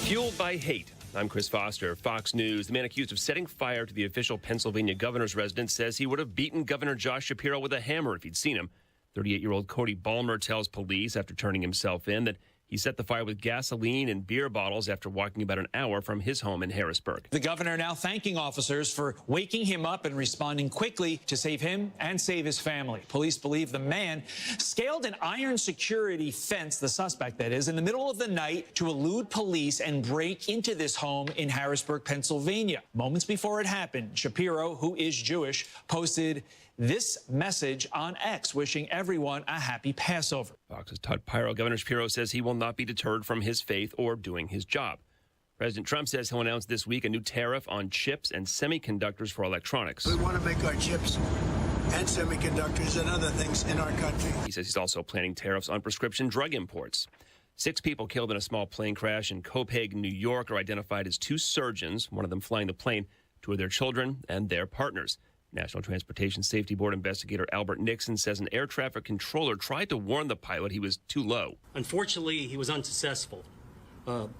Fueled by hate. I'm Chris Foster, Fox News. The man accused of setting fire to the official Pennsylvania governor's residence says he would have beaten Governor Josh Shapiro with a hammer if he'd seen him. 38-year-old Cody Ballmer tells police after turning himself in that he set the fire with gasoline and beer bottles after walking about an hour from his home in Harrisburg. The governor now thanking officers for waking him up and responding quickly to save him and save his family. Police believe the man scaled an iron security fence, the suspect that is, in the middle of the night to elude police and break into this home in Harrisburg, Pennsylvania. Moments before it happened, Shapiro, who is Jewish, posted this message on X, wishing everyone a happy Passover. Fox's Todd Pyro. Governor Shapiro says he will not be deterred from his faith or doing his job. President Trump says he'll announce this week a new tariff on chips and semiconductors for electronics. We want to make our chips and semiconductors and other things in our country. He says he's also planning tariffs on prescription drug imports. 6 people killed in a small plane crash in Copenhagen, New York, are identified as 2 surgeons, one of them flying the plane, 2 of their children, and their partners. National Transportation Safety Board investigator Albert Nixon says an air traffic controller tried to warn the pilot he was too low. Unfortunately, he was unsuccessful.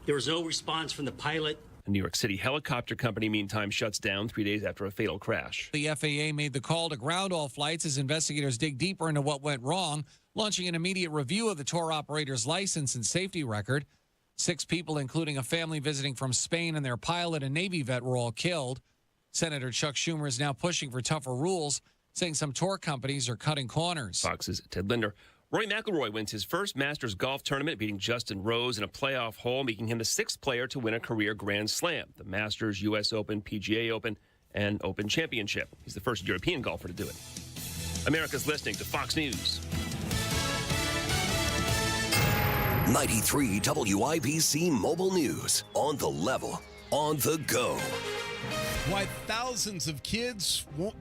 There was no response from the pilot. A New York City helicopter company, meantime, shuts down 3 days after a fatal crash. The FAA made the call to ground all flights as investigators dig deeper into what went wrong, launching an immediate review of the tour operator's license and safety record. 6 people, including a family visiting from Spain and their pilot, a Navy vet, were all killed. Senator Chuck Schumer is now pushing for tougher rules, saying some tour companies are cutting corners. Fox's Ted Linder. Rory McIlroy wins his first Masters golf tournament, beating Justin Rose in a playoff hole, making him the 6th player to win a career Grand Slam. The Masters, U.S. Open, PGA Open, and Open Championship. He's the first European golfer to do it. America's listening to Fox News. 93 WIBC Mobile News. On the level, on the go. Why thousands of kids won't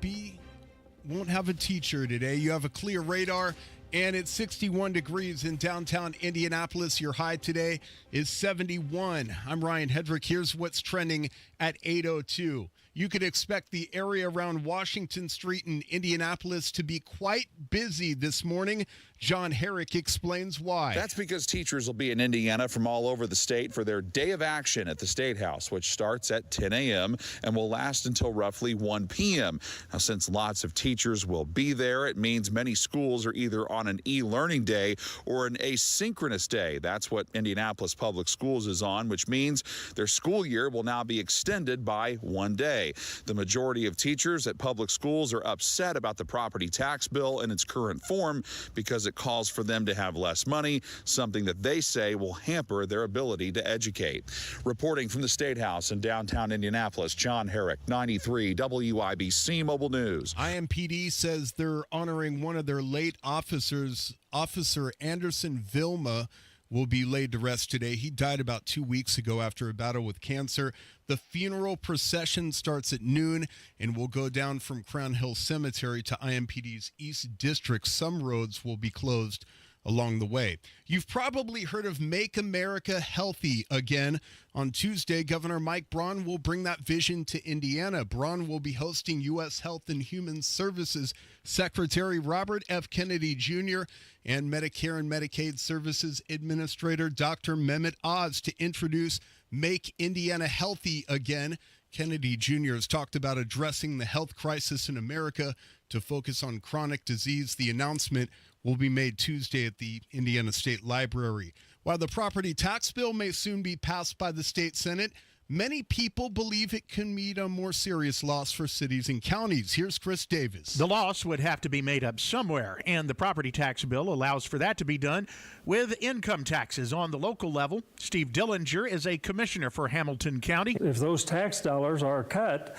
have a teacher today. You have a clear radar, and it's 61 degrees in downtown Indianapolis. Your high today is 71. I'm Ryan Hedrick. Here's what's trending at 8:02. You could expect the area around Washington Street in Indianapolis to be quite busy this morning. John Herrick explains why. That's because teachers will be in Indiana from all over the state for their Day of Action at the State House, which starts at 10 a.m. and will last until roughly 1 p.m. Now, since lots of teachers will be there, it means many schools are either on an e-learning day or an asynchronous day. That's what Indianapolis Public Schools is on, which means their school year will now be extended by 1 day. The majority of teachers at public schools are upset about the property tax bill in its current form because it calls for them to have less money, something that they say will hamper their ability to educate. Reporting from the State House in downtown Indianapolis, John Herrick, 93 WIBC Mobile News. IMPD says they're honoring one of their late officers. Officer Anderson Vilma will be laid to rest today. He died about 2 weeks ago after a battle with cancer. The funeral procession starts at noon and will go down from Crown Hill Cemetery to IMPD's East District. Some roads will be closed along the way. You've probably heard of Make America Healthy Again. On Tuesday, Governor Mike Braun will bring that vision to Indiana. Braun will be hosting U.S. Health and Human Services Secretary Robert F. Kennedy Jr. and Medicare and Medicaid Services Administrator Dr. Mehmet Oz to introduce Make Indiana Healthy Again. Kennedy Jr. has talked about addressing the health crisis in America to focus on chronic disease. The announcement will be made Tuesday at the Indiana State Library. While the property tax bill may soon be passed by the state Senate, many people believe it can mean a more serious loss for cities and counties. Here's Chris Davis. The loss would have to be made up somewhere, and the property tax bill allows for that to be done with income taxes on the local level. Steve Dillinger is a commissioner for Hamilton County. If those tax dollars are cut,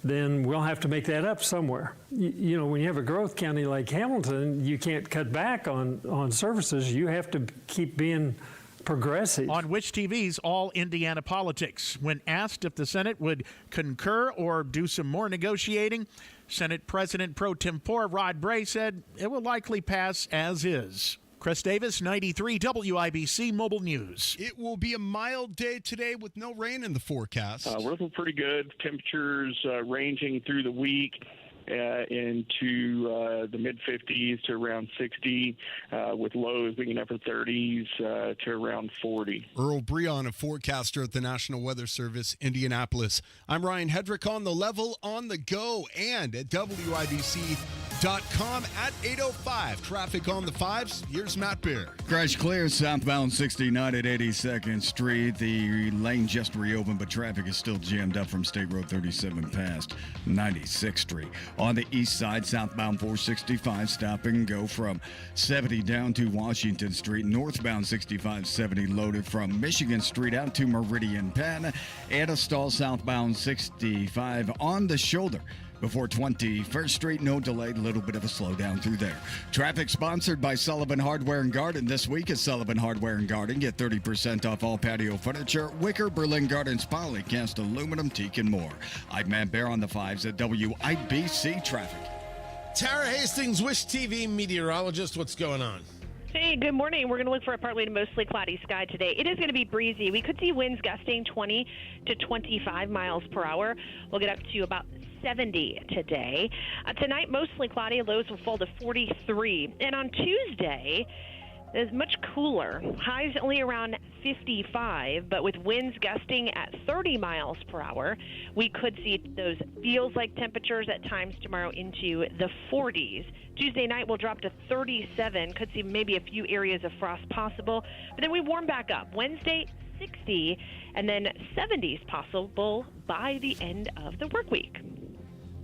then we'll have to make that up somewhere. You know, when you have a growth county like Hamilton, you can't cut back on services. You have to keep being progressive. On Which TV's All Indiana Politics, when asked if the Senate would concur or do some more negotiating, Senate President pro tempore Rod Bray said it will likely pass as is. Chris Davis, 93 WIBC Mobile News. It will be a mild day today with no rain in the forecast. We're looking pretty good. Temperatures ranging through the week into the mid-50s to around 60, with lows being upper 30s to around 40. Earl Breon, a forecaster at the National Weather Service, Indianapolis. I'm Ryan Hedrick on the level, on the go, and at WIBC.com at 8:05. Traffic on the fives. Here's Matt Bear. Crash clear southbound 69 at 82nd Street. The lane just reopened, but traffic is still jammed up from State Road 37 past 96th Street. On the east side, southbound 465, stop and go from 70 down to Washington Street. Northbound 6570 loaded from Michigan Street out to Meridian Penn. And a stall southbound 65 on the shoulder before 21st Street. No delay, little bit of a slowdown through there. Traffic sponsored by Sullivan Hardware and Garden. This week at Sullivan Hardware and Garden, get 30% off all patio furniture, wicker, Berlin Gardens, polycast, aluminum, teak, and more. I'm Matt Bear on the fives at WIBC Traffic. Tara Hastings, Wish TV meteorologist. What's going on? Hey, good morning. We're going to look for a partly to mostly cloudy sky today. It is going to be breezy. We could see winds gusting 20 to 25 miles per hour. We'll get up to about 70 today. Tonight, mostly cloudy. Lows will fall to 43. And on Tuesday, it's much cooler. Highs only around 55, but with winds gusting at 30 miles per hour, we could see those feels-like temperatures at times tomorrow into the 40s. Tuesday night will drop to 37. Could see maybe a few areas of frost possible, but then we warm back up. Wednesday, 60, and then 70s possible by the end of the work week.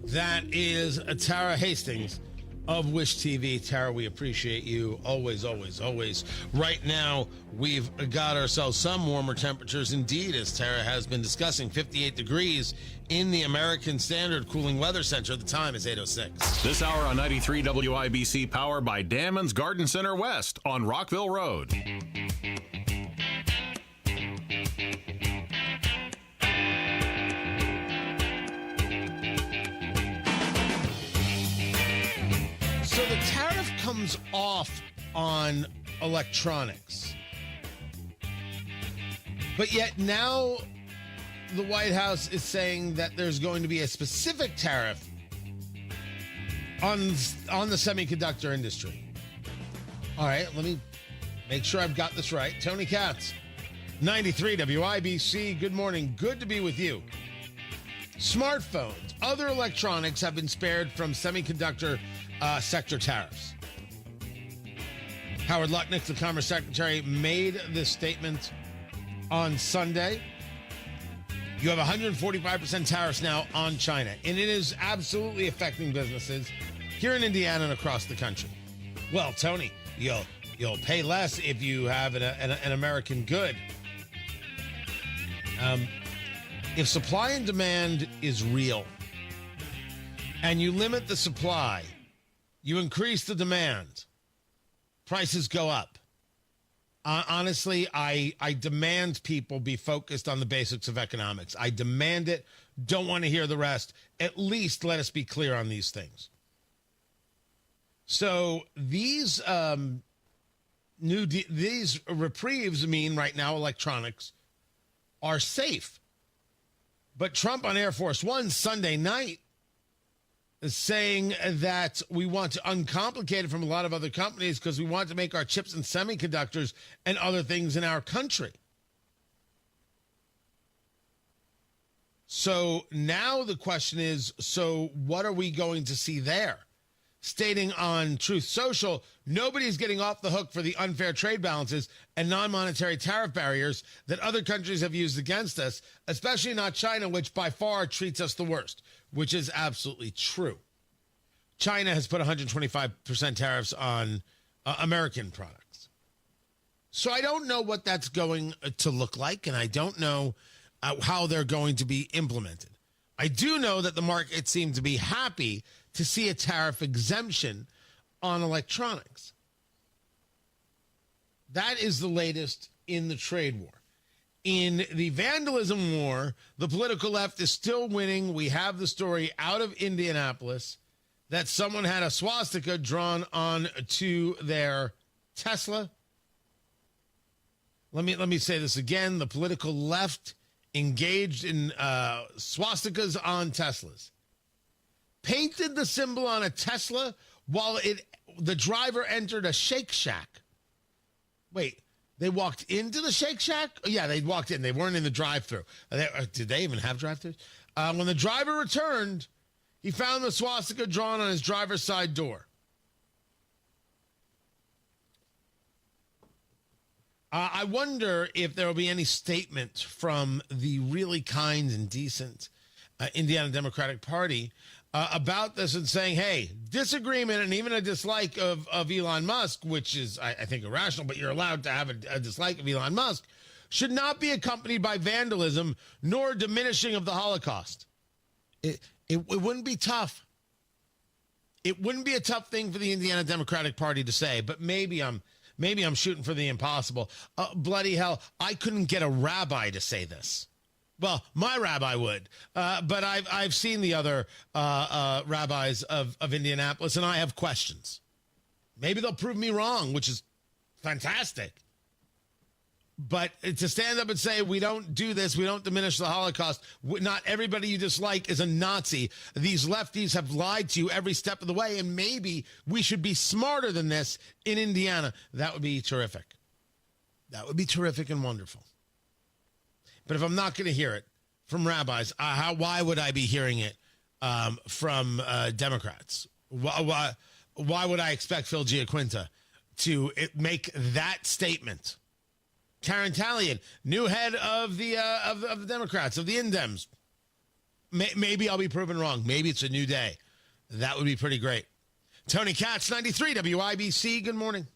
That is Tara Hastings of Wish TV. Tara, we appreciate you always, always, always. Right now, we've got ourselves some warmer temperatures indeed, as Tara has been discussing. 58 degrees in the American Standard Cooling Weather Center. The time is 8:06. This hour on 93 WIBC, powered by Dammon's Garden Center West on Rockville Road. So the tariff comes off on electronics, but yet now the White House is saying that there's going to be a specific tariff on the semiconductor industry. All right, let me make sure I've got this right. Tony Katz, 93 WIBC. Good morning. Good to be with you. Smartphones, other electronics have been spared from semiconductor sector tariffs. Howard Lutnick, the Commerce Secretary, made this statement on Sunday. You have 145% tariffs now on China, and it is absolutely affecting businesses here in Indiana and across the country. Well, Tony, you'll pay less if you have an American good. If supply and demand is real, and you limit the supply, you increase the demand, prices go up. Honestly, I demand people be focused on the basics of economics. I demand it. Don't want to hear the rest. At least let us be clear on these things. So these these reprieves mean right now electronics are safe. But Trump on Air Force One Sunday night is saying that we want to uncomplicate it from a lot of other companies because we want to make our chips and semiconductors and other things in our country. So now the question is, so what are we going to see there? Stating on Truth Social, nobody's getting off the hook for the unfair trade balances and non-monetary tariff barriers that other countries have used against us, especially not China, which by far treats us the worst, which is absolutely true. China has put 125% tariffs on American products. So I don't know what that's going to look like, and I don't know how they're going to be implemented. I do know that the market seemed to be happy to see a tariff exemption on electronics. That is the latest in the trade war. In the vandalism war, the political left is still winning. We have the story out of Indianapolis that someone had a swastika drawn on to their Tesla. Let me say this again. The political left engaged in swastikas on Teslas. Painted the symbol on a Tesla while the driver entered a Shake Shack. Wait, they walked into the Shake Shack? Oh, yeah, they walked in. They weren't in the drive-thru. Did they even have drive-thrus? When the driver returned, he found the swastika drawn on his driver's side door. I wonder if there will be any statement from the really kind and decent Indiana Democratic Party about this and saying, hey, disagreement and even a dislike of Elon Musk, which is, I think, irrational, but you're allowed to have a dislike of Elon Musk, should not be accompanied by vandalism nor diminishing of the Holocaust. It wouldn't be tough. It wouldn't be a tough thing for the Indiana Democratic Party to say, but maybe I'm shooting for the impossible. Bloody hell, I couldn't get a rabbi to say this. Well, my rabbi would, but I've seen the other rabbis of Indianapolis, and I have questions. Maybe they'll prove me wrong, which is fantastic. But to stand up and say, we don't do this, we don't diminish the Holocaust, not everybody you dislike is a Nazi. These lefties have lied to you every step of the way, and maybe we should be smarter than this in Indiana. That would be terrific. That would be terrific and wonderful. But if I'm not going to hear it from rabbis, why would I be hearing it from Democrats? Why would I expect Phil Giaquinta to make that statement? Karen Talian, new head of the Democrats, of the Indems. Maybe I'll be proven wrong. Maybe it's a new day. That would be pretty great. Tony Katz, 93 WIBC. Good morning.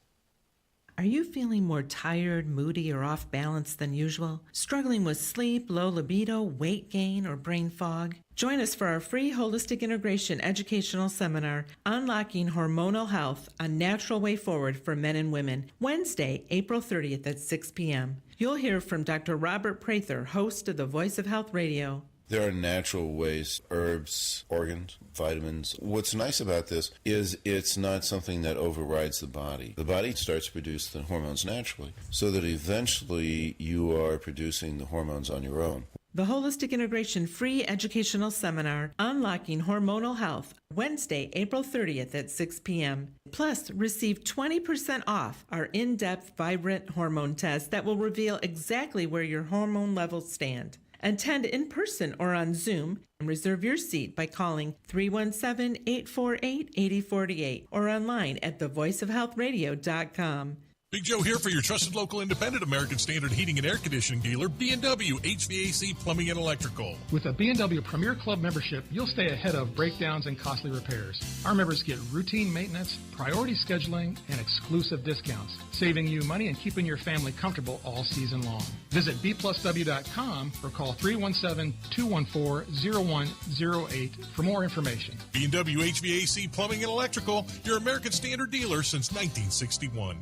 Are you feeling more tired, moody, or off balance than usual? Struggling with sleep, low libido, weight gain, or brain fog? Join us for our free Holistic Integration educational seminar, Unlocking Hormonal Health, a Natural Way Forward for Men and Women, Wednesday, April 30th at 6 p.m. You'll hear from Dr. Robert Prather, host of the Voice of Health Radio. There are natural ways, herbs, organs, vitamins. What's nice about this is it's not something that overrides the body. The body starts to produce the hormones naturally, so that eventually you are producing the hormones on your own. The Holistic Integration Free Educational Seminar, Unlocking Hormonal Health, Wednesday, April 30th at 6 p.m. Plus, receive 20% off our in-depth Vibrant Hormone Test that will reveal exactly where your hormone levels stand. Attend in person or on Zoom and reserve your seat by calling 317-848-8048 or online at thevoiceofhealthradio.com. Big Joe here for your trusted local independent American Standard heating and air conditioning dealer, B&W HVAC Plumbing and Electrical. With a B&W Premier Club membership, you'll stay ahead of breakdowns and costly repairs. Our members get routine maintenance, priority scheduling, and exclusive discounts, saving you money and keeping your family comfortable all season long. Visit bplusw.com or call 317-214-0108 for more information. B&W HVAC Plumbing and Electrical, your American Standard dealer since 1961.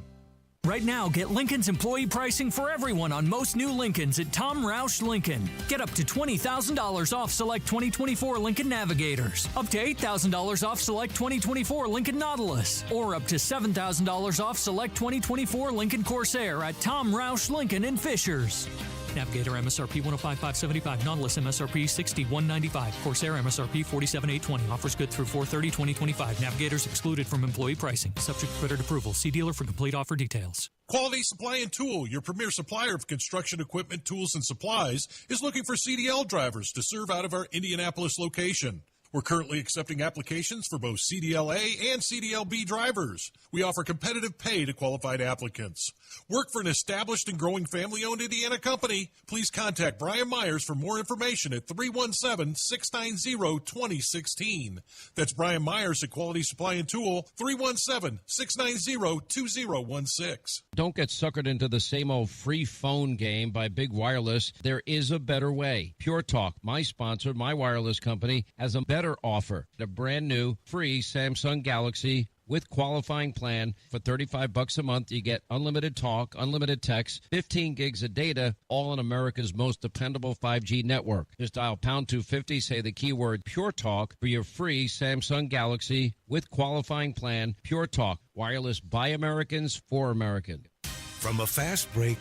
Right now, get Lincoln's employee pricing for everyone on most new Lincolns at Tom Roush Lincoln. Get up to $20,000 off select 2024 Lincoln Navigators, up to $8,000 off select 2024 Lincoln Nautilus, or up to $7,000 off select 2024 Lincoln Corsair at Tom Roush Lincoln in Fishers. Navigator MSRP $105,575, Nautilus MSRP $61,995, Corsair MSRP $47,820. Offers good through 4/30/2025. Navigators excluded from employee pricing. Subject to credit approval. See dealer for complete offer details. Quality Supply and Tool, your premier supplier of construction equipment, tools, and supplies, is looking for CDL drivers to serve out of our Indianapolis location. We're currently accepting applications for both CDL-A and CDL-B drivers. We offer competitive pay to qualified applicants. Work for an established and growing family-owned Indiana company? Please contact Brian Myers for more information at 317-690-2016. That's Brian Myers at Quality Supply and Tool, 317-690-2016. Don't get suckered into the same old free phone game by Big Wireless. There is a better way. Pure Talk, my sponsor, my wireless company, has a better offer. A brand new free Samsung Galaxy with qualifying plan for $35 a month. You get unlimited talk, unlimited text, 15 gigs of data, all on America's most dependable 5G network. Just dial pound 250, say the keyword Pure Talk for your free Samsung Galaxy with qualifying plan. Pure Talk, wireless by Americans for Americans. From a fast break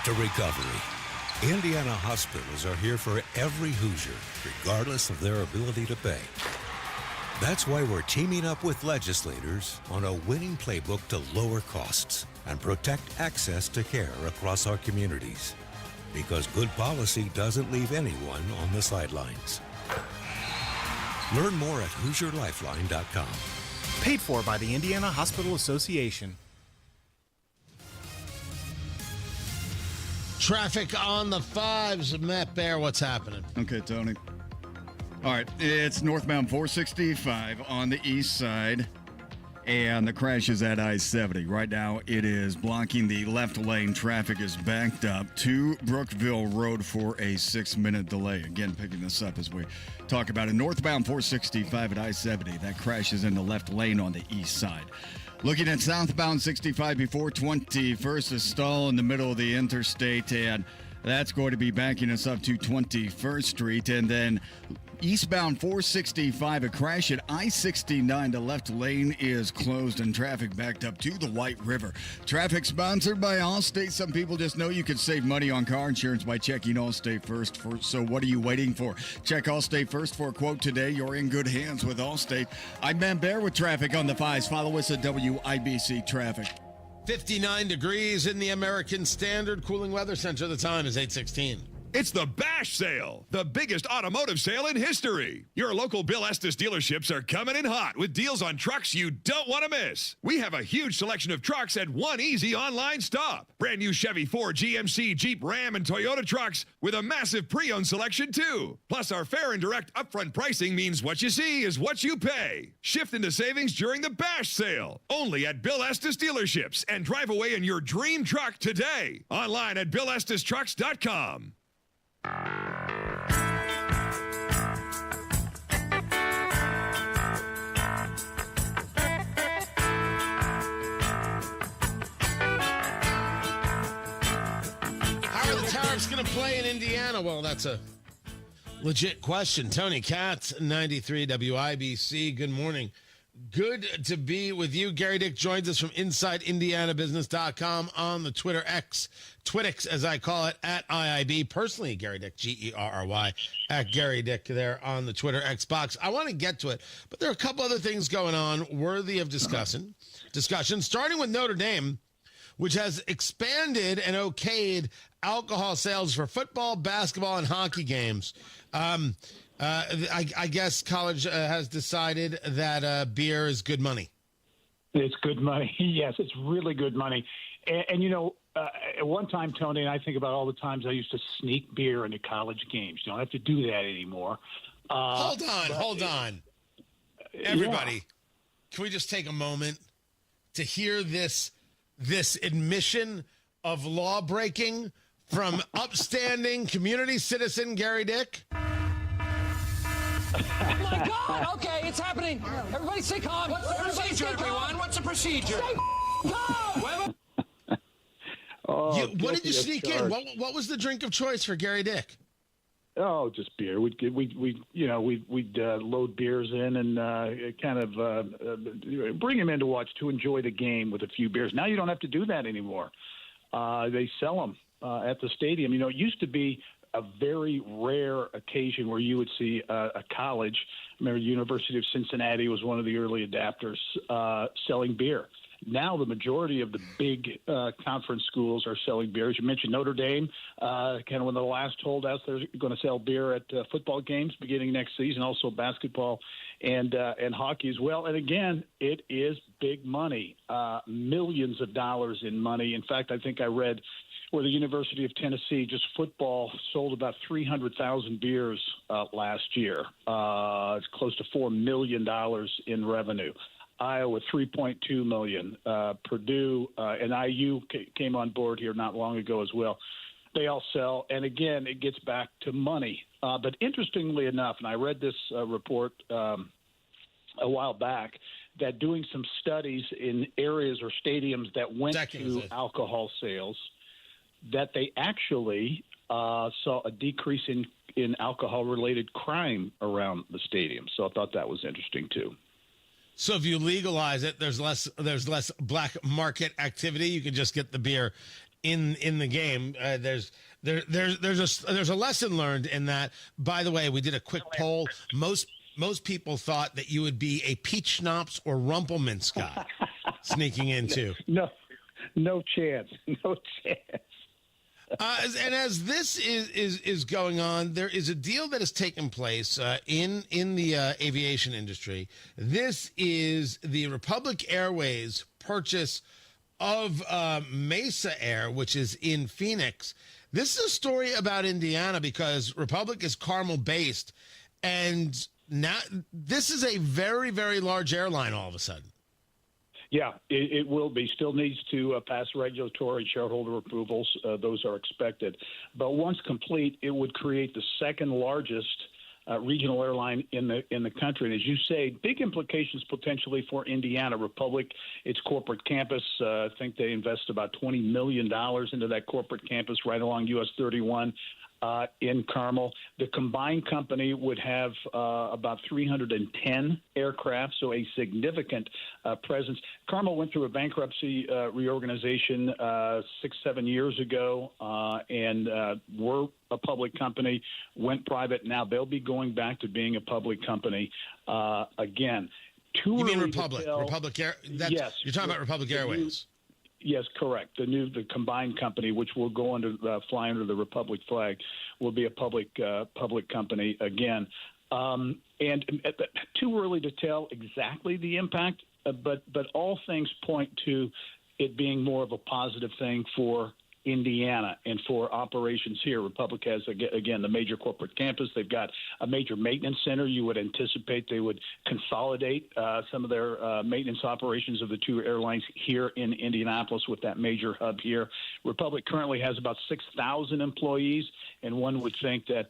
to recovery, Indiana hospitals are here for every Hoosier, regardless of their ability to pay. That's why we're teaming up with legislators on a winning playbook to lower costs and protect access to care across our communities. Because good policy doesn't leave anyone on the sidelines. Learn more at HoosierLifeline.com. Paid for by the Indiana Hospital Association. Traffic on the 5s. Matt Bear, what's happening? Okay, Tony. All right, it's northbound 465 on the east side, and the crash is at I-70. Right now, it is blocking the left lane. Traffic is backed up to Brookville Road for a 6-minute delay. Again, picking this up as we talk about it. Northbound 465 at I-70. That crash is in the left lane on the east side. Looking at southbound 65 before 21st, a stall in the middle of the interstate, and that's going to be backing us up to 21st Street. And then eastbound 465, a crash at I-69. The left lane is closed and traffic backed up to the White River. Traffic sponsored by Allstate. Some people just know you can save money on car insurance by checking Allstate First. So what are you waiting for? Check Allstate First for a quote today. You're in good hands with Allstate. I'm Ben Bear with traffic on the 5s. Follow us at WIBC Traffic. 59 degrees in the American Standard Cooling Weather Center. The time is 8:16. It's the Bash Sale, the biggest automotive sale in history. Your local Bill Estes dealerships are coming in hot with deals on trucks you don't want to miss. We have a huge selection of trucks at one easy online stop. Brand new Chevy, Ford, GMC, Jeep, Ram, and Toyota trucks with a massive pre-owned selection too. Plus, our fair and direct upfront pricing means what you see is what you pay. Shift into savings during the Bash Sale, only at Bill Estes dealerships, and drive away in your dream truck today. Online at BillEstesTrucks.com. How are the Tariffs going to play in Indiana? Well, that's a legit question. Tony Katz, 93 WIBC. Good morning. Good to be with you. Gary Dick joins us from InsideIndianaBusiness.com on the Twitter X, Twitix as I call it, at IIB. Personally, Gary Dick, Gerry, at Gary Dick there on the Twitter X box. I want to get to it, but there are a couple other things going on worthy of discussion, starting with Notre Dame, which has expanded and okayed alcohol sales for football, basketball, and hockey games. I guess college has decided that beer is good money. It's good money. Yes, it's really good money. And at one time, Tony, and I think about all the times I used to sneak beer into college games. You don't have to do that anymore. Hold on. Everybody, can we just take a moment to hear this admission of law breaking from upstanding community citizen Gary Dick? Oh, my God. Okay, it's happening. Everybody stay calm. What's the procedure, everyone? What's the procedure? Stay calm. What did you sneak in? What was the drink of choice for Gary Dick? Oh, just beer. We'd load beers in and bring them in to enjoy the game with a few beers. Now you don't have to do that anymore. They sell them at the stadium. It used to be a very rare occasion where you would see a college. I remember the University of Cincinnati was one of the early adapters selling beer. Now the majority of the big conference schools are selling beer. As you mentioned, Notre Dame, kind of one of the last holdouts. They're going to sell beer at football games beginning next season, also basketball and hockey as well. And again, it is big money, millions of dollars in money. In fact, I think I read where the University of Tennessee, just football, sold about 300,000 beers last year. It's close to $4 million in revenue. Iowa, $3.2 million. Purdue and IU came on board here not long ago as well. They all sell. And again, it gets back to money. But interestingly enough, and I read this report a while back, that doing some studies in areas or stadiums that went to alcohol sales, that they actually saw a decrease in alcohol-related crime around the stadium. So I thought that was interesting too. So if you legalize it, there's less black market activity. You can just get the beer in the game. There's a lesson learned in that. By the way, we did a quick poll. Most people thought that you would be a peach schnapps or Rumpelminz guy sneaking into. No chance. No chance. And as this is going on, there is a deal that has taken place in the aviation industry. This is the Republic Airways purchase of Mesa Air, which is in Phoenix. This is a story about Indiana because Republic is Carmel-based, and now this is a very, very large airline all of a sudden. Yeah, it will be. Still needs to pass regulatory shareholder approvals. Those are expected. But once complete, it would create the second largest regional airline in the country. And as you say, big implications potentially for Indiana Republic, its corporate campus. I think they invest about $20 million into that corporate campus right along US 31. In Carmel. The combined company would have about 310 aircraft, so a significant presence. Carmel went through a bankruptcy reorganization 6-7 years ago and were a public company, went private. Now they'll be going back to being a public company again. You mean Republic? Republic Air? Yes. You're talking about Republic Airways. Yes, correct. The combined company, which will go fly under the Republic flag, will be a public company again. And too early to tell exactly the impact, but all things point to it being more of a positive thing for Indiana and for operations here. Republic has, again, the major corporate campus. They've got a major maintenance center. You would anticipate they would consolidate some of their maintenance operations of the two airlines here in Indianapolis with that major hub here. Republic currently has about 6,000 employees, and one would think that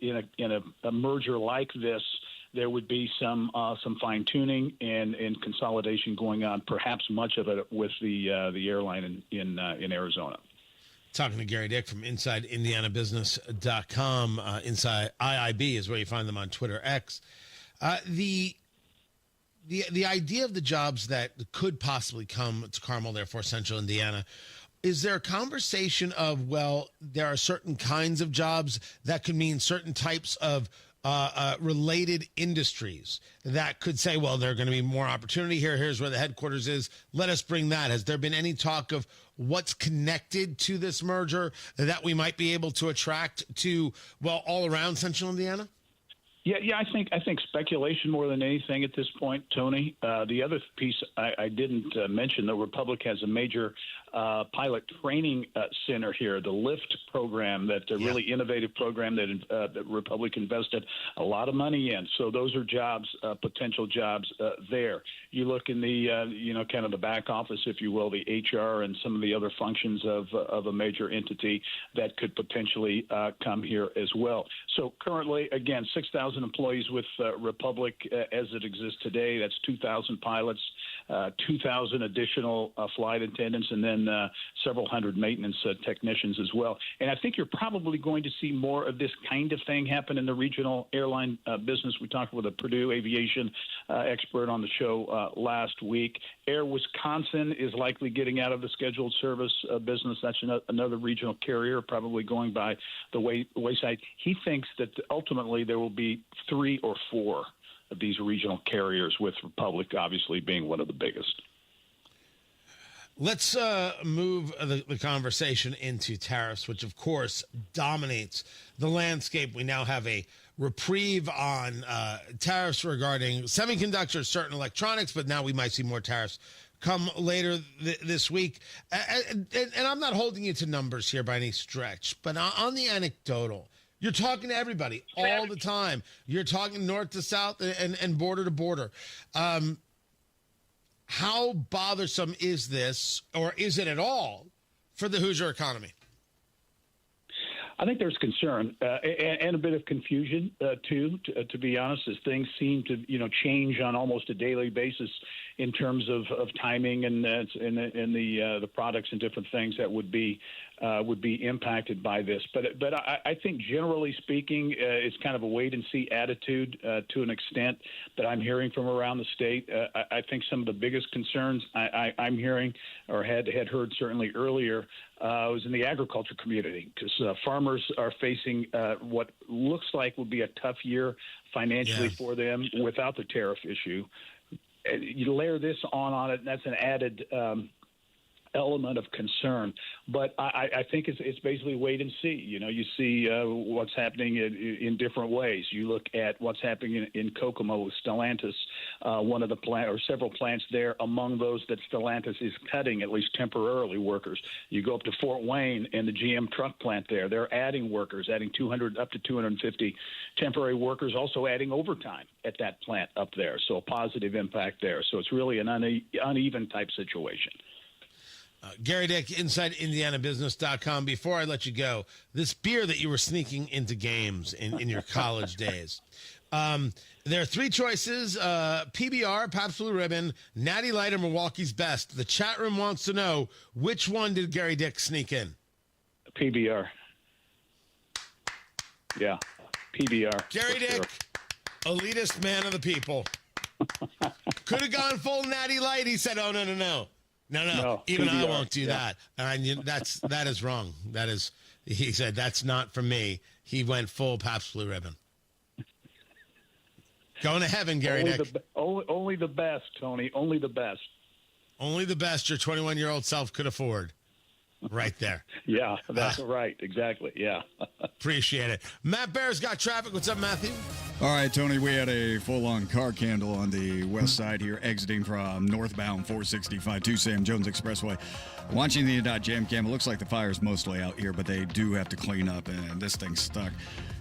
in a merger like this, there would be some fine-tuning and consolidation going on, perhaps much of it with the airline in Arizona. Talking to Gary Dick from InsideIndianaBusiness.com. Inside IIB is where you find them on Twitter X. The the idea of the jobs that could possibly come to Carmel, therefore Central Indiana, is there a conversation of, well, there are certain kinds of jobs that could mean certain types of related industries that could say, well, there are going to be more opportunity here. Here's where the headquarters is. Let us bring that. Has there been any talk of what's connected to this merger that we might be able to attract to, well, all around Central Indiana? Yeah. I think speculation more than anything at this point, Tony. The other piece I didn't mention, the Republic has a major pilot training center here, the LIFT program, that really innovative program that Republic invested a lot of money in. So those are jobs, potential jobs there. You look in the kind of the back office, if you will, the HR and some of the other functions of a major entity that could potentially come here as well. So currently, again, 6,000 employees with Republic as it exists today. That's 2,000 pilots, 2,000 additional flight attendants, and then several hundred maintenance technicians as well. And I think you're probably going to see more of this kind of thing happen in the regional airline business. We talked with a Purdue Aviation expert on the show last week. Air Wisconsin is likely getting out of the scheduled service business. That's another regional carrier, probably going by the wayside. He thinks that ultimately there will be 3 or 4 of these regional carriers, with Republic obviously being one of the biggest. Let's move the conversation into tariffs, which, of course, dominates the landscape. We now have a reprieve on tariffs regarding semiconductors, certain electronics, but now we might see more tariffs come later this week. And I'm not holding you to numbers here by any stretch, but on the anecdotal, you're talking to everybody all the time. You're talking north to south and border to border. How bothersome is this, or is it at all, for the Hoosier economy? I think there's concern and a bit of confusion too. To be honest, as things seem to change on almost a daily basis in terms of timing and the products and different things that would be impacted by this. But I think generally speaking, it's kind of a wait and see attitude to an extent that I'm hearing from around the state. I think some of the biggest concerns I'm hearing, or had heard certainly earlier, was in the agriculture community, because farmers are facing what looks like will be a tough year financially for them without the tariff issue. You layer this on it, and that's an added element of concern. But I think it's basically wait and see. You see what's happening in different ways. You look at what's happening in Kokomo with Stellantis, one of the several plants there, among those that Stellantis is cutting, at least temporarily, workers. You go up to Fort Wayne and the GM truck plant there. They're adding workers, adding 200 up to 250 temporary workers, also adding overtime at that plant up there. So a positive impact there. So it's really an uneven type situation. Gary Dick, InsideIndianaBusiness.com. Before I let you go, this beer that you were sneaking into games in your college days, there are 3 choices, PBR, Pabst Blue Ribbon, Natty Light, or Milwaukee's Best. The chat room wants to know, which one did Gary Dick sneak in? PBR. Yeah, PBR. Gary Dick, elitist man of the people. Could have gone full Natty Light. He said, oh, no. No, even PBR. I won't do that. That is wrong. He said, that's not for me. He went full Pabst Blue Ribbon. Going to heaven, Gary Dick. Only the best, Tony. Only the best. Only the best your 21-year-old self could afford. Right there. Yeah, that's right. Exactly. Yeah. Appreciate it. Matt Bear's got traffic. What's up, Matthew? All right, Tony, we had a full-on car candle on the west side here, exiting from northbound 465 to Sam Jones Expressway. Watching the jam cam, it looks like the fire's mostly out here, but they do have to clean up, and this thing's stuck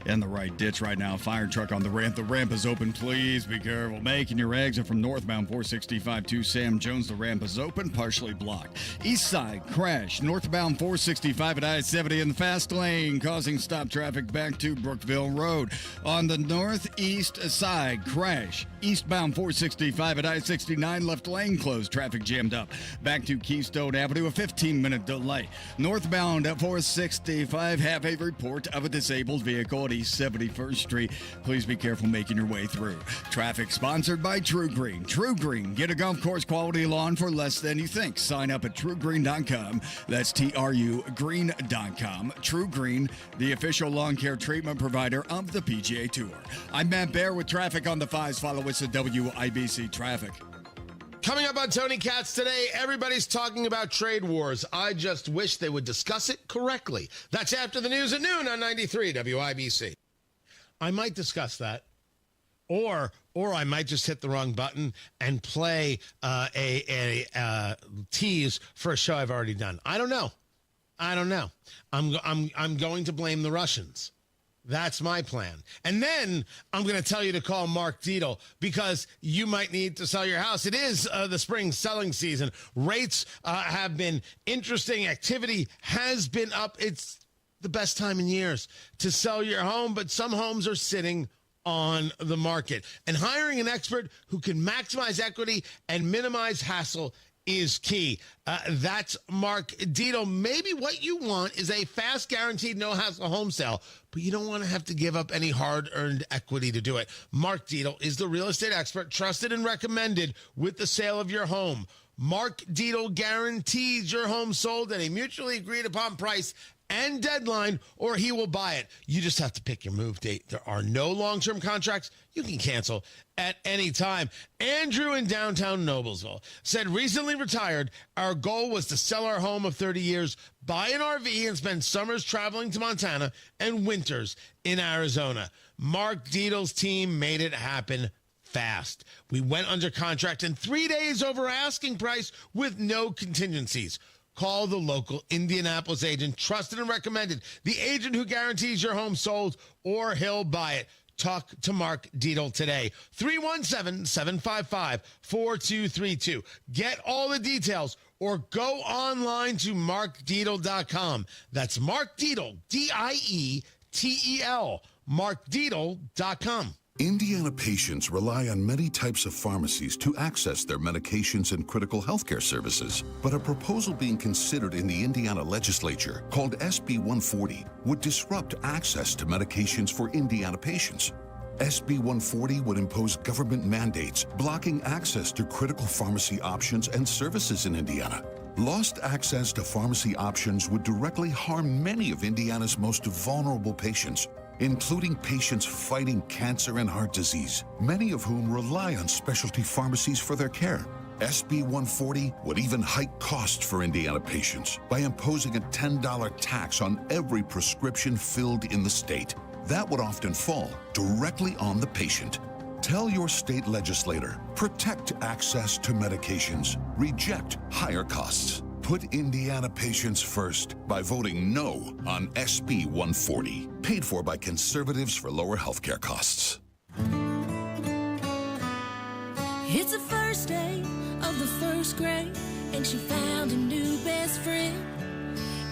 in the right ditch right now. Fire truck on the ramp. The ramp is open. Please be careful. Making your exit from northbound 465 to Sam Jones. The ramp is open, partially blocked. East side crash. Northbound 465 at I-70 in the fast lane, causing stop traffic back to Brookville Road. On the north, northeast side crash. Eastbound 465 at I-69, left lane closed. Traffic jammed up. Back to Keystone Avenue, a 15-minute delay. Northbound at 465, have a report of a disabled vehicle at East 71st Street. Please be careful making your way through. Traffic sponsored by True Green. True Green, get a golf course quality lawn for less than you think. Sign up at truegreen.com. That's TRUgreen.com. True Green, the official lawn care treatment provider of the PGA Tour. I'm Matt Baer with traffic on the 5s. Follow us at WIBC Traffic. Coming up on Tony Katz today, everybody's talking about trade wars. I just wish they would discuss it correctly. That's after the news at noon on 93 WIBC. I might discuss that. Or I might just hit the wrong button and play a tease for a show I've already done. I don't know. I'm going to blame the Russians. That's my plan. And then I'm going to tell you to call Mark Dietel because you might need to sell your house. It is the spring selling season. Rates have been interesting. Activity has been up. It's the best time in years to sell your home, but some homes are sitting on the market. And hiring an expert who can maximize equity and minimize hassle is key. That's Mark Dietel. Maybe what you want is a fast, guaranteed, no-hassle home sale, but you don't want to have to give up any hard-earned equity to do it. Mark Dietel is the real estate expert, trusted and recommended with the sale of your home. Mark Dietel guarantees your home sold at a mutually agreed-upon price and deadline, or he will buy it. You just have to pick your move date. There are no long-term contracts. You can cancel at any time. Andrew in downtown Noblesville said, recently retired, our goal was to sell our home of 30 years, buy an RV, and spend summers traveling to Montana and winters in Arizona. Mark Dietel's team made it happen fast. We went under contract in 3 days over asking price with no contingencies. Call the local Indianapolis agent, trusted and recommended, the agent who guarantees your home sold, or he'll buy it. Talk to Mark Dietel today. 317-755-4232. Get all the details or go online to markdietel.com. That's Mark Dietel, D-I-E-T-E-L, markdietel.com. Indiana patients rely on many types of pharmacies to access their medications and critical healthcare services. But a proposal being considered in the Indiana legislature called SB 140 would disrupt access to medications for Indiana patients. SB 140 would impose government mandates blocking access to critical pharmacy options and services in Indiana. Lost access to pharmacy options would directly harm many of Indiana's most vulnerable patients, including patients fighting cancer and heart disease, many of whom rely on specialty pharmacies for their care. SB 140 would even hike costs for Indiana patients by imposing a $10 tax on every prescription filled in the state. That would often fall directly on the patient. Tell your state legislator, protect access to medications, reject higher costs. Put Indiana patients first by voting no on SB 140. Paid for by conservatives for lower healthcare costs. It's the first day of the first grade, and she found a new best friend.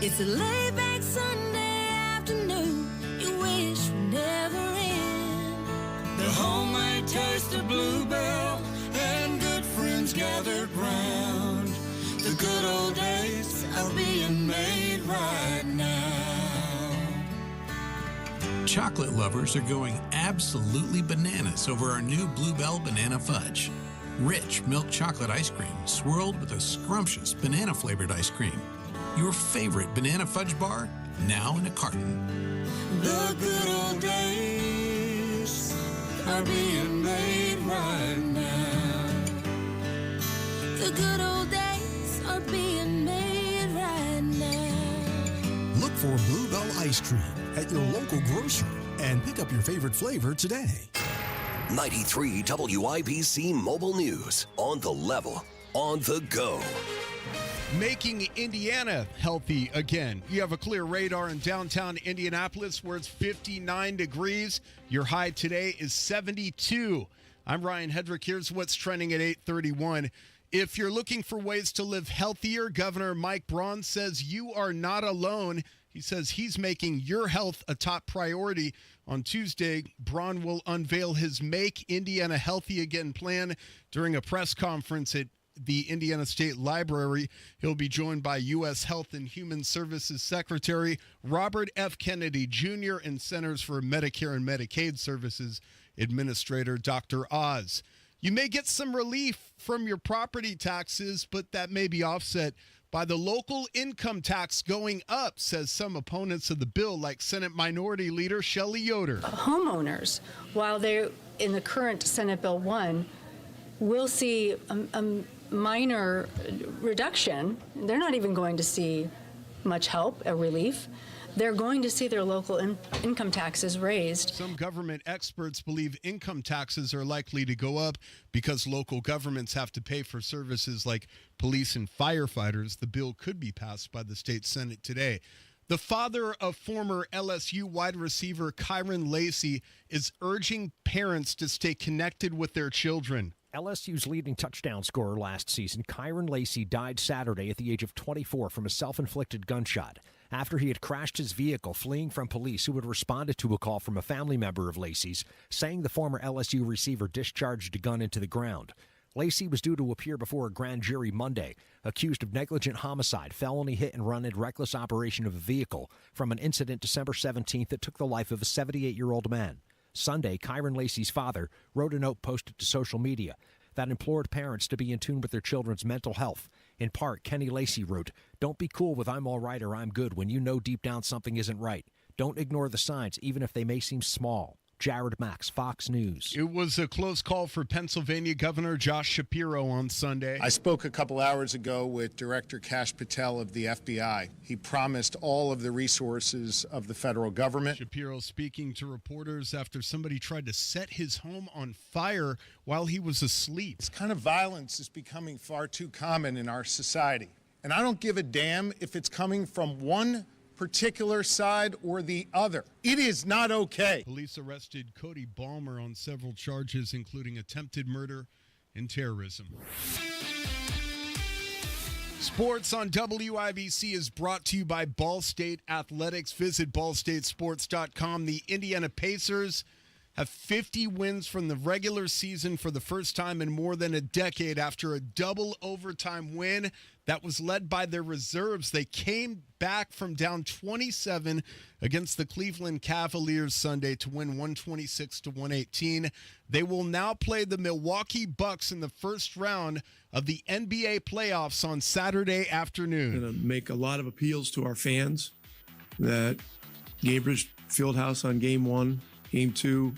It's a laid-back Sunday afternoon you wish would never end. The homemade taste of Bluebell and good friends gathered round. The good old days are being made right now. Chocolate lovers are going absolutely bananas over our new Bluebell Banana Fudge. Rich milk chocolate ice cream swirled with a scrumptious banana-flavored ice cream. Your favorite banana fudge bar, now in a carton. The good old days are being made right now. The good old days are being made right now. Look for Bluebell ice cream at your local grocer and pick up your favorite flavor today. 93 WIBC Mobile News. On the level, on the go. Making Indiana healthy again. You have a clear radar in downtown Indianapolis where it's 59 degrees. Your high today is 72. I'm Ryan Hedrick. Here's what's trending at 8:31. If you're looking for ways to live healthier, Governor Mike Braun says you are not alone. He says he's making your health a top priority. On Tuesday, Braun will unveil his Make Indiana Healthy Again plan during a press conference at the Indiana State Library. He'll be joined by U.S. Health and Human Services Secretary Robert F. Kennedy Jr. and Centers for Medicare and Medicaid Services Administrator Dr. Oz. You may get some relief from your property taxes, but that may be offset by the local income tax going up, says some opponents of the bill, like Senate Minority Leader Shelley Yoder. Homeowners, while they're in the current Senate Bill 1, will see a minor reduction. They're not even going to see much help, a relief. They're going to see their local income taxes raised. Some government experts believe income taxes are likely to go up because local governments have to pay for services like police and firefighters. The bill could be passed by the state Senate today. The father of former LSU wide receiver Kyron Lacey is urging parents to stay connected with their children. LSU's leading touchdown scorer last season, Kyron Lacey, died Saturday at the age of 24 from a self-inflicted gunshot after he had crashed his vehicle fleeing from police who had responded to a call from a family member of Lacey's saying the former LSU receiver discharged a gun into the ground. Lacey was due to appear before a grand jury Monday, accused of negligent homicide, felony hit and run, and reckless operation of a vehicle from an incident December 17th that took the life of a 78-year-old man. Sunday, Kyron Lacey's father wrote a note posted to social media that implored parents to be in tune with their children's mental health. In part, Kenny Lacey wrote, "Don't be cool with I'm all right or I'm good when you know deep down something isn't right. Don't ignore the signs, even if they may seem small." Jared Max, Fox News. It was a close call for Pennsylvania Governor Josh Shapiro on Sunday. I spoke a couple hours ago with Director Kash Patel of the FBI. He promised all of the resources of the federal government. Shapiro speaking to reporters after somebody tried to set his home on fire while he was asleep. This kind of violence is becoming far too common in our society. And I don't give a damn if it's coming from one particular side or the other. It is not okay. Police arrested Cody Balmer on several charges, including attempted murder and terrorism. Sports on WIBC is brought to you by Ball State Athletics. Visit ballstatesports.com. The Indiana Pacers have 50 wins from the regular season for the first time in more than a decade after a double overtime win that was led by their reserves. They came back from down 27 against the Cleveland Cavaliers Sunday to win 126-118. They will now play the Milwaukee Bucks in the first round of the NBA playoffs on Saturday afternoon. Going to make a lot of appeals to our fans that Gainbridge Fieldhouse on game 1, game 2,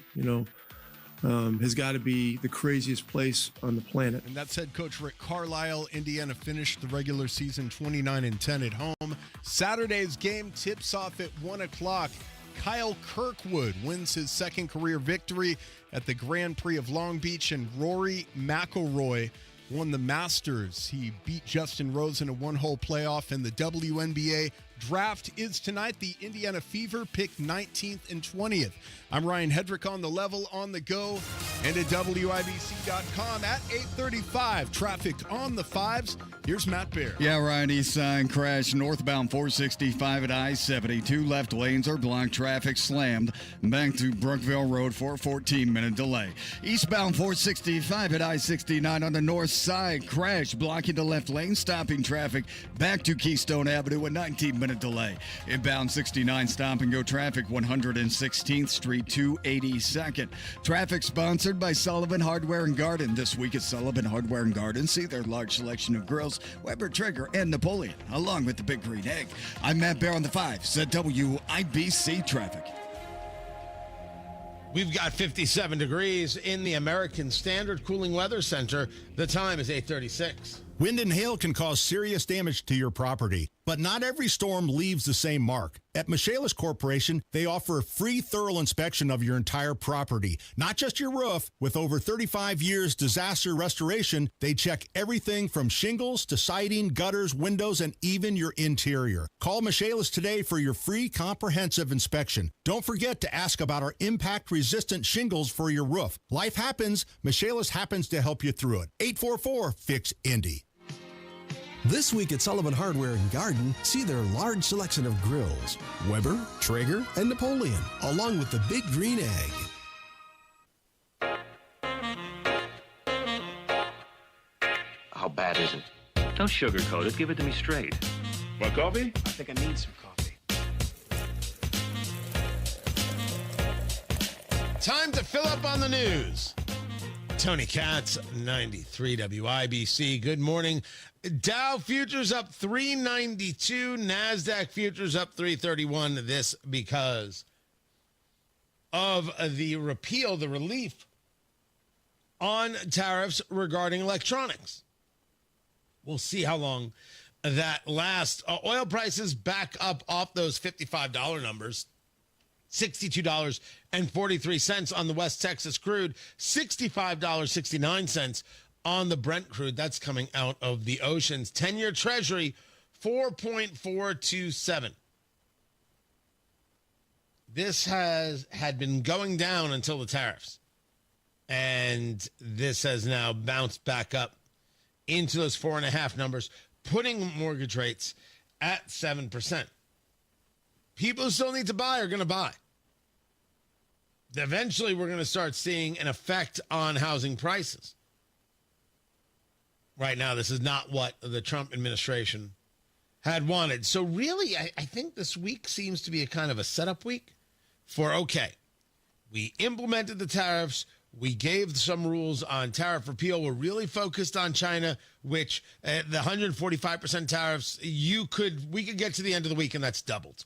has got to be the craziest place on the planet. And that's head coach Rick Carlisle. Indiana finished the regular season 29-10 at home. Saturday's game tips off at 1 o'clock. Kyle Kirkwood wins his second career victory at the Grand Prix of Long Beach, and Rory McIlroy won the Masters. He beat Justin Rose in a one-hole playoff, and the WNBA draft is tonight. The Indiana Fever pick 19th and 20th. I'm Ryan Hedrick on the level, on the go, and at WIBC.com at 8:35. Traffic on the 5s. Here's Matt Bear. Yeah, Ryan, east side crash northbound 465 at I-70. 2 left lanes are blocked. Traffic slammed back to Brookville Road for a 14-minute delay. Eastbound 465 at I-69 on the north side. Crash blocking the left lane, stopping traffic back to Keystone Avenue, a 19-minute delay. Inbound 69 stop and go traffic 116th Street to 82nd. Traffic sponsored by Sullivan Hardware and Garden. This week at Sullivan Hardware and Garden, see their large selection of grills, Weber Trigger, and Napoleon, along with the Big Green Egg. I'm Matt Bear on the 5s at WIBC Traffic. We've got 57 degrees in the American Standard Cooling Weather Center. The time is 8:36. Wind and hail can cause serious damage to your property. But not every storm leaves the same mark. At Michaelis Corporation, they offer a free thorough inspection of your entire property, not just your roof. With over 35 years disaster restoration, they check everything from shingles to siding, gutters, windows, and even your interior. Call Michaelis today for your free comprehensive inspection. Don't forget to ask about our impact-resistant shingles for your roof. Life happens. Michaelis happens to help you through it. 844-FIX-INDY. This week at Sullivan Hardware and Garden, see their large selection of grills, Weber, Traeger, and Napoleon, along with the Big Green Egg. How bad is it? Don't sugarcoat it. Give it to me straight. Want coffee? I think I need some coffee. Time to fill up on the news. Tony Katz, 93 WIBC. Good morning. Dow futures up 392. NASDAQ futures up 331. This because of the repeal, the relief on tariffs regarding electronics. We'll see how long that lasts. Oil prices back up off those $55 numbers. $62.43 on the West Texas crude, $65.69 on the Brent crude. That's coming out of the oceans. 10-year Treasury, 4.427. This had been going down until the tariffs. And this has now bounced back up into those 4.5 numbers, putting mortgage rates at 7%. People who still need to buy are going to buy. Eventually, we're going to start seeing an effect on housing prices. Right now, this is not what the Trump administration had wanted. So really, I think this week seems to be a kind of a setup week for, okay, we implemented the tariffs. We gave some rules on tariff repeal. We're really focused on China, which the 145% tariffs, we could get to the end of the week and that's doubled.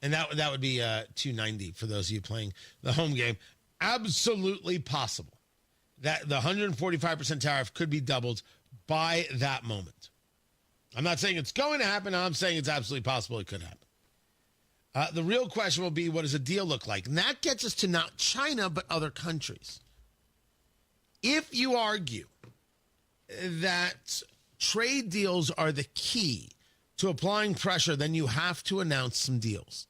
And that would be 290 for those of you playing the home game. Absolutely possible that the 145% tariff could be doubled by that moment. I'm not saying it's going to happen. I'm saying it's absolutely possible it could happen. The real question will be, what does a deal look like? And that gets us to not China, but other countries. If you argue that trade deals are the key to applying pressure, then you have to announce some deals.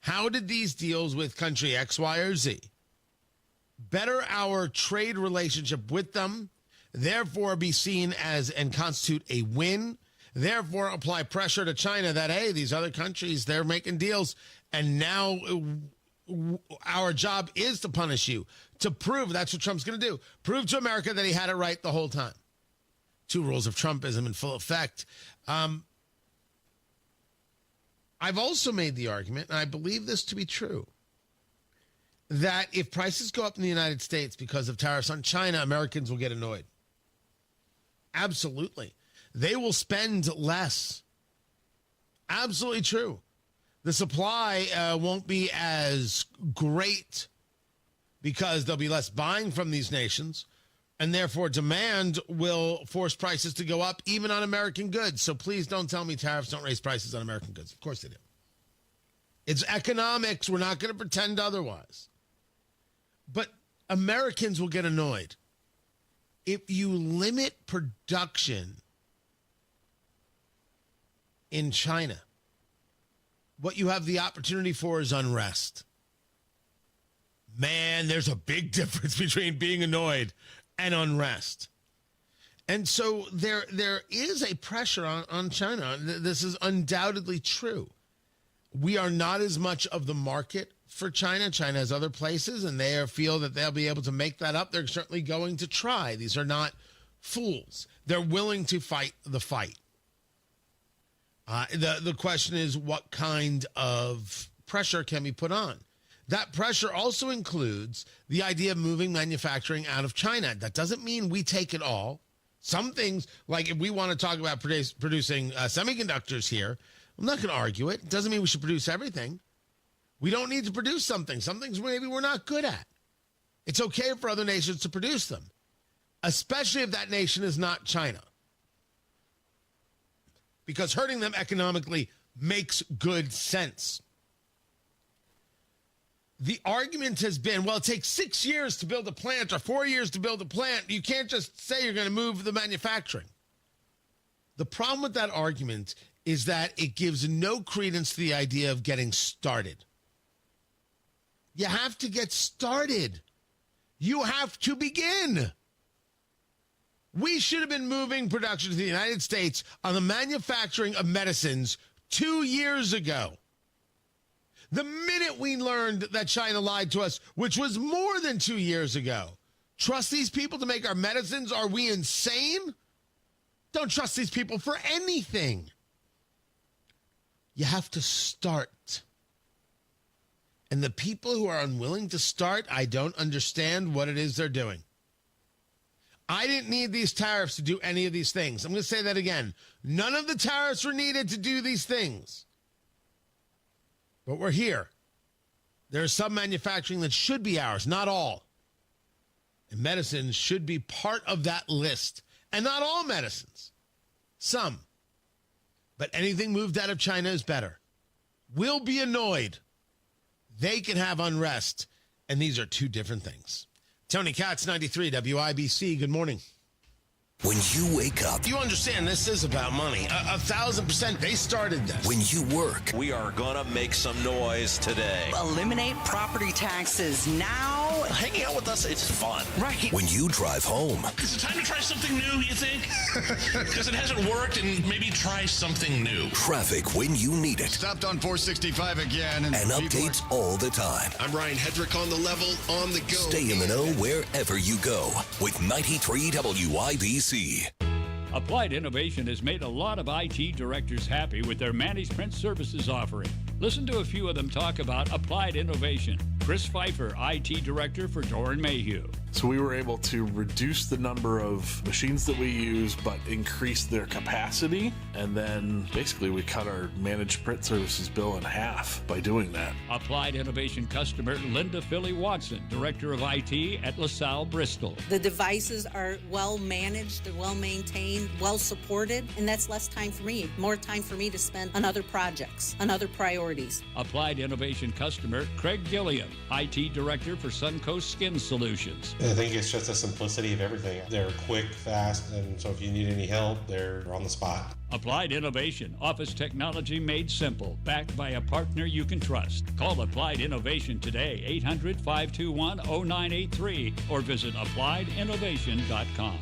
How did these deals with country X, Y, or Z better our trade relationship with them, therefore be seen as and constitute a win, therefore apply pressure to China that, hey, these other countries, they're making deals, and now our job is to punish you, to prove that's what Trump's going to do. Prove to America that he had it right the whole time. 2 rules of Trumpism in full effect. I've also made the argument, and I believe this to be true, that if prices go up in the United States because of tariffs on China, Americans will get annoyed. Absolutely. They will spend less. Absolutely true. The supply won't be as great because there'll be less buying from these nations, and therefore demand will force prices to go up even on American goods. So please don't tell me tariffs don't raise prices on American goods. Of course they do. It's economics. We're not going to pretend otherwise. But Americans will get annoyed. If you limit production in China, what you have the opportunity for is unrest. Man, there's a big difference between being annoyed and unrest. And so there is a pressure on China. This is undoubtedly true. We are not as much of the market for China. China has other places, and they feel that they'll be able to make that up. They're certainly going to try. These are not fools. They're willing to fight the fight. The question is, what kind of pressure can be put on? That pressure also includes the idea of moving manufacturing out of China. That doesn't mean we take it all. Some things, like if we want to talk about producing semiconductors here, I'm not going to argue it. It doesn't mean we should produce everything. We don't need to produce something. Some things maybe we're not good at. It's okay for other nations to produce them, especially if that nation is not China. because hurting them economically makes good sense. The argument has been, well, it takes 6 years to build a plant or 4 years to build a plant. You can't just say you're going to move the manufacturing. The problem with that argument is that it gives no credence to the idea of getting started. You have to get started. You have to begin. We should have been moving production to the United States on the manufacturing of medicines 2 years ago. The minute we learned that China lied to us, which was more than 2 years ago, trust these people to make our medicines? Are we insane? Don't trust these people for anything. You have to start. And the people who are unwilling to start, I don't understand what it is they're doing. I didn't need these tariffs to do any of these things. I'm going to say that again. None of the tariffs were needed to do these things. But we're here. There's some manufacturing that should be ours, not all. And medicines should be part of that list. And not all medicines. Some. But anything moved out of China is better. We'll be annoyed. They can have unrest. And these are two different things. Tony Katz, 93 WIBC. Good morning. When you wake up, you understand this is about money. 1,000%. They started this. When you work, we are going to make some noise today. Eliminate property taxes now. Hanging out with us, it's fun. Right. When you drive home. Is it time to try something new, you think? Because it hasn't worked, and maybe try something new. Traffic when you need it. Stopped on 465 again. And updates all the time. I'm Ryan Hedrick on the level, on the go. Stay in the know wherever you go with 93 WIBC. Applied Innovation has made a lot of IT directors happy with their managed print services offering. Listen to a few of them talk about Applied Innovation. Chris Pfeiffer, IT Director for Doran Mayhew. So we were able to reduce the number of machines that we use, but increase their capacity. And then basically we cut our managed print services bill in half by doing that. Applied Innovation customer Linda Philly Watson, Director of IT at LaSalle Bristol. The devices are well managed, they're well maintained, well supported, and that's less time for me. More time for me to spend on other projects, on other priorities. Applied Innovation customer Craig Gilliam, IT Director for Suncoast Skin Solutions. I think it's just the simplicity of everything. They're quick, fast, and so if you need any help, they're on the spot. Applied Innovation, office technology made simple, backed by a partner you can trust. Call Applied Innovation today, 800-521-0983, or visit appliedinnovation.com.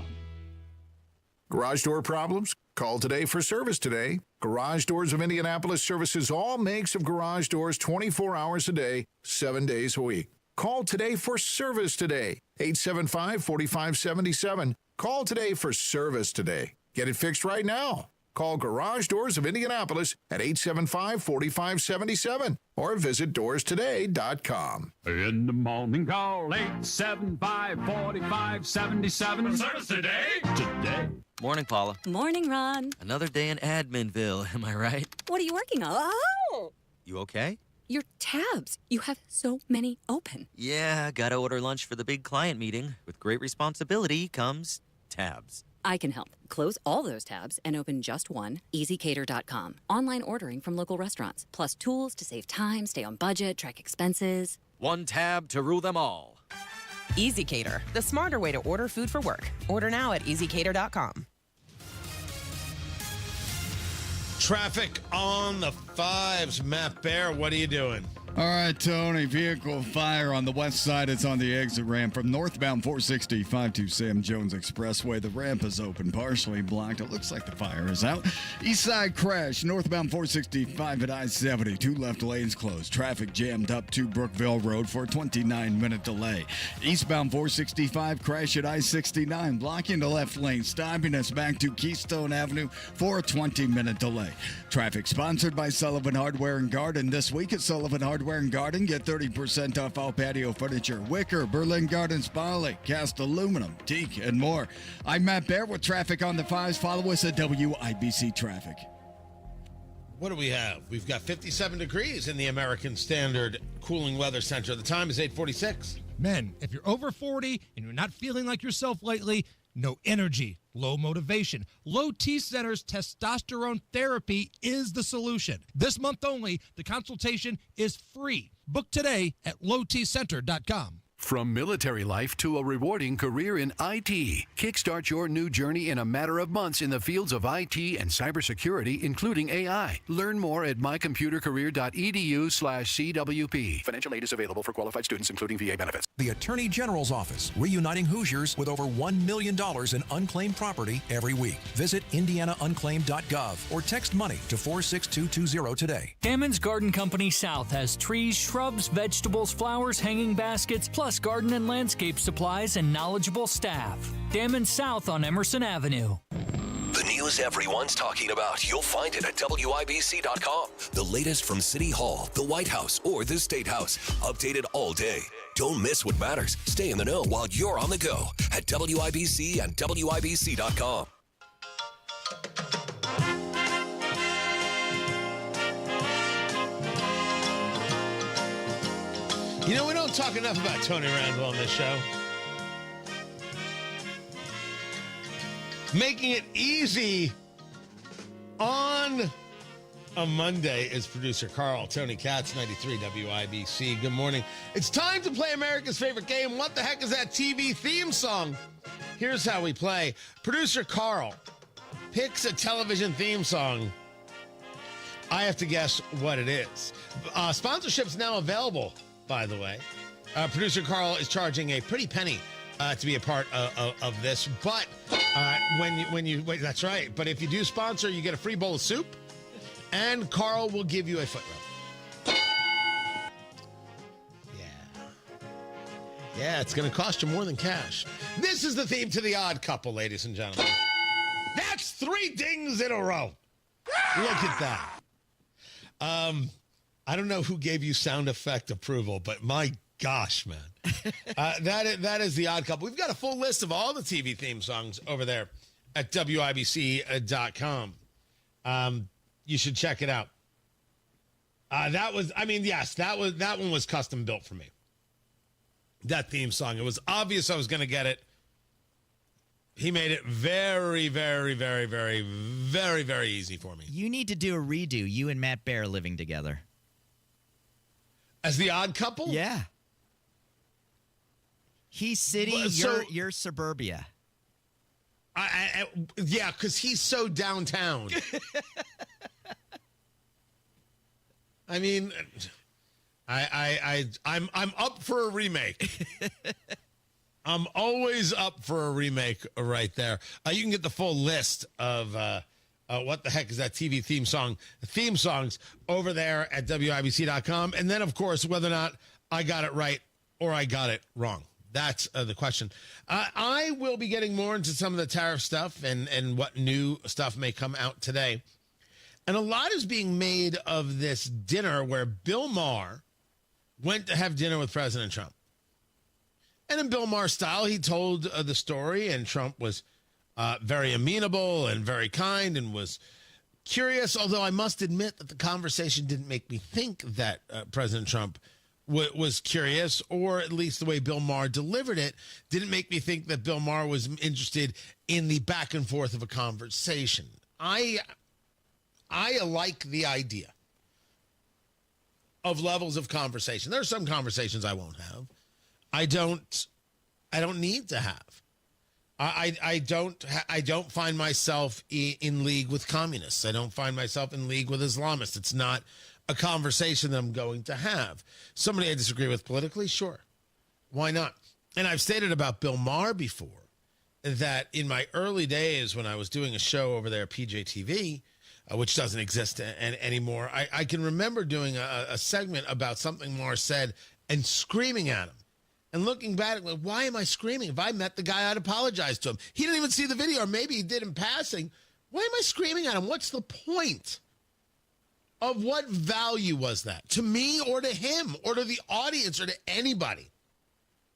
Garage door problems? Call today for service today. Garage Doors of Indianapolis services all makes of garage doors 24 hours a day, 7 days a week. Call today for service today. 875-4577. Call today for service today. Get it fixed right now. Call Garage Doors of Indianapolis at 875-4577 or visit doorstoday.com. In the morning, call 875-4577. Service today? Today. Morning, Paula. Morning, Ron. Another day in Adminville, am I right? What are you working on? Oh! You okay? Your tabs. You have so many open. Yeah, gotta order lunch for the big client meeting. With great responsibility comes tabs. I can help. Close all those tabs and open just one, easycater.com. Online ordering from local restaurants, plus tools to save time, stay on budget, track expenses. One tab to rule them all. EasyCater, the smarter way to order food for work. Order now at easycater.com. Traffic on the fives. Matt Bear, what are you doing? All right, Tony. Vehicle fire on the west side. It's on the exit ramp from northbound 465 to Sam Jones Expressway. The ramp is open, partially blocked. It looks like the fire is out. East side crash, northbound 465 at I-70. 2 left lanes closed. Traffic jammed up to Brookville Road for a 29-minute delay. Eastbound 465 crash at I-69, blocking the left lane, stopping us back to Keystone Avenue for a 20-minute delay. Traffic sponsored by Sullivan Hardware and Garden. This week at Sullivan Hardware and Garden, get 30% off all patio furniture, wicker, Berlin Gardens, Barley, cast aluminum, teak, and more. I'm Matt Bear with traffic on the fives. Follow us at WIBC Traffic. What do we have? We've got 57 degrees in the American Standard Cooling Weather Center. The time is 8:46. Men, if you're over 40 and you're not feeling like yourself lately, no energy, low motivation. Low T Center's testosterone therapy is the solution. This month only, the consultation is free. Book today at lowtcenter.com. From military life to a rewarding career in IT, kickstart your new journey in a matter of months in the fields of IT and cybersecurity, including AI. Learn more at mycomputercareer.edu/CWP. Financial aid is available for qualified students, including VA benefits. The Attorney General's Office, reuniting Hoosiers with over $1 million in unclaimed property every week. Visit indianaunclaimed.gov or text money to 46220 today. Hammond's Garden Company South has trees, shrubs, vegetables, flowers, hanging baskets, plus garden and landscape supplies and knowledgeable staff. Hammond South on Emerson Avenue. The news everyone's talking about, you'll find it at WIBC.com. The latest from City Hall, the White House, or the State House. Updated all day. Don't miss what matters. Stay in the know while you're on the go at WIBC and WIBC.com. You know, we don't talk enough about Tony Randall on this show. Making it easy on a Monday is producer Carl. Tony Katz, 93 WIBC. Good morning. It's time to play America's favorite game. What the heck is that TV theme song? Here's how we play. Producer Carl picks a television theme song. I have to guess what it is. Sponsorship's now available, by the way. Producer Carl is charging a pretty penny to be a part of this. But when you wait, that's right. But if you do sponsor, you get a free bowl of soup, and Carl will give you a foot rub. Yeah, it's going to cost you more than cash. This is the theme to The Odd Couple, ladies and gentlemen. That's 3 dings in a row. Look at that. I don't know who gave you sound effect approval, but my gosh, man. That is The Odd Couple. We've got a full list of all the TV theme songs over there at WIBC.com. You should check it out. That one was custom built for me. That theme song. It was obvious I was going to get it. He made it very, very, very, very, very, very easy for me. You need to do a redo. You and Matt Bear living together. As The Odd Couple? Yeah. He's city, you're suburbia. Yeah, because he's so downtown. I mean, I'm up for a remake. I'm always up for a remake right there. You can get the full list of what the heck is that TV theme songs over there at WIBC.com. And then, of course, whether or not I got it right or I got it wrong. That's the question. I will be getting more into some of the tariff stuff and what new stuff may come out today. And a lot is being made of this dinner where Bill Maher went to have dinner with President Trump. And in Bill Maher style, he told the story, and Trump was very amenable and very kind and was curious, although I must admit that the conversation didn't make me think that President Trump was curious, or at least the way Bill Maher delivered it didn't make me think that Bill Maher was interested in the back and forth of a conversation. I like the idea of levels of conversation. There are some conversations I won't have. I don't need to have. I don't find myself in league with communists. I don't find myself in league with Islamists. It's not a conversation that I'm going to have. Somebody I disagree with politically, sure. Why not? And I've stated about Bill Maher before that in my early days when I was doing a show over there at PJTV, which doesn't exist anymore, I can remember doing a segment about something Maher said and screaming at him. And looking back, like, why am I screaming? If I met the guy, I'd apologize to him. He didn't even see the video, or maybe he did in passing. Why am I screaming at him? What's the point? Of what value was that? To me or to him or to the audience or to anybody?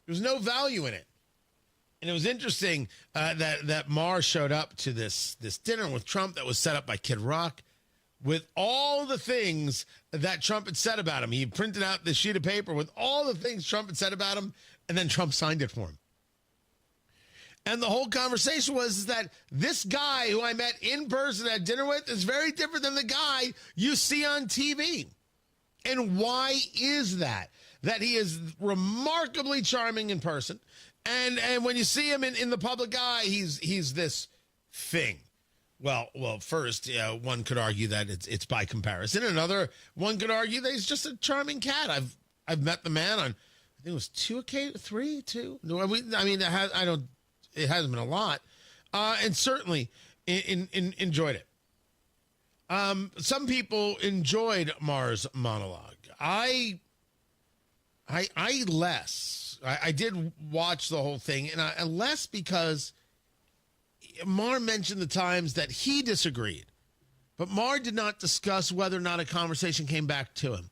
There's no value in it. And it was interesting that Maher showed up to this dinner with Trump that was set up by Kid Rock with all the things that Trump had said about him. He printed out this sheet of paper with all the things Trump had said about him, and then Trump signed it for him. And the whole conversation was that this guy who I met in person at dinner with is very different than the guy you see on TV. And why is that? That he is remarkably charming in person. And when you see him in the public eye, he's this thing. Well, first, one could argue that it's by comparison. Another one could argue that he's just a charming cat. I've met the man on, I think it was 2 occasions, 3, 2. No, I mean, it hasn't been a lot, and certainly enjoyed it. Some people enjoyed Maher's monologue. I did watch the whole thing, and I less because Maher mentioned the times that he disagreed, but Maher did not discuss whether or not a conversation came back to him.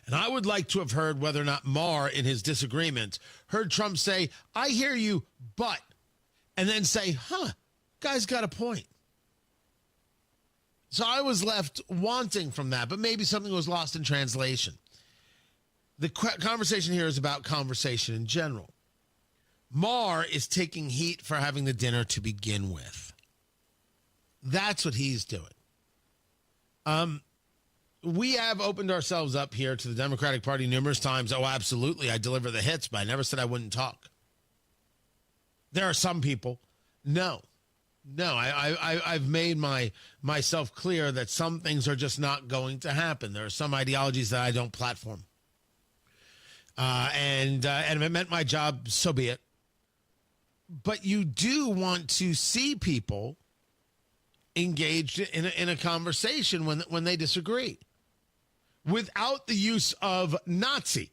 And I would like to have heard whether or not Maher, in his disagreement, heard Trump say, I hear you, but, and then say, guy's got a point. So I was left wanting from that, but maybe something was lost in translation. The conversation here is about conversation in general. Maher is taking heat for having the dinner to begin with. That's what he's doing. We have opened ourselves up here to the Democratic Party numerous times. Oh, absolutely. I deliver the hits, but I never said I wouldn't talk. There are some people. No, I've made myself clear that some things are just not going to happen. There are some ideologies that I don't platform. And if it meant my job, so be it. But you do want to see people engaged in a conversation when they disagree, without the use of Nazi,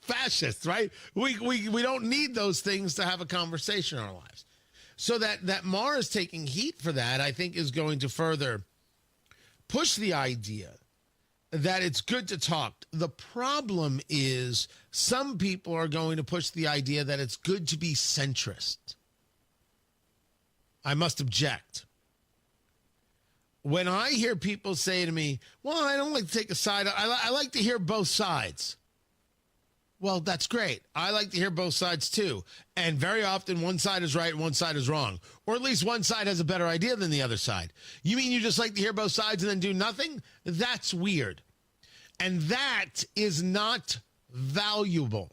fascist, right? We don't need those things to have a conversation in our lives. So that Maher is taking heat for that, I think, is going to further push the idea that it's good to talk. The problem is some people are going to push the idea that it's good to be centrist. I must object. When I hear people say to me, well, I don't like to take a side. I like to hear both sides. Well, that's great. I like to hear both sides too. And very often one side is right and one side is wrong. Or at least one side has a better idea than the other side. You mean you just like to hear both sides and then do nothing? That's weird. And that is not valuable.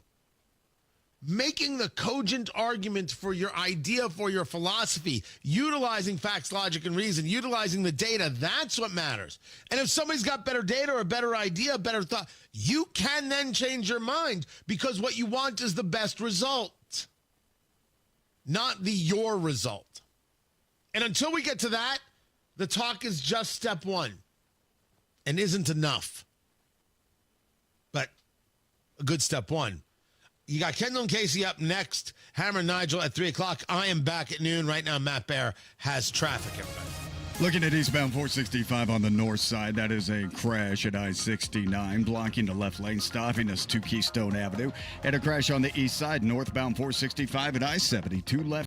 Making the cogent argument for your idea, for your philosophy, utilizing facts, logic, and reason, utilizing the data, that's what matters. And if somebody's got better data or a better idea, a better thought, you can then change your mind because what you want is the best result, not your result. And until we get to that, the talk is just step one and isn't enough. But a good step one. You got Kendall and Casey up next. Hammer and Nigel at 3 o'clock. I am back at noon. Right now, Matt Bear has traffic, everybody. Looking at eastbound 465 on the north side, that is a crash at I-69, blocking the left lane, stopping us to Keystone Avenue. And a crash on the east side, northbound 465 at I-72 left.